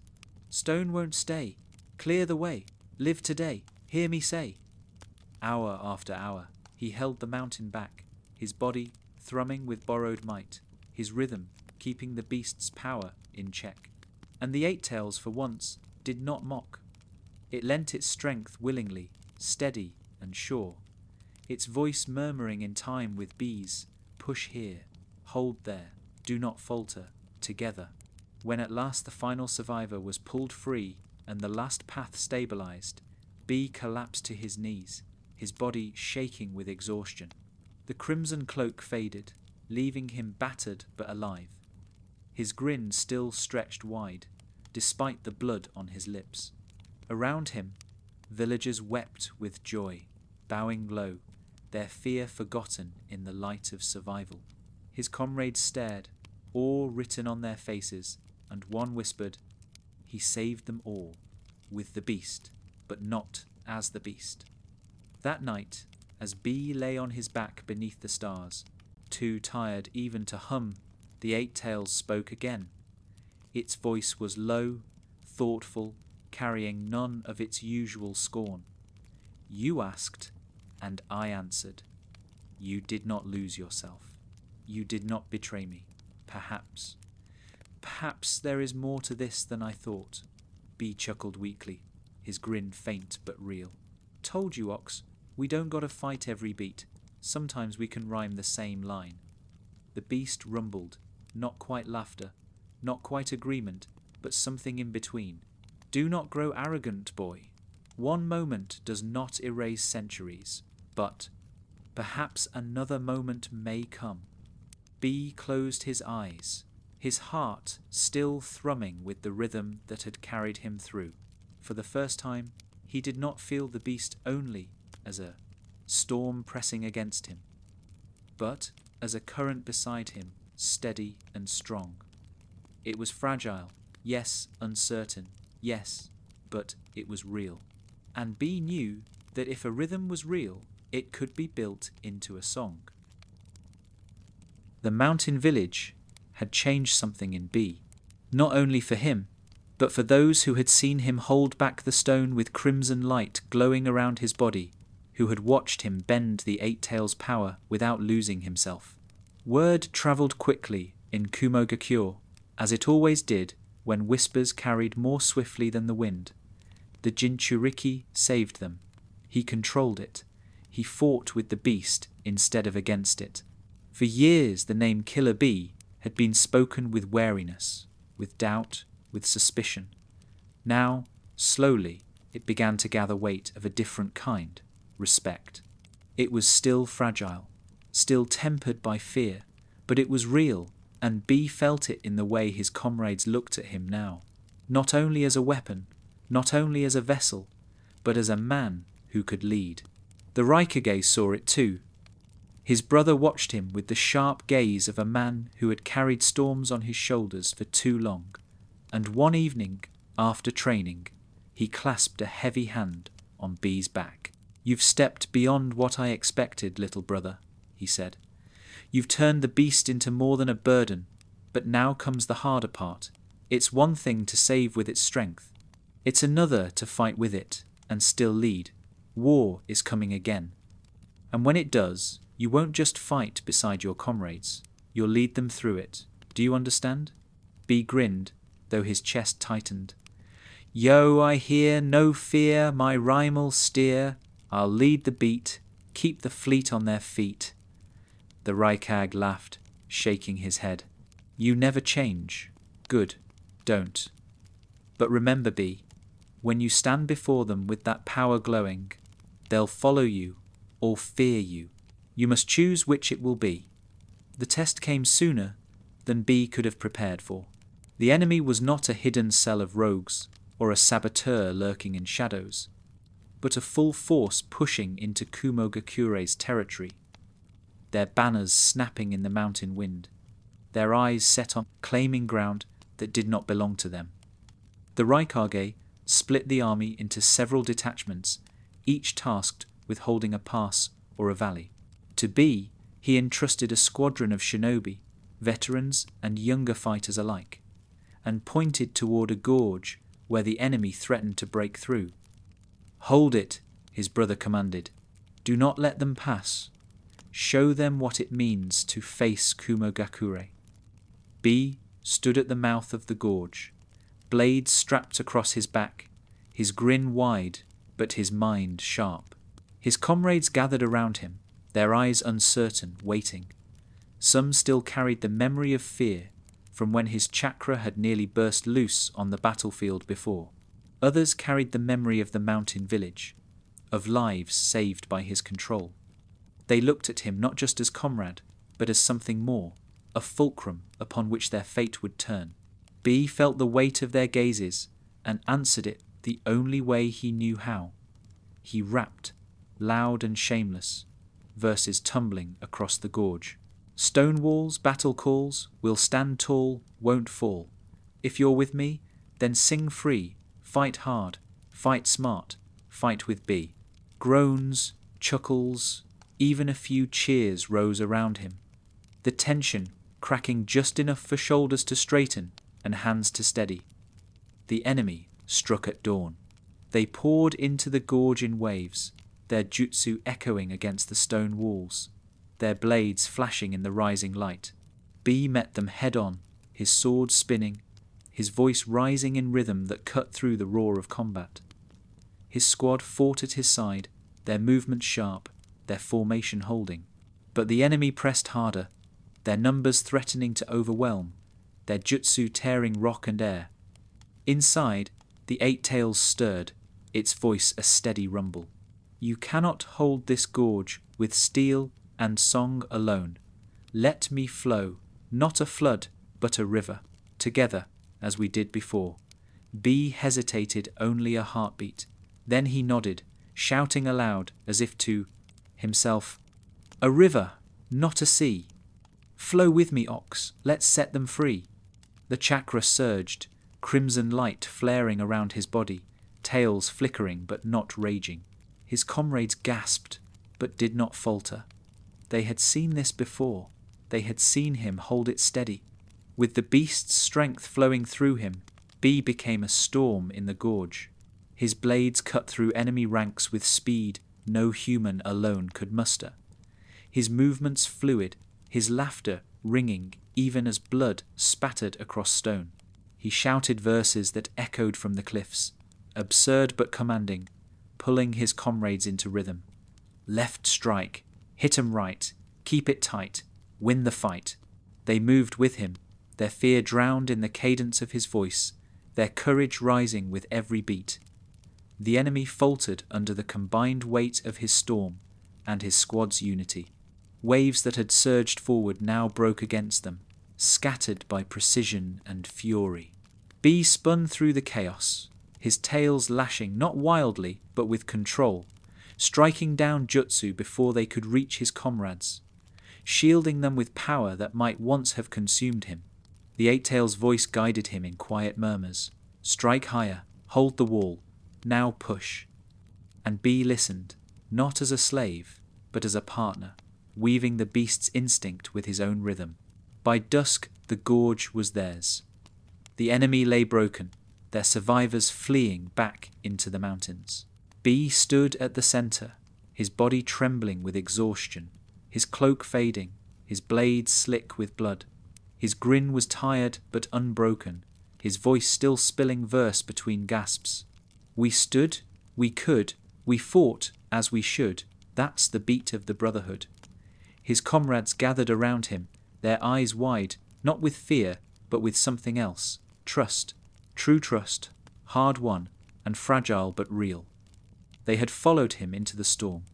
"Stone won't stay. Clear the way. Live today. Hear me say." Hour after hour, he held the mountain back, his body thrumming with borrowed might, his rhythm keeping the beast's power in check. And the Eight Tails, for once, did not mock. It lent its strength willingly, steady and sure, its voice murmuring in time with B's, "Push here, hold there, do not falter, together." When at last the final survivor was pulled free and the last path stabilized, B collapsed to his knees, his body shaking with exhaustion. The crimson cloak faded, leaving him battered but alive. His grin still stretched wide, despite the blood on his lips. Around him, villagers wept with joy, bowing low, their fear forgotten in the light of survival. His comrades stared, awe written on their faces, and one whispered, "He saved them all, with the beast, but not as the beast." That night, as B lay on his back beneath the stars, too tired even to hum, the Eight Tails spoke again. Its voice was low, thoughtful, carrying none of its usual scorn. "You asked, and I answered. You did not lose yourself. You did not betray me. Perhaps. Perhaps there is more to this than I thought." B chuckled weakly, his grin faint but real. "Told you, Ox, we don't gotta fight every beat. Sometimes we can rhyme the same line." The beast rumbled, not quite laughter, not quite agreement, but something in between. "Do not grow arrogant, boy. One moment does not erase centuries, but perhaps another moment may come." B closed his eyes, his heart still thrumming with the rhythm that had carried him through. For the first time, he did not feel the beast only as a storm pressing against him, but as a current beside him, steady and strong. It was fragile, yes, uncertain, yes, but it was real. And B knew that if a rhythm was real, it could be built into a song. The mountain village had changed something in B, not only for him, but for those who had seen him hold back the stone with crimson light glowing around his body, who had watched him bend the Eight Tails' power without losing himself. Word travelled quickly in Kumogakure, as it always did when whispers carried more swiftly than the wind. The jinchūriki saved them. He controlled it. He fought with the beast instead of against it. For years the name Killer Bee had been spoken with wariness, with doubt, with suspicion. Now, slowly, it began to gather weight of a different kind, respect. It was still fragile, still tempered by fear, but it was real, and B felt it in the way his comrades looked at him now, not only as a weapon, not only as a vessel, but as a man who could lead. The Raikage saw it too. His brother watched him with the sharp gaze of a man who had carried storms on his shoulders for too long, and one evening, after training, he clasped a heavy hand on B's back. "You've stepped beyond what I expected, little brother," he said. "You've turned the beast into more than a burden, but now comes the harder part. It's one thing to save with its strength. It's another to fight with it and still lead. War is coming again. And when it does, you won't just fight beside your comrades. You'll lead them through it. Do you understand?" B grinned, though his chest tightened. "Yo, I hear, no fear, my rhyme'll steer. I'll lead the beat, keep the fleet on their feet." The Raikage laughed, shaking his head. "You never change. Good. Don't. But remember, B, when you stand before them with that power glowing, they'll follow you or fear you. You must choose which it will be." The test came sooner than B could have prepared for. The enemy was not a hidden cell of rogues or a saboteur lurking in shadows, but a full force pushing into Kumogakure's territory, their banners snapping in the mountain wind, their eyes set on claiming ground that did not belong to them. The Raikage split the army into several detachments, each tasked with holding a pass or a valley. To B, he entrusted a squadron of shinobi, veterans and younger fighters alike, and pointed toward a gorge where the enemy threatened to break through. "Hold it," his brother commanded. "Do not let them pass. Show them what it means to face Kumogakure." B stood at the mouth of the gorge, blades strapped across his back, his grin wide but his mind sharp. His comrades gathered around him, their eyes uncertain, waiting. Some still carried the memory of fear from when his chakra had nearly burst loose on the battlefield before. Others carried the memory of the mountain village, of lives saved by his control. They looked at him not just as comrade, but as something more, a fulcrum upon which their fate would turn. B felt the weight of their gazes and answered it the only way he knew how. He rapped, loud and shameless, verses tumbling across the gorge. "Stone walls, battle calls, we'll stand tall, won't fall. If you're with me, then sing free, fight hard, fight smart, fight with B." Groans, chuckles, even a few cheers rose around him, the tension cracking just enough for shoulders to straighten and hands to steady. The enemy struck at dawn. They poured into the gorge in waves, their jutsu echoing against the stone walls, their blades flashing in the rising light. B met them head-on, his sword spinning, his voice rising in rhythm that cut through the roar of combat. His squad fought at his side, their movements sharp, their formation holding. But the enemy pressed harder, their numbers threatening to overwhelm, their jutsu tearing rock and air. Inside, the Eight Tails stirred, its voice a steady rumble. "You cannot hold this gorge with steel and song alone. Let me flow, not a flood, but a river, together, as we did before." B hesitated only a heartbeat. Then he nodded, shouting aloud as if to himself, "A river, not a sea. Flow with me, ox, let's set them free." The chakra surged, crimson light flaring around his body, tails flickering but not raging. His comrades gasped, but did not falter. They had seen this before. They had seen him hold it steady. With the beast's strength flowing through him, B became a storm in the gorge. His blades cut through enemy ranks with speed no human alone could muster. His movements fluid, his laughter ringing even as blood spattered across stone. He shouted verses that echoed from the cliffs, absurd but commanding, pulling his comrades into rhythm. Left strike, hit 'em right, keep it tight, win the fight. They moved with him, their fear drowned in the cadence of his voice, their courage rising with every beat. The enemy faltered under the combined weight of his storm and his squad's unity. Waves that had surged forward now broke against them, scattered by precision and fury. B spun through the chaos, his tails lashing not wildly but with control, striking down jutsu before they could reach his comrades, shielding them with power that might once have consumed him. The Eight Tails' voice guided him in quiet murmurs. "Strike higher, hold the wall, now push." And B listened, not as a slave, but as a partner, weaving the beast's instinct with his own rhythm. By dusk, the gorge was theirs. The enemy lay broken, their survivors fleeing back into the mountains. B stood at the center, his body trembling with exhaustion, his cloak fading, his blades slick with blood. His grin was tired but unbroken, his voice still spilling verse between gasps. "We stood, we could, we fought as we should, that's the beat of the brotherhood." His comrades gathered around him, their eyes wide, not with fear, but with something else. Trust, true trust, hard-won and fragile but real. They had followed him into the storm,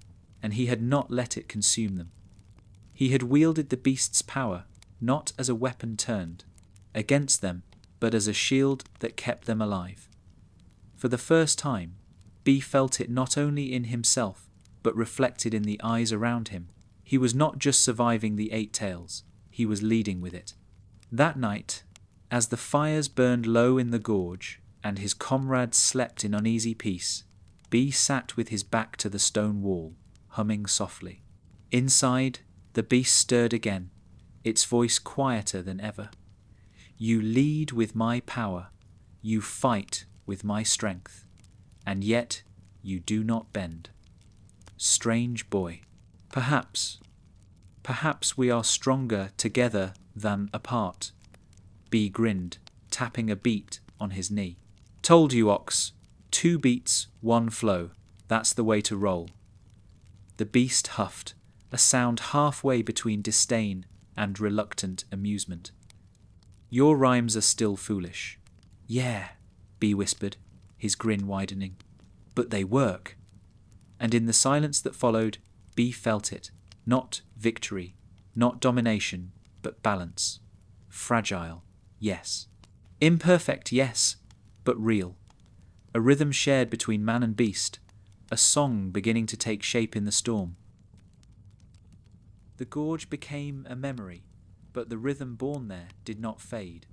and he had not let it consume them. He had wielded the beast's power, not as a weapon turned against them, but as a shield that kept them alive. For the first time, B felt it not only in himself, but reflected in the eyes around him. He was not just surviving the Eight Tails, he was leading with it. That night, as the fires burned low in the gorge, and his comrades slept in uneasy peace, B sat with his back to the stone wall, humming softly. Inside, the beast stirred again, its voice quieter than ever. You lead with my power, you fight with my strength, and yet you do not bend. Strange boy, perhaps we are stronger together than apart. B grinned, tapping a beat on his knee. Told you, Ox, 2 beats, 1 flow, that's the way to roll. The beast huffed, a sound halfway between disdain and reluctant amusement. Your rhymes are still foolish. Yeah, B whispered, his grin widening. But they work. And in the silence that followed, B felt it. Not victory, not domination, but balance. Fragile, yes. Imperfect, yes, but real. A rhythm shared between man and beast. A song beginning to take shape in the storm. The gorge became a memory, but the rhythm born there did not fade.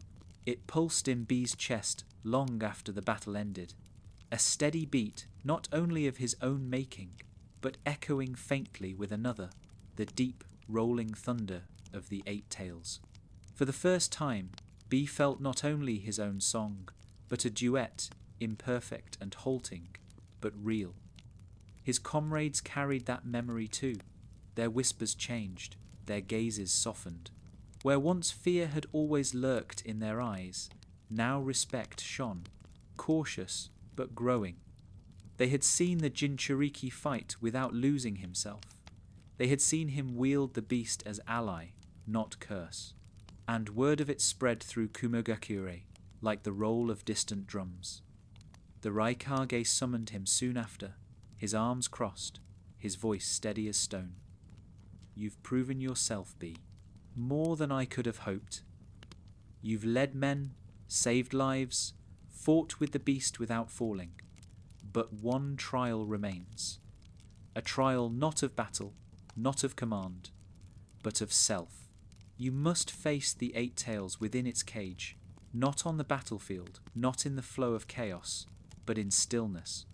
It pulsed in B's chest long after the battle ended. A steady beat, not only of his own making, but echoing faintly with another, the deep, rolling thunder of the 8 tails. For the first time, B felt not only his own song, but a duet, imperfect and halting, but real. His comrades carried that memory too. Their whispers changed, their gazes softened. Where once fear had always lurked in their eyes, now respect shone, cautious but growing. They had seen the jinchūriki fight without losing himself. They had seen him wield the beast as ally, not curse. And word of it spread through Kumogakure, like the roll of distant drums. The Raikage summoned him soon after, his arms crossed, his voice steady as stone. You've proven yourself, B, more than I could have hoped. You've led men, saved lives, fought with the beast without falling. But one trial remains. A trial not of battle, not of command, but of self. You must face the 8 tails within its cage, not on the battlefield, not in the flow of chaos, but in stillness.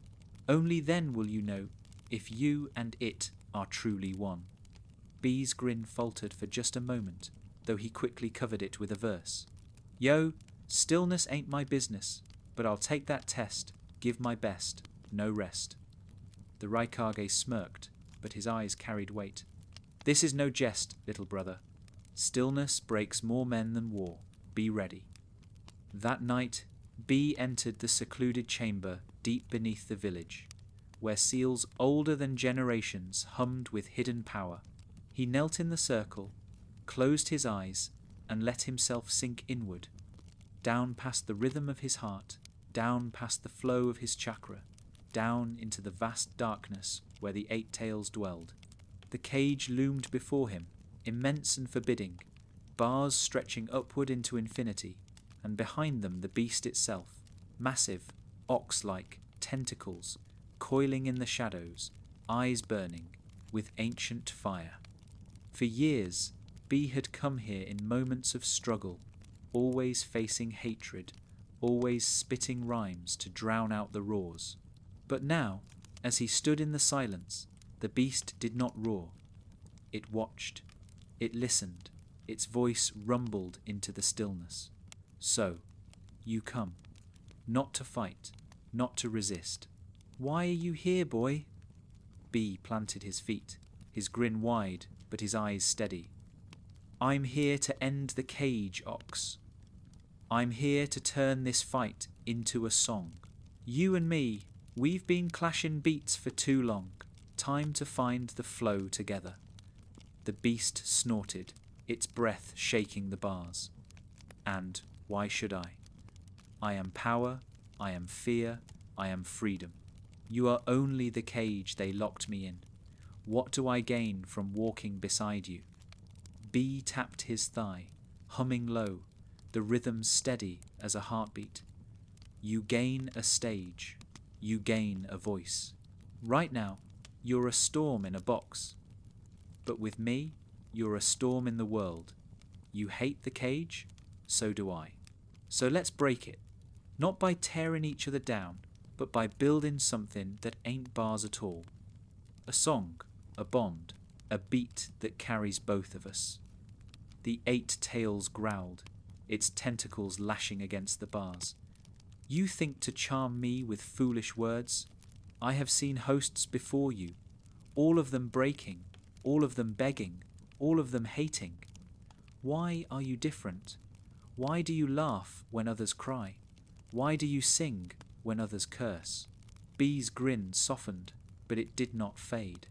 Only then will you know if you and it are truly one. B's grin faltered for just a moment, though he quickly covered it with a verse. Yo, stillness ain't my business, but I'll take that test, give my best, no rest. The Raikage smirked, but his eyes carried weight. This is no jest, little brother. Stillness breaks more men than war. Be ready. That night, B entered the secluded chamber deep beneath the village, where seals older than generations hummed with hidden power. He knelt in the circle, closed his eyes, and let himself sink inward, down past the rhythm of his heart, down past the flow of his chakra, down into the vast darkness where the 8 tails dwelled. The cage loomed before him, immense and forbidding, bars stretching upward into infinity, and behind them the beast itself, massive, ox-like, tentacles, coiling in the shadows, eyes burning, with ancient fire. For years, B had come here in moments of struggle, always facing hatred, always spitting rhymes to drown out the roars. But now, as he stood in the silence, the beast did not roar. It watched, it listened, its voice rumbled into the stillness. So, you come, not to fight, not to resist. Why are you here, boy? B planted his feet, his grin wide, but his eyes steady. I'm here to end the cage, Ox. I'm here to turn this fight into a song. You and me, we've been clashing beats for too long. Time to find the flow together. The beast snorted, its breath shaking the bars. And why should I? I am power, I am fear, I am freedom. You are only the cage they locked me in. What do I gain from walking beside you? B tapped his thigh, humming low, the rhythm steady as a heartbeat. You gain a stage, you gain a voice. Right now, you're a storm in a box. But with me, you're a storm in the world. You hate the cage, so do I. So let's break it, not by tearing each other down, but by building something that ain't bars at all. A song, a bond, a beat that carries both of us. The 8 tails growled. its tentacles lashing against the bars. You think to charm me with foolish words? I have seen hosts before you, all of them breaking, all of them begging, all of them hating. Why are you different? Why do you laugh when others cry? Why do you sing when others curse? B's grin softened, but it did not fade,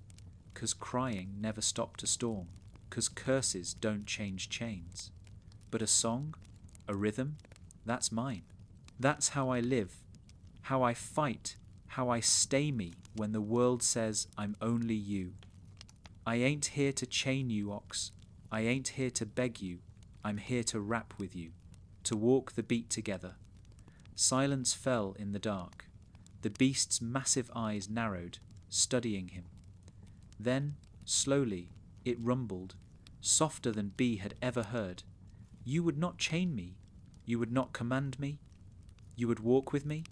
'cause crying never stopped a storm, 'cause curses don't change chains. But a song, a rhythm, that's mine. That's how I live, how I fight, how I stay me when the world says I'm only you. I ain't here to chain you, ox. I ain't here to beg you. I'm here to rap with you, to walk the beat together. Silence fell in the dark. The beast's massive eyes narrowed, studying him. Then, slowly, it rumbled, softer than B had ever heard. You would not chain me. You would not command me. You would walk with me?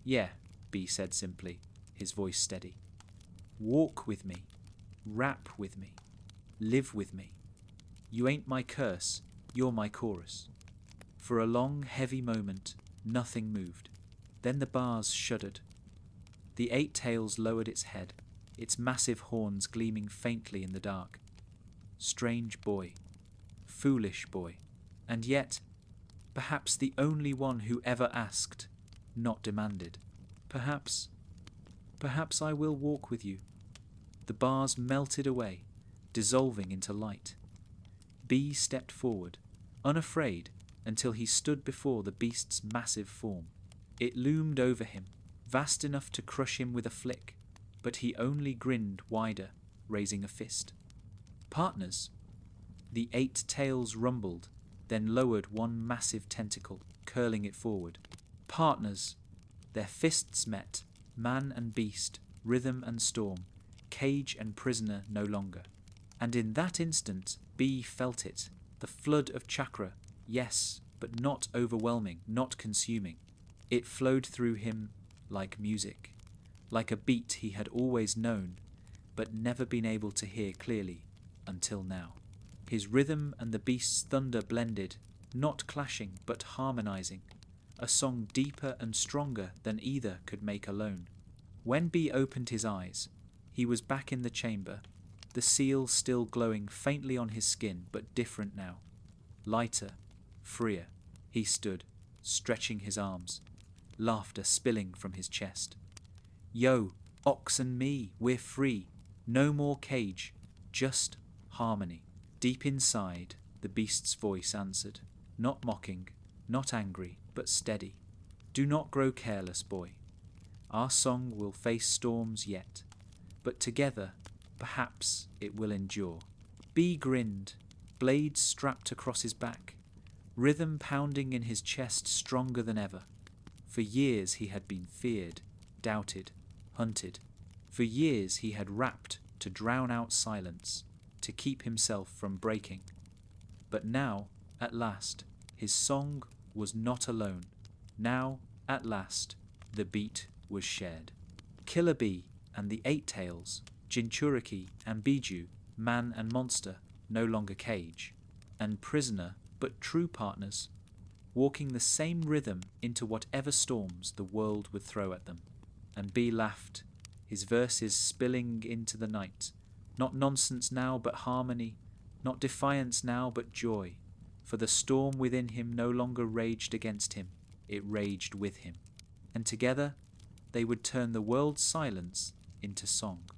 Yeah, B said simply, his voice steady. Walk with me. Rap with me. Live with me. You ain't my curse, you're my chorus. For a long, heavy moment, nothing moved. Then the bars shuddered. The eight tails lowered its head, its massive horns gleaming faintly in the dark. Strange boy. Foolish boy. And yet, perhaps the only one who ever asked, not demanded. Perhaps I will walk with you. The bars melted away, dissolving into light. B stepped forward, unafraid, until he stood before the beast's massive form. It loomed over him, vast enough to crush him with a flick, but he only grinned wider, raising a fist. Partners? The eight tails rumbled, then lowered one massive tentacle, curling it forward. Partners! Their fists met, man and beast, rhythm and storm, cage and prisoner no longer. And in that instant, B felt it, the flood of chakra, yes, but not overwhelming, not consuming. It flowed through him like music, like a beat he had always known, but never been able to hear clearly until now. His rhythm and the beast's thunder blended, not clashing but harmonizing, a song deeper and stronger than either could make alone. When B opened his eyes, he was back in the chamber, the seal still glowing faintly on his skin, but different now. Lighter, freer, he stood, stretching his arms, laughter spilling from his chest. Yo, Ox and me, we're free, no more cage, just harmony. Deep inside, the beast's voice answered, not mocking, not angry, but steady. Do not grow careless, boy. Our song will face storms yet, but together, perhaps it will endure. B grinned, blades strapped across his back, rhythm pounding in his chest stronger than ever. For years he had been feared, doubted, hunted. For years he had rapped to drown out silence, to keep himself from breaking. But now, at last, his song was not alone. Now, at last, the beat was shared. Killer Bee and the Eight Tails, Jinchūriki and Biju, man and monster, no longer cage, and prisoner but true partners, walking the same rhythm into whatever storms the world would throw at them. And B laughed, his verses spilling into the night. Not nonsense now but harmony, not defiance now but joy, for the storm within him no longer raged against him, it raged with him. And together they would turn the world's silence into song.